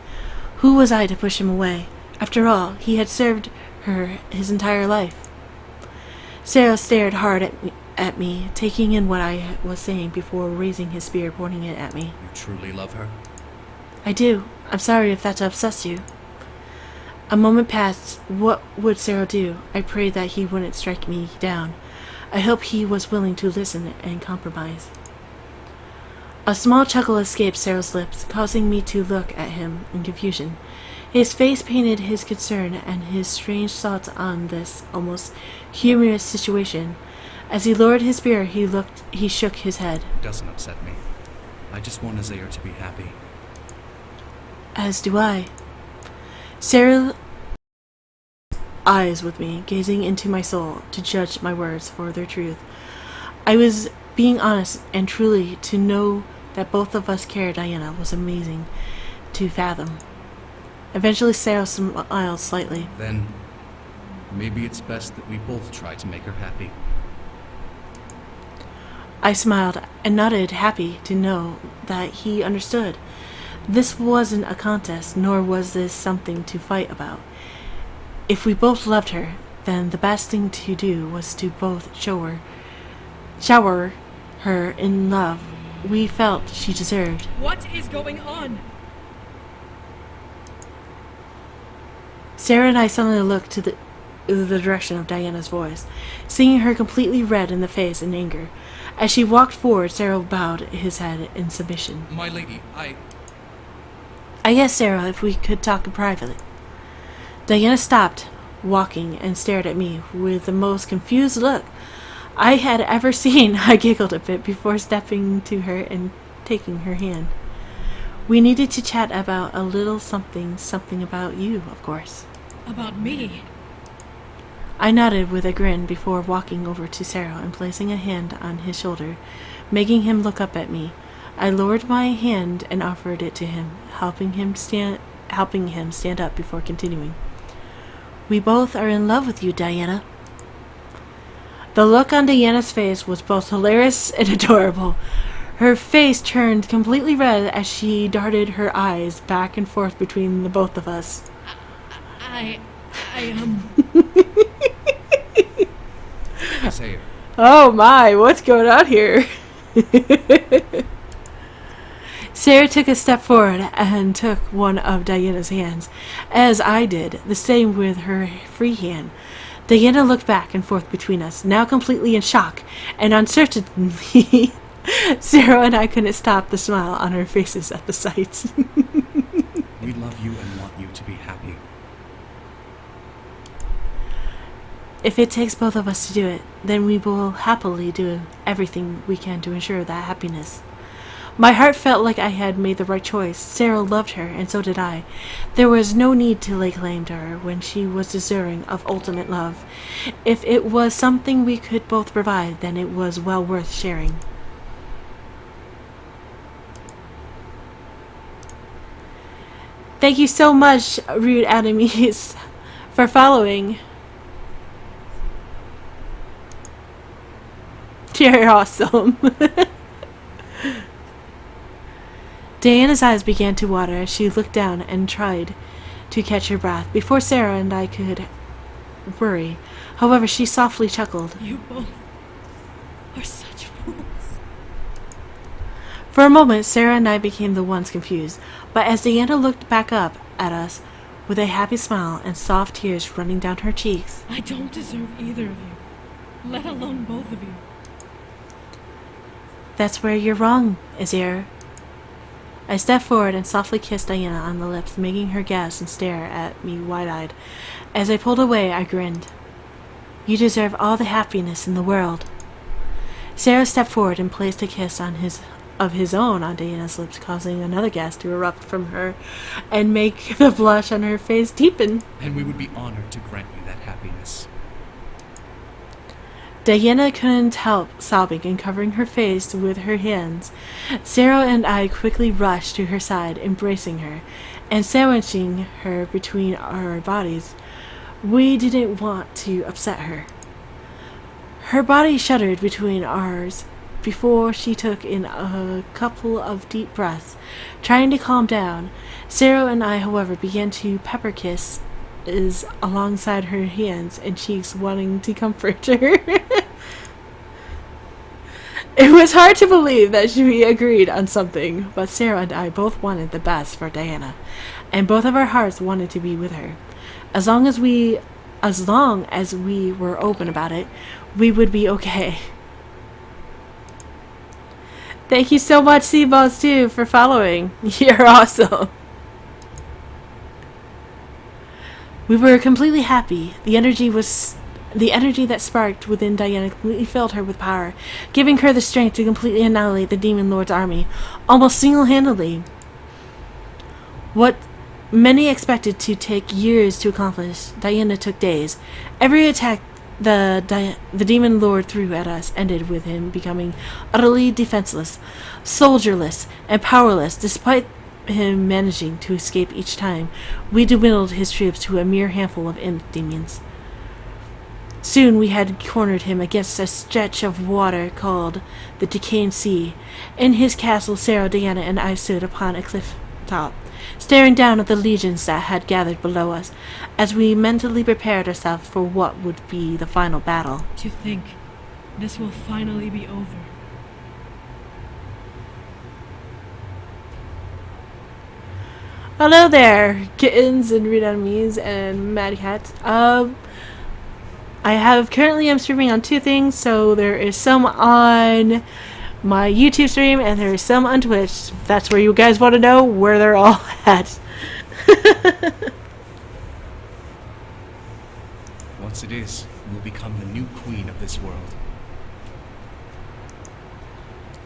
Who was I to push him away? After all, he had served her his entire life. Sarah stared hard at me, taking in what I was saying before raising his spear, pointing it at me. You truly love her? I do. I'm sorry if that upsets you. A moment passed. What would Sarah do? I prayed that he wouldn't strike me down. I hoped he was willing to listen and compromise. A small chuckle escaped Cyril's lips, causing me to look at him in confusion. His face painted his concern and his strange thoughts on this almost humorous situation. As he lowered his spear, he shook his head. It doesn't upset me. I just want Azir to be happy. As do I. Cyril eyes with me, gazing into my soul to judge my words for their truth. I was being honest, and truly to know that both of us cared Diana was amazing to fathom. Eventually Cyril smiled slightly. Then, maybe it's best that we both try to make her happy. I smiled and nodded, happy to know that he understood. This wasn't a contest, nor was this something to fight about. If we both loved her, then the best thing to do was to both shower her in love we felt she deserved. What is going on? Sarah and I suddenly looked to the direction of Diana's voice, seeing her completely red in the face in anger. As she walked forward, Sarah bowed his head in submission. My lady, I guess, Sarah, if we could talk privately. Diana stopped walking and stared at me with the most confused look I had ever seen. I giggled a bit before stepping to her and taking her hand. We needed to chat about a little something about you, of course. About me? I nodded with a grin before walking over to Sarah and placing a hand on his shoulder, making him look up at me. I lowered my hand and offered it to him, helping him stand up before continuing. We both are in love with you, Diana. The look on Diana's face was both hilarious and adorable. Her face turned completely red as she darted her eyes back and forth between the both of us. say her. Oh my, what's going on here? Sarah took a step forward and took one of Diana's hands, as I did, the same with her free hand. Diana looked back and forth between us, now completely in shock and uncertainty. Sarah and I couldn't stop the smile on our faces at the sight. We love you and want you to be happy. If it takes both of us to do it, then we will happily do everything we can to ensure that happiness. My heart felt like I had made the right choice. Sarah loved her, and so did I. There was no need to lay claim to her when she was deserving of ultimate love. If it was something we could both provide, then it was well worth sharing. Thank you so much, Rude Enemies, for following. You're awesome. Diana's eyes began to water as she looked down and tried to catch her breath before Sarah and I could worry. However, she softly chuckled. You both are such fools. For a moment, Sarah and I became the ones confused, but as Diana looked back up at us with a happy smile and soft tears running down her cheeks. I don't deserve either of you, let alone both of you. That's where you're wrong, Azir. I stepped forward and softly kissed Diana on the lips, making her gasp and stare at me wide-eyed. As I pulled away, I grinned. You deserve all the happiness in the world. Sarah stepped forward and placed a kiss of his own on Diana's lips, causing another gasp to erupt from her and make the blush on her face deepen. And we would be honored to grant you that happiness. Diana couldn't help sobbing and covering her face with her hands. Sarah and I quickly rushed to her side, embracing her and sandwiching her between our bodies. We didn't want to upset her. Her body shuddered between ours before she took in a couple of deep breaths, trying to calm down. Sarah and I, however, began to pepper kiss alongside her hands and cheeks, wanting to comfort her. It was hard to believe that we agreed on something, but Sarah and I both wanted the best for Diana, and both of our hearts wanted to be with her. As long as we were open about it, we would be okay. Thank you so much, Seaboss, too, for following. You're awesome. We were completely happy. The energy that sparked within Diana completely filled her with power, giving her the strength to completely annihilate the Demon Lord's army, almost single-handedly. What many expected to take years to accomplish, Diana took days. Every attack the Demon Lord threw at us ended with him becoming utterly defenseless, soldierless, and powerless. Despite him managing to escape each time, we dwindled his troops to a mere handful of imp demons. Soon we had cornered him against a stretch of water called the Decaying Sea. In his castle, Sarah, Diana, and I stood upon a cliff top, staring down at the legions that had gathered below us, as we mentally prepared ourselves for what would be the final battle. To think this will finally be over. Hello there, kittens and read enemies and Mad Cat. I'm streaming on two things, so there is some on my YouTube stream and there is some on Twitch. That's where you guys want to know where they're all at. Once it is, you will become the new queen of this world.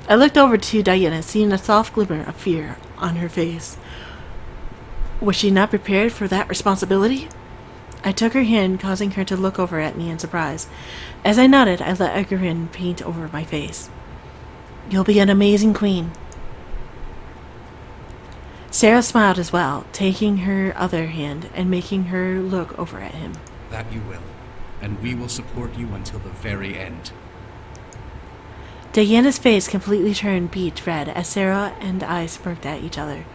I looked over to Diana, seeing a soft glimmer of fear on her face. Was she not prepared for that responsibility? I took her hand, causing her to look over at me in surprise. As I nodded, I let a grin paint over my face. You'll be an amazing queen. Sarah smiled as well, taking her other hand and making her look over at him. That you will, and we will support you until the very end. Diana's face completely turned beet red as Sarah and I smirked at each other.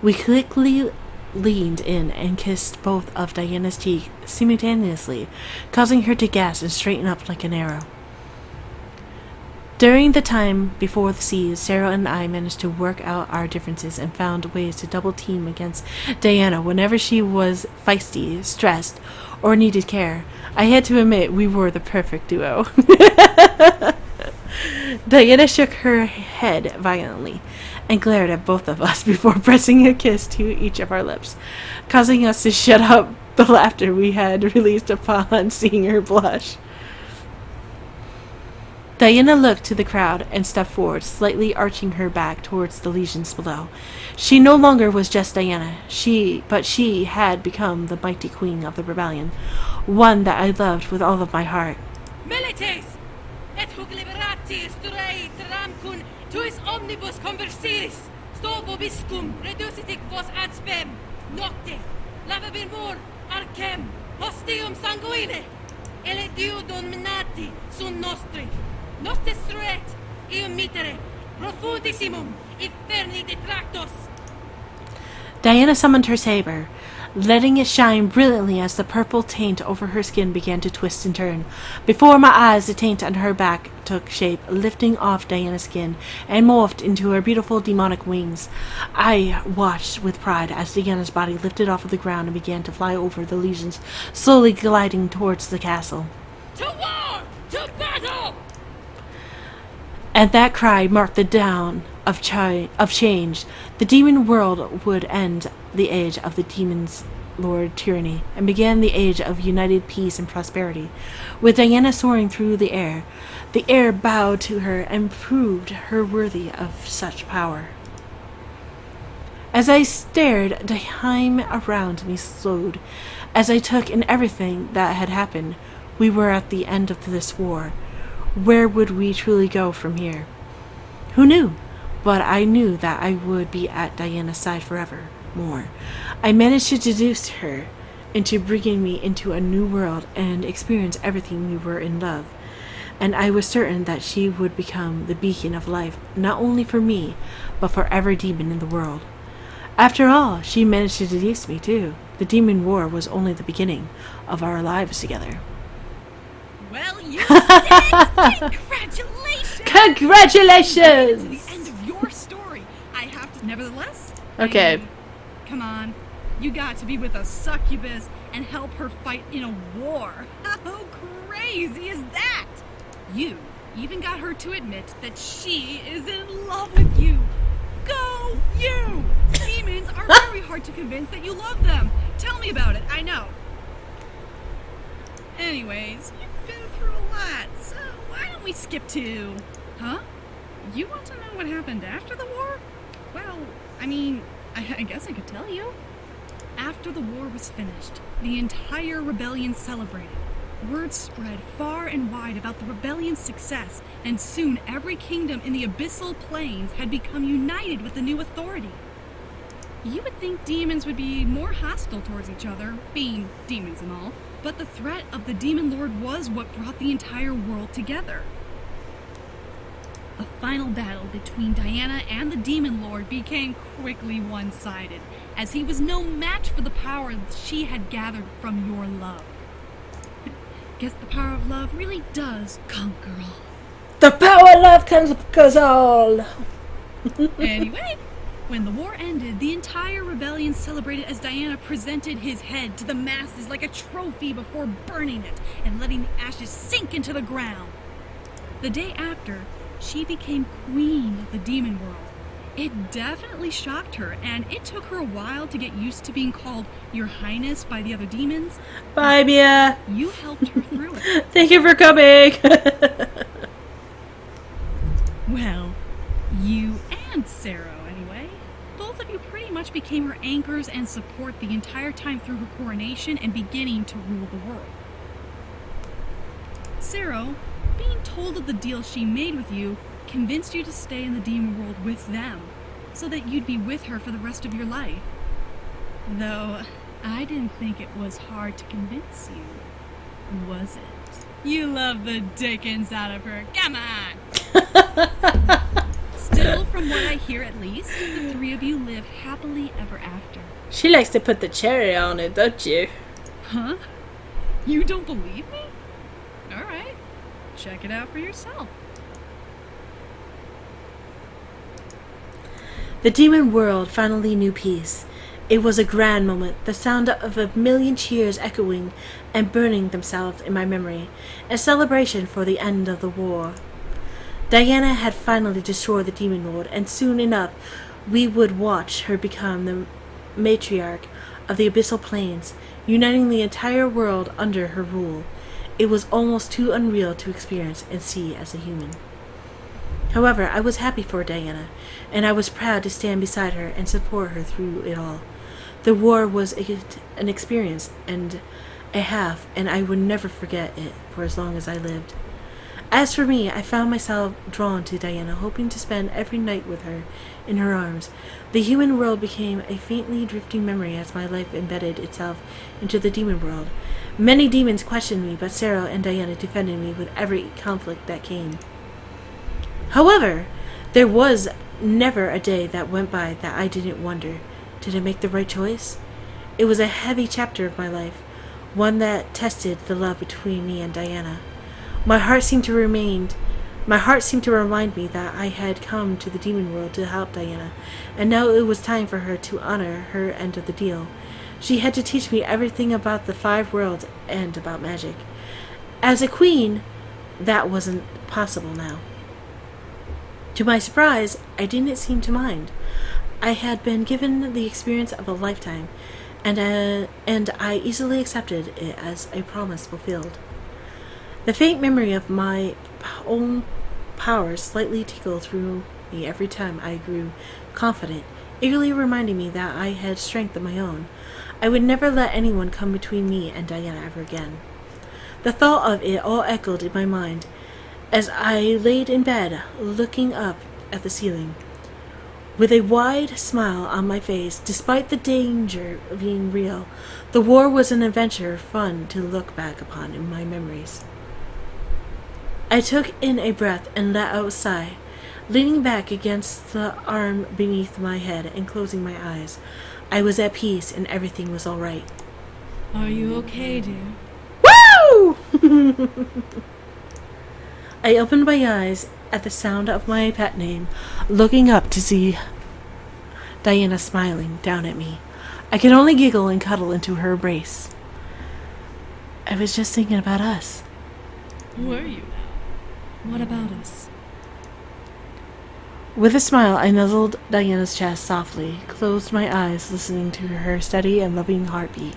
We quickly leaned in and kissed both of Diana's cheeks simultaneously, causing her to gasp and straighten up like an arrow. During the time before the siege, Sarah and I managed to work out our differences and found ways to double team against Diana whenever she was feisty, stressed, or needed care. I had to admit we were the perfect duo. Diana shook her head violently and glared at both of us before pressing a kiss to each of our lips, causing us to shut up the laughter we had released upon seeing her blush. Diana looked to the crowd and stepped forward, slightly arching her back towards the legions below. She no longer was just Diana, but she had become the mighty queen of the rebellion, one that I loved with all of my heart. Milites! Et hoc liberati sturei tramcun tuis omnibus conversiris, sto vobiscum reducitic vos ad spem, nocte, lavabir mur, arcem, hostium sanguine, ele diu dominati sun nostri, nos destruet, ium mitere, profundissimum, inferni detractos. Diana summoned her saber, letting it shine brilliantly as the purple taint over her skin began to twist and turn. Before my eyes, the taint on her back took shape, lifting off Diana's skin and morphed into her beautiful demonic wings. I watched with pride as Diana's body lifted off of the ground and began to fly over the legions, slowly gliding towards the castle. To war! To battle! And that cry marked the dawn of change. The demon world would end the age of the demon's lord tyranny and began the age of united peace and prosperity. With Diana soaring through the air bowed to her and proved her worthy of such power. As I stared, the time around me slowed. As I took in everything that had happened, we were at the end of this war. Where would we truly go from here? Who knew? But I knew that I would be at Diana's side forever more. I managed to seduce her into bringing me into a new world and experience everything we were in love. And I was certain that she would become the beacon of life, not only for me, but for every demon in the world. After all, she managed to seduce me too. The demon war was only the beginning of our lives together. Well, you did it! Congratulations! Congratulations! To the end of your story. I have to... Nevertheless... Okay. Come on. You got to be with a succubus and help her fight in a war. How crazy is that? You even got her to admit that she is in love with you. Go you! Demons are very hard to convince that you love them. Tell me about it, I know. Anyways, you've been through a lot, so why don't we skip to... Huh? You want to know what happened after the war? Well, I mean, I guess I could tell you. After the war was finished, the entire rebellion celebrated. Word spread far and wide about the rebellion's success, and soon every kingdom in the abyssal plains had become united with the new authority. You would think demons would be more hostile towards each other, being demons and all, but the threat of the Demon Lord was what brought the entire world together. A final battle between Diana and the Demon Lord became quickly one-sided, as he was no match for the power she had gathered from your love. Guess the power of love really does conquer all. The power of love conquers all. Anyway, when the war ended, the entire rebellion celebrated as Diana presented his head to the masses like a trophy before burning it and letting the ashes sink into the ground. The day after, she became queen of the demon world. It definitely shocked her, and it took her a while to get used to being called Your Highness by the other demons. Bye, Mia. You helped her through it. Thank you for coming. Well, you and Sarah, anyway. Both of you pretty much became her anchors and support the entire time through her coronation and beginning to rule the world. Sarah, being told of the deal she made with you, convinced you to stay in the demon world with them, so that you'd be with her for the rest of your life. Though, I didn't think it was hard to convince you, was it? You love the dickens out of her, come on! Still, from what I hear at least, the three of you live happily ever after. She likes to put the cherry on it, don't you? Huh? You don't believe me? Alright, check it out for yourself. The demon world finally knew peace. It was a grand moment, the sound of a million cheers echoing and burning themselves in my memory, a celebration for the end of the war. Diana had finally destroyed the demon lord, and soon enough we would watch her become the matriarch of the abyssal plains, uniting the entire world under her rule. It was almost too unreal to experience and see as a human. However, I was happy for Diana, and I was proud to stand beside her and support her through it all. The war was an experience and a half, and I would never forget it for as long as I lived. As for me, I found myself drawn to Diana, hoping to spend every night with her in her arms. The human world became a faintly drifting memory as my life embedded itself into the demon world. Many demons questioned me, but Sarah and Diana defended me with every conflict that came. However, there was never a day that went by that I didn't wonder, did I make the right choice? It was a heavy chapter of my life, one that tested the love between me and Diana. My heart seemed to remind me that I had come to the demon world to help Diana, and now it was time for her to honor her end of the deal. She had to teach me everything about the 5 worlds and about magic. As a queen, that wasn't possible now. To my surprise, I didn't seem to mind. I had been given the experience of a lifetime, and I easily accepted it as a promise fulfilled. The faint memory of my own powers slightly tinkled through me every time I grew confident, eagerly reminding me that I had strength of my own. I would never let anyone come between me and Diana ever again. The thought of it all echoed in my mind as I laid in bed, looking up at the ceiling. With a wide smile on my face, despite the danger of being real, the war was an adventure fun to look back upon in my memories. I took in a breath and let out a sigh, leaning back against the arm beneath my head and closing my eyes. I was at peace and everything was all right. Are you okay, dear? Woo! I opened my eyes at the sound of my pet name, looking up to see Diana smiling down at me. I could only giggle and cuddle into her embrace. I was just thinking about us. Were you now? What about us? With a smile, I nuzzled Diana's chest softly, closed my eyes, listening to her steady and loving heartbeat.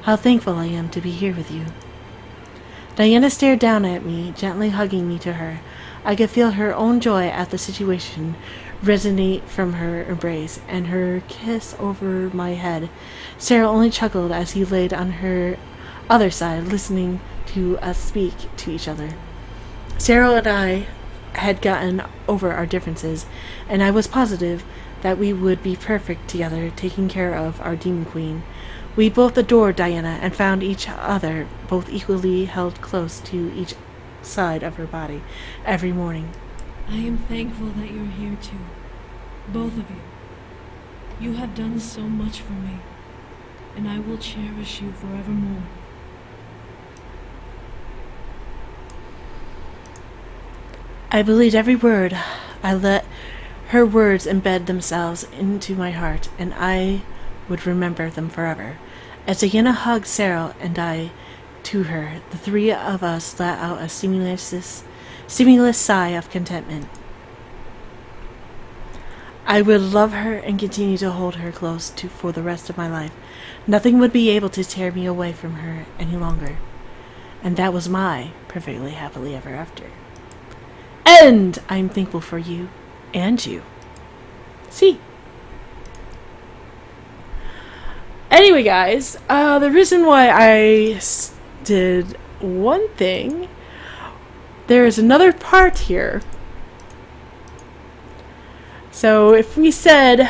How thankful I am to be here with you. Diana stared down at me, gently hugging me to her. I could feel her own joy at the situation resonate from her embrace and her kiss over my head. Sarah only chuckled as he laid on her other side, listening to us speak to each other. Sarah and I had gotten over our differences, and I was positive that we would be perfect together, taking care of our demon queen. We both adored Diana and found each other both equally held close to each side of her body every morning. I am thankful that you're here too. Both of you. You have done so much for me, and I will cherish you forevermore. I believed every word. I let her words embed themselves into my heart, and I would remember them forever. As Diana hugged Sarah and I to her, the three of us let out a seamless sigh of contentment. I would love her and continue to hold her close for the rest of my life. Nothing would be able to tear me away from her any longer. And that was my perfectly happily ever after. And I'm thankful for you and you. See? Anyway, guys, the reason why I did one thing, there is another part here. So if we said,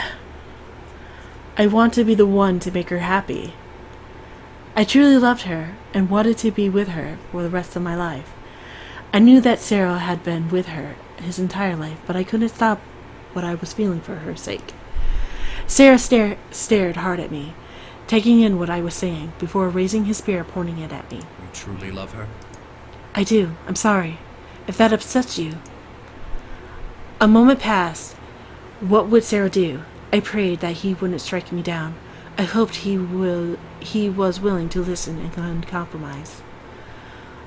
I want to be the one to make her happy, I truly loved her and wanted to be with her for the rest of my life. I knew that Sarah had been with her his entire life, but I couldn't stop what I was feeling for her sake. Sarah stared hard at me, taking in what I was saying, before raising his spear, pointing it at me. You truly love her? I do. I'm sorry. If that upsets you. A moment passed. What would Sarah do? I prayed that he wouldn't strike me down. I hoped he was willing to listen and compromise.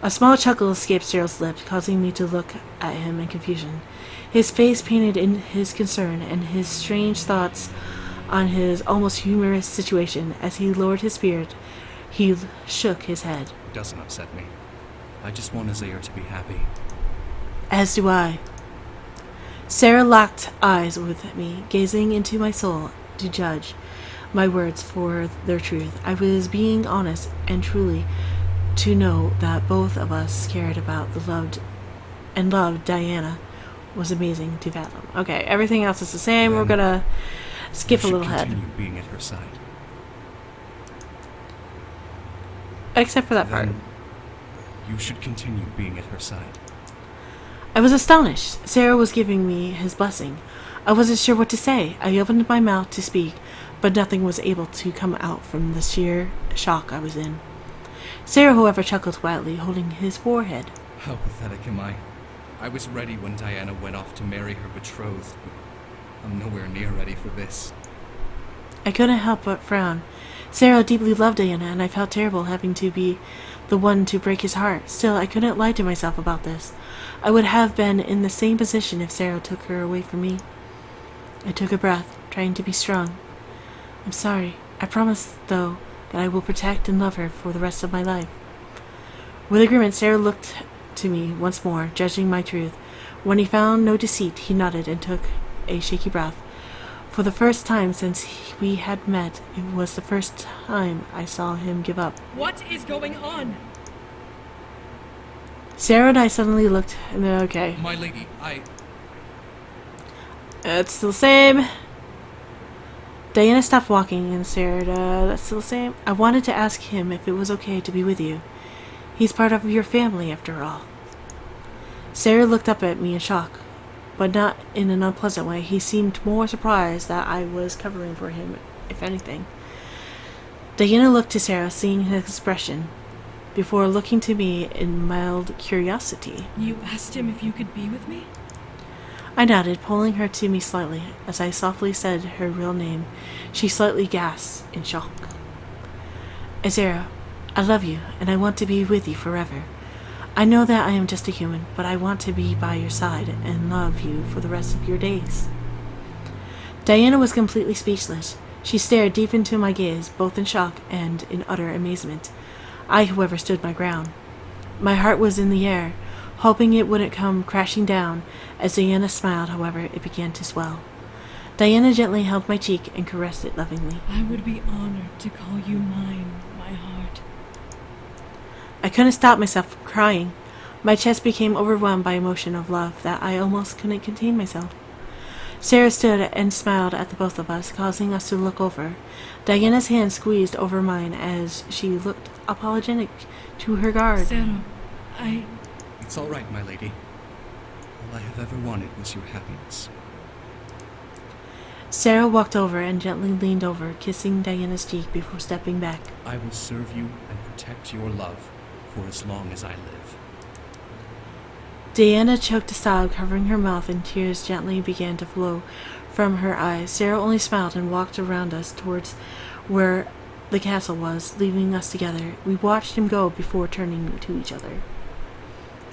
A small chuckle escaped Cyril's lips, causing me to look at him in confusion. His face painted in his concern and his strange thoughts on his almost humorous situation. As he lowered his spirit, he shook his head. It doesn't upset me. I just want Azir to be happy. As do I. Sarah locked eyes with me, gazing into my soul to judge my words for their truth. I was being honest and truly to know that both of us cared about the loved Diana was amazing to fathom. Okay, everything else is the same. We're gonna skip a little ahead. Continue being at her side. Except for that part. You should continue being at her side. I was astonished. Sarah was giving me his blessing. I wasn't sure what to say. I opened my mouth to speak, but nothing was able to come out from the sheer shock I was in. Sarah, however, chuckled quietly, holding his forehead. How pathetic am I? I was ready when Diana went off to marry her betrothed, but I'm nowhere near ready for this. I couldn't help but frown. Sarah deeply loved Diana, and I felt terrible having to be the one to break his heart. Still, I couldn't lie to myself about this. I would have been in the same position if Sarah took her away from me. I took a breath, trying to be strong. I'm sorry. I promise, though, that I will protect and love her for the rest of my life. With agreement, Sarah looked to me once more, judging my truth. When he found no deceit, he nodded and took a shaky breath. For the first time since we had met, it was the first time I saw him give up. What is going on? Sarah and I suddenly looked, and they're okay. My lady, It's still the same. Diana stopped walking and stared. That's still the same. I wanted to ask him if it was okay to be with you. He's part of your family, after all. Sarah looked up at me in shock, but not in an unpleasant way. He seemed more surprised that I was covering for him, if anything. Diana looked to Sarah, seeing his expression, before looking to me in mild curiosity. You asked him if you could be with me? I nodded, pulling her to me slightly. As I softly said her real name, she slightly gasped in shock. Azira, I love you, and I want to be with you forever. I know that I am just a human, but I want to be by your side and love you for the rest of your days. Diana was completely speechless. She stared deep into my gaze, both in shock and in utter amazement. I, however, stood my ground. My heart was in the air, hoping it wouldn't come crashing down. As Diana smiled, however, it began to swell. Diana gently held my cheek and caressed it lovingly. I would be honored to call you mine, my heart. I couldn't stop myself from crying. My chest became overwhelmed by emotion of love that I almost couldn't contain myself. Sarah stood and smiled at the both of us, causing us to look over. Diana's hand squeezed over mine as she looked apologetic to her guard. Sarah, It's all right, my lady. All I have ever wanted was your happiness. Sarah walked over and gently leaned over, kissing Diana's cheek before stepping back. I will serve you and protect your love for as long as I live. Diana choked a sob, covering her mouth, and tears gently began to flow from her eyes. Sarah only smiled and walked around us towards where the castle was, leaving us together. We watched him go before turning to each other.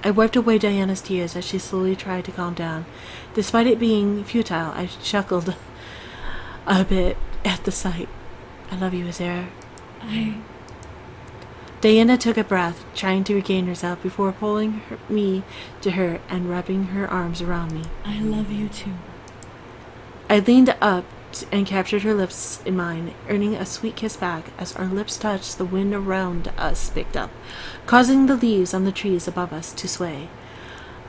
I wiped away Diana's tears as she slowly tried to calm down. Despite it being futile, I chuckled a bit at the sight. I love you, Sarah. Diana took a breath, trying to regain herself before pulling me to her and wrapping her arms around me. I love you too. I leaned up and captured her lips in mine, earning a sweet kiss back. As our lips touched, the wind around us picked up, causing the leaves on the trees above us to sway.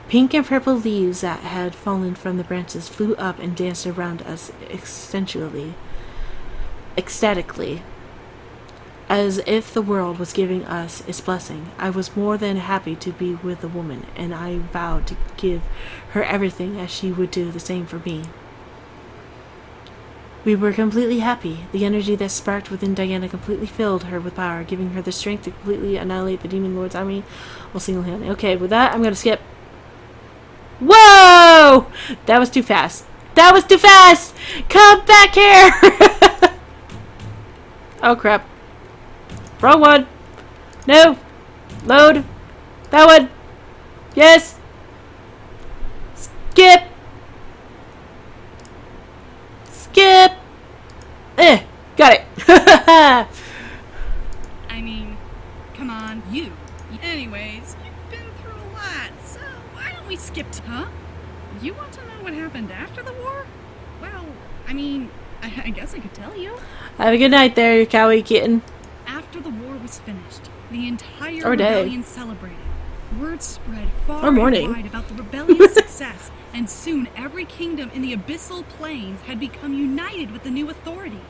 Pink and purple leaves that had fallen from the branches flew up and danced around us ecstatically, as if the world was giving us its blessing. I was more than happy to be with the woman, and I vowed to give her everything as she would do the same for me. We were completely happy. The energy that sparked within Diana completely filled her with power, giving her the strength to completely annihilate the Demon Lord's army while single-handedly. Okay, with that, I'm going to skip. Whoa! That was too fast. That was too fast! Come back here! Oh, crap. Wrong one. No. Load. That one. Yes. Skip. Skip. Got it. I mean, come on, you. Anyways, you've been through a lot, so why don't we skip to... Huh? You want to know what happened after the war? Well, I mean, I guess I could tell you. Have a good night there, you cowie kitten. After the war was finished, the entire Or day. rebellion celebrated. Word spread far Or morning. and wide about the rebellion's success, and soon every kingdom in the abyssal plains had become united with the new authority.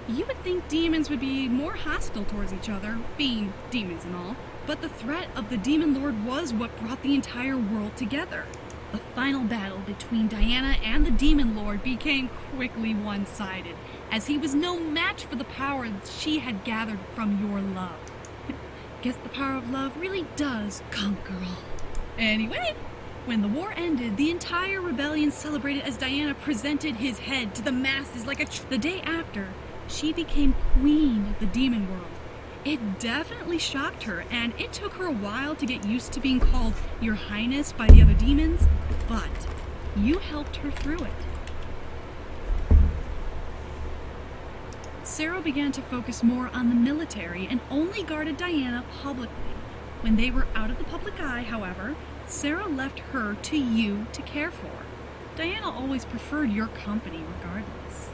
You would think demons would be more hostile towards each other, being demons and all, but the threat of the Demon Lord was what brought the entire world together. The final battle between Diana and the Demon Lord became quickly one-sided, as he was no match for the power she had gathered from your love. Guess the power of love really does conquer all. Anyway, when the war ended, the entire rebellion celebrated as Diana presented his head to the masses like a The day after, she became queen of the demon world. It definitely shocked her, and it took her a while to get used to being called Your Highness by the other demons, but you helped her through it. Sarah began to focus more on the military and only guarded Diana publicly. When they were out of the public eye, however, Sarah left her to you to care for. Diana always preferred your company regardless.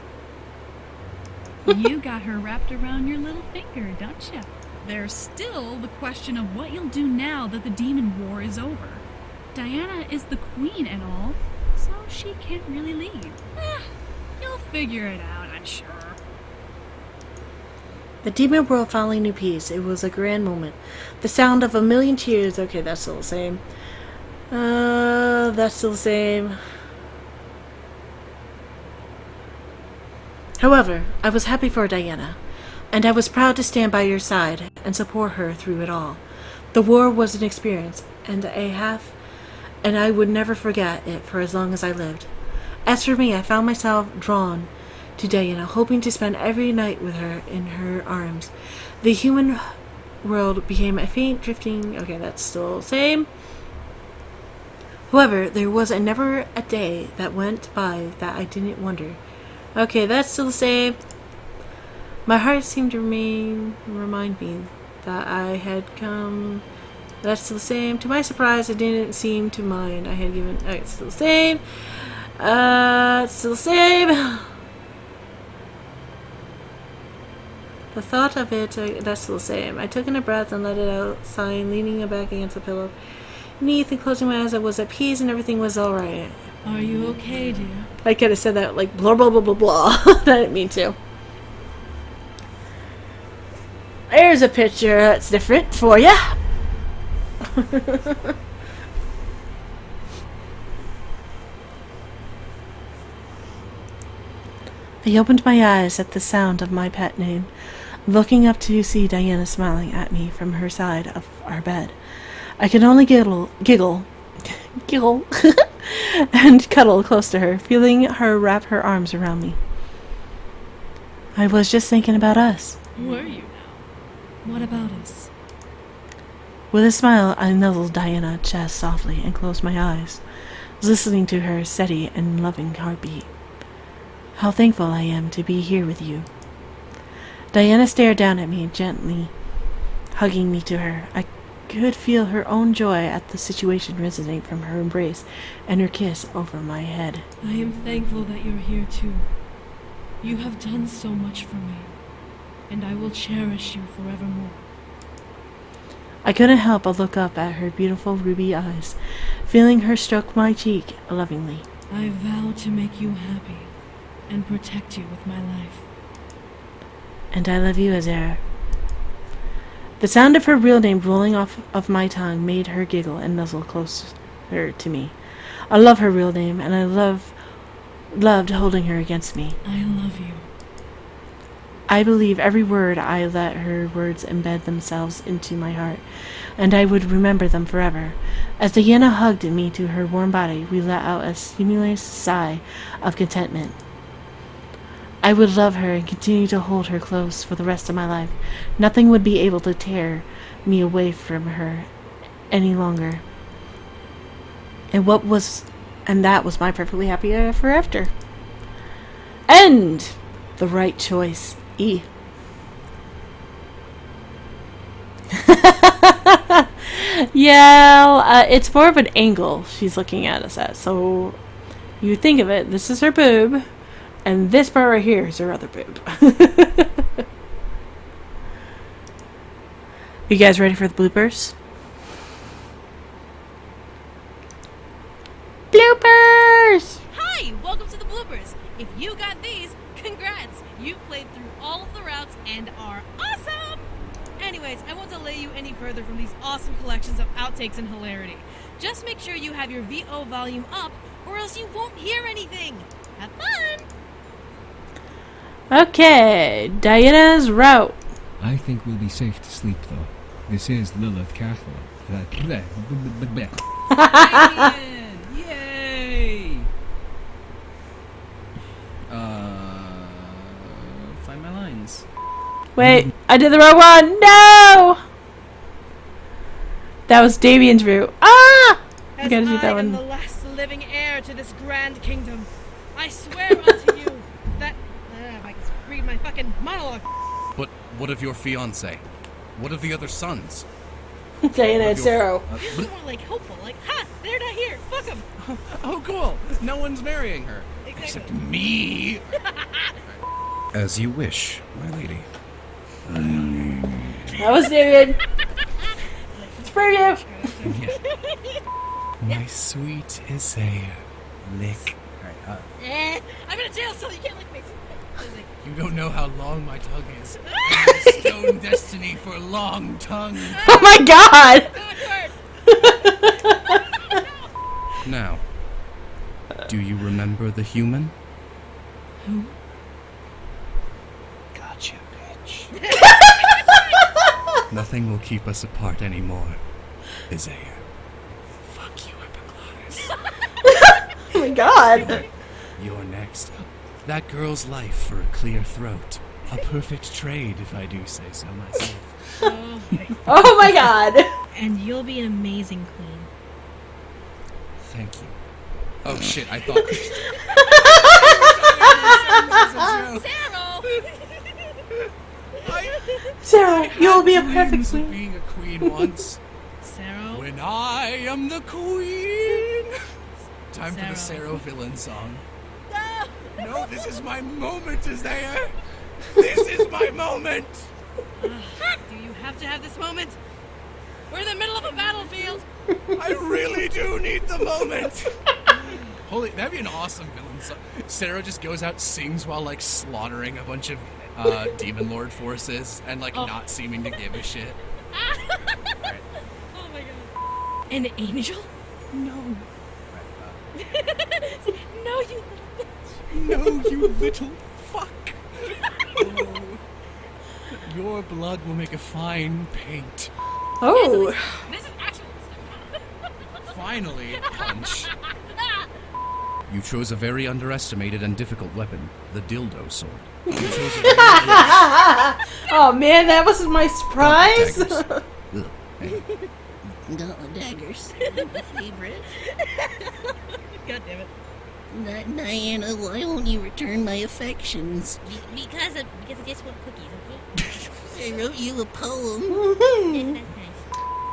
You got her wrapped around your little finger, don't you? There's still the question of what you'll do now that the demon war is over. Diana is the queen and all, so she can't really leave. You'll figure it out, I'm sure. The demon world finally knew peace. It was a grand moment. The sound of a million cheers. Okay, that's still the same. That's still the same. However, I was happy for Diana, and I was proud to stand by your side and support her through it all. The war was an experience, and I would never forget it for as long as I lived. As for me, I found myself drawn to Diana, hoping to spend every night with her in her arms. The human world became a faint drifting. Okay, that's still the same. However, there was never a day that went by that I didn't wonder. Okay, that's still the same. My heart seemed to remind me that I had come. That's still the same. To my surprise, it didn't seem to mind. I had given. Okay, it's still the same. It's still the same. The thought of it, that's still the same. I took in a breath and let it out, sighing, leaning back against the pillow. Beneath and closing my eyes, I was at peace and everything was alright. Are you okay, dear? I could have said that like blah blah blah blah blah. I didn't mean to. There's a picture that's different for ya. I opened my eyes at the sound of my pet name, looking up to see Diana smiling at me from her side of our bed. I could only giggle, and cuddle close to her, feeling her wrap her arms around me. I was just thinking about us. Were you now? What about us? With a smile, I nuzzled Diana's chest softly and closed my eyes, listening to her steady and loving heartbeat. How thankful I am to be here with you. Diana stared down at me gently, hugging me to her. I could feel her own joy at the situation resonate from her embrace and her kiss over my head. I am thankful that you're here too. You have done so much for me, and I will cherish you forevermore. I couldn't help but look up at her beautiful ruby eyes, feeling her stroke my cheek lovingly. I vow to make you happy and protect you with my life. And I love you, Azera. The sound of her real name rolling off of my tongue made her giggle and nuzzle closer to me. I love her real name, and I loved holding her against me. I love you. I believe every word. I let her words embed themselves into my heart, and I would remember them forever. As Diana hugged me to her warm body, we let out a stimulus sigh of contentment. I would love her and continue to hold her close for the rest of my life. Nothing would be able to tear me away from her any longer. And that was my perfectly happy ever after. And the right choice. Yeah, it's more of an angle she's looking at us at. So you think of it, this is her boob, and this part right here is her other boob. You guys ready for the bloopers? Bloopers! Hi, welcome to the bloopers. If you got these, congrats. You played through all of the routes and are awesome. Anyways, I won't delay you any further from these awesome collections of outtakes and hilarity. Just make sure you have your VO volume up or else you won't hear anything. Have fun! Okay, Diana's route. I think we'll be safe to sleep, though. This is Lilith Castle. Yay! Find my lines. Wait, I did the wrong one. No! That was Damien's route. Ah! I gotta do that am one. the last living heir to this grand kingdom, I swear unto you that... if I can read my fucking monologue. But what of your fiancé? What of the other sons? Diana and Sarah. This is more like hopeful, like, ha! They're not here! Fuck them! Oh, cool. No one's marrying her. Exactly. Except me. As you wish, my lady. That was Damien. It's for you. My sweet Isaiah. Lick. I'm in a jail cell, you can't lick me! You don't know how long my tongue is. I have stone destiny for long tongue. Oh my god! Now, do you remember the human? Who? Gotcha, bitch. Nothing will keep us apart anymore, Isaiah. Fuck you, Epiglottis. Oh my god. You're next. That girl's life for a clear throat. A perfect trade, if I do say so myself. Oh, boy. Oh my god! And you'll be an amazing queen. Thank you. Oh shit, I thought... Sarah, you'll be a Dreams perfect of queen. being a queen once. Sarah? When I am the queen. Time for the Sarah. Sarah villain song. No, this is my moment, Isaiah. This is my moment. Do you have to have this moment? We're in the middle of a battlefield. I really do need the moment. Holy, that'd be an awesome villain song. Sarah just goes out, sings while like slaughtering a bunch of demon lord forces and like not seeming to give a shit. Oh my god. An angel? No. No, you little bitch. No, you little fuck. Oh. Your blood will make a fine paint. Oh. This is actually... Finally, Punch. You chose a very underestimated and difficult weapon, the dildo sword. You chose a very Oh man, that was my surprise. Ugh. No, daggers. My favorite. God damn it. Diana, why won't you return my affections? Because I just want cookies, okay? I wrote you a poem. That's nice.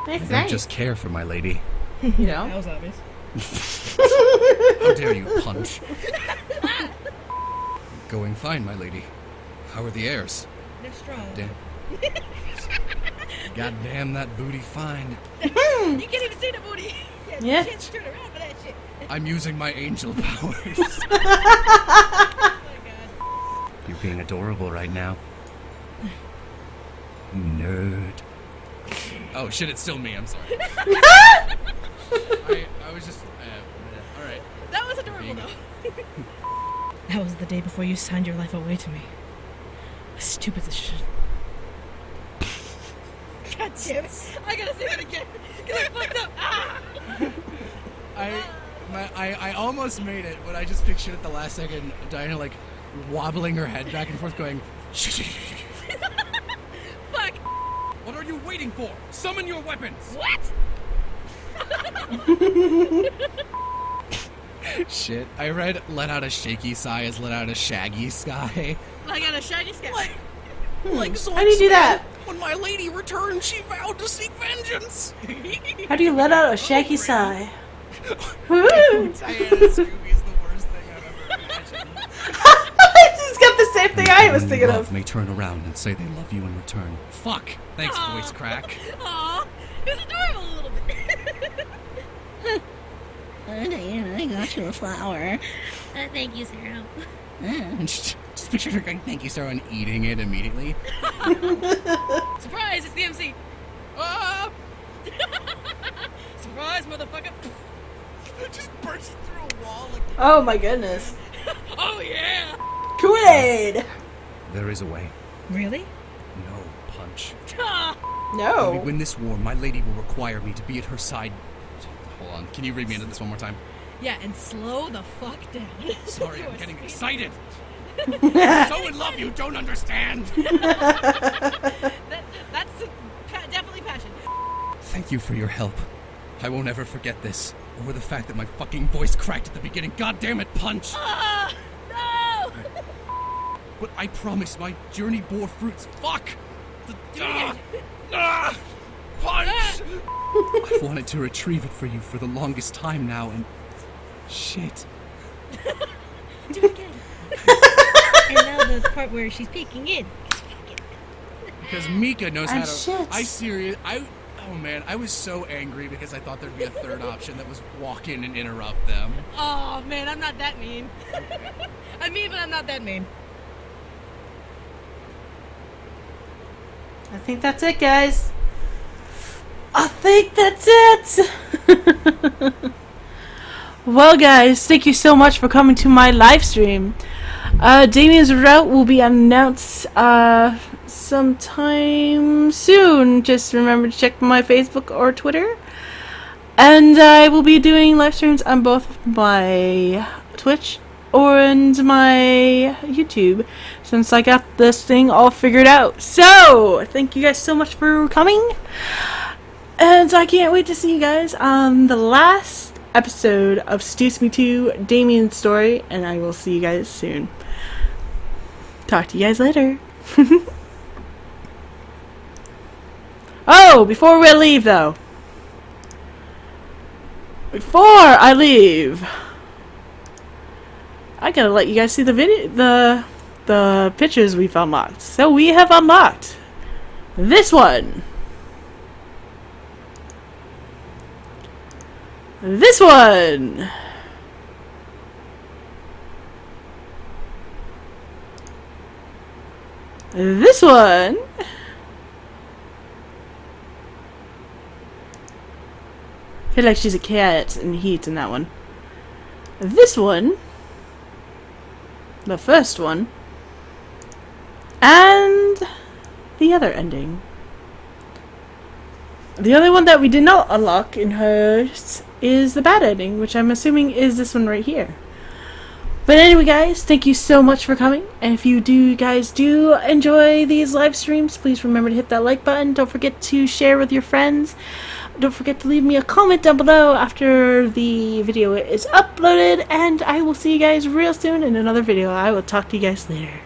That's I don't nice. just care for my lady. You know. That was obvious. How dare you, Punch? Going fine, my lady. How are the airs? They're strong. Damn. God damn that booty fine. You can't even see the booty. Yeah. You can't turn around for that shit. I'm using my angel powers. Oh my god. You're being adorable right now. You nerd. Oh shit, it's still me, I'm sorry. I was just... alright. That was adorable though. That was the day before you signed your life away to me. A stupid decision. God damn it. I gotta say that again. Because I fucked up. Ah! I almost made it, but I just pictured at the last second Diana like wobbling her head back and forth going... Fuck. What are you waiting for? Summon your weapons! What? Shit, I read let out a shaky sigh as let out a shaggy sky. I got a shaggy sky. Like so How do you do that? When my lady returned, she vowed to seek vengeance. How do you let out a shaggy sigh? Woo! Diana Scooby is the worst thing I've ever imagined. She's got the same thing I was thinking Love of. may turn around and say they love you in return. Fuck. Thanks, voice crack. Aw. It was adorable a little bit. Diana, I got you a flower. Thank you, Sarah. And just picture her going, thank you, Sarah, and eating it immediately. Surprise, it's the MC. Ah! Surprise, motherfucker. Just burst through a wall like... Oh my goodness. Oh yeah. Kool-Aid! There is a way. Really? No, Punch. When we No. win this war, my lady will require me to be at her side. Hold on, can you read me into this one more time? Yeah, and slow the fuck down. Sorry, You I'm are getting speeding. excited. So in love, you don't understand. That's definitely passion. Thank you for your help. I won't ever forget this, or the fact that my fucking voice cracked at the beginning. God damn it, Punch! No! But I promise my journey bore fruits. Fuck! Punch! I've wanted to retrieve it for you for the longest time now, and... Shit. Do it again. And now the part where she's peeking in. Because Mika knows how And to... shit. Oh man, I was so angry because I thought there'd be a third option that was walk in and interrupt them. Oh man, I'm not that mean. I'm mean, but I'm not that mean. I think that's it, guys. I think that's it. Well, guys, thank you so much for coming to my live stream. Damien's route will be announced sometime soon. Just remember to check my Facebook or Twitter. And I will be doing live streams on both my Twitch and my YouTube since I got this thing all figured out. So, thank you guys so much for coming. And I can't wait to see you guys on the last episode of Seduce Me to Damien's story. And I will see you guys soon. Talk to you guys later. Oh, before we leave though. Before I leave, I gotta let you guys see the video, the pictures we've unlocked. So we have unlocked this one, this one, this one, I feel like she's a cat in heat in that one. This one, the first one, and the other ending. The other one that we did not unlock in hers is the bad ending, which I'm assuming is this one right here. But anyway, guys, thank you so much for coming. And if you guys do enjoy these live streams, please remember to hit that like button. Don't forget to share with your friends. Don't forget to leave me a comment down below after the video is uploaded. And I will see you guys real soon in another video. I will talk to you guys later.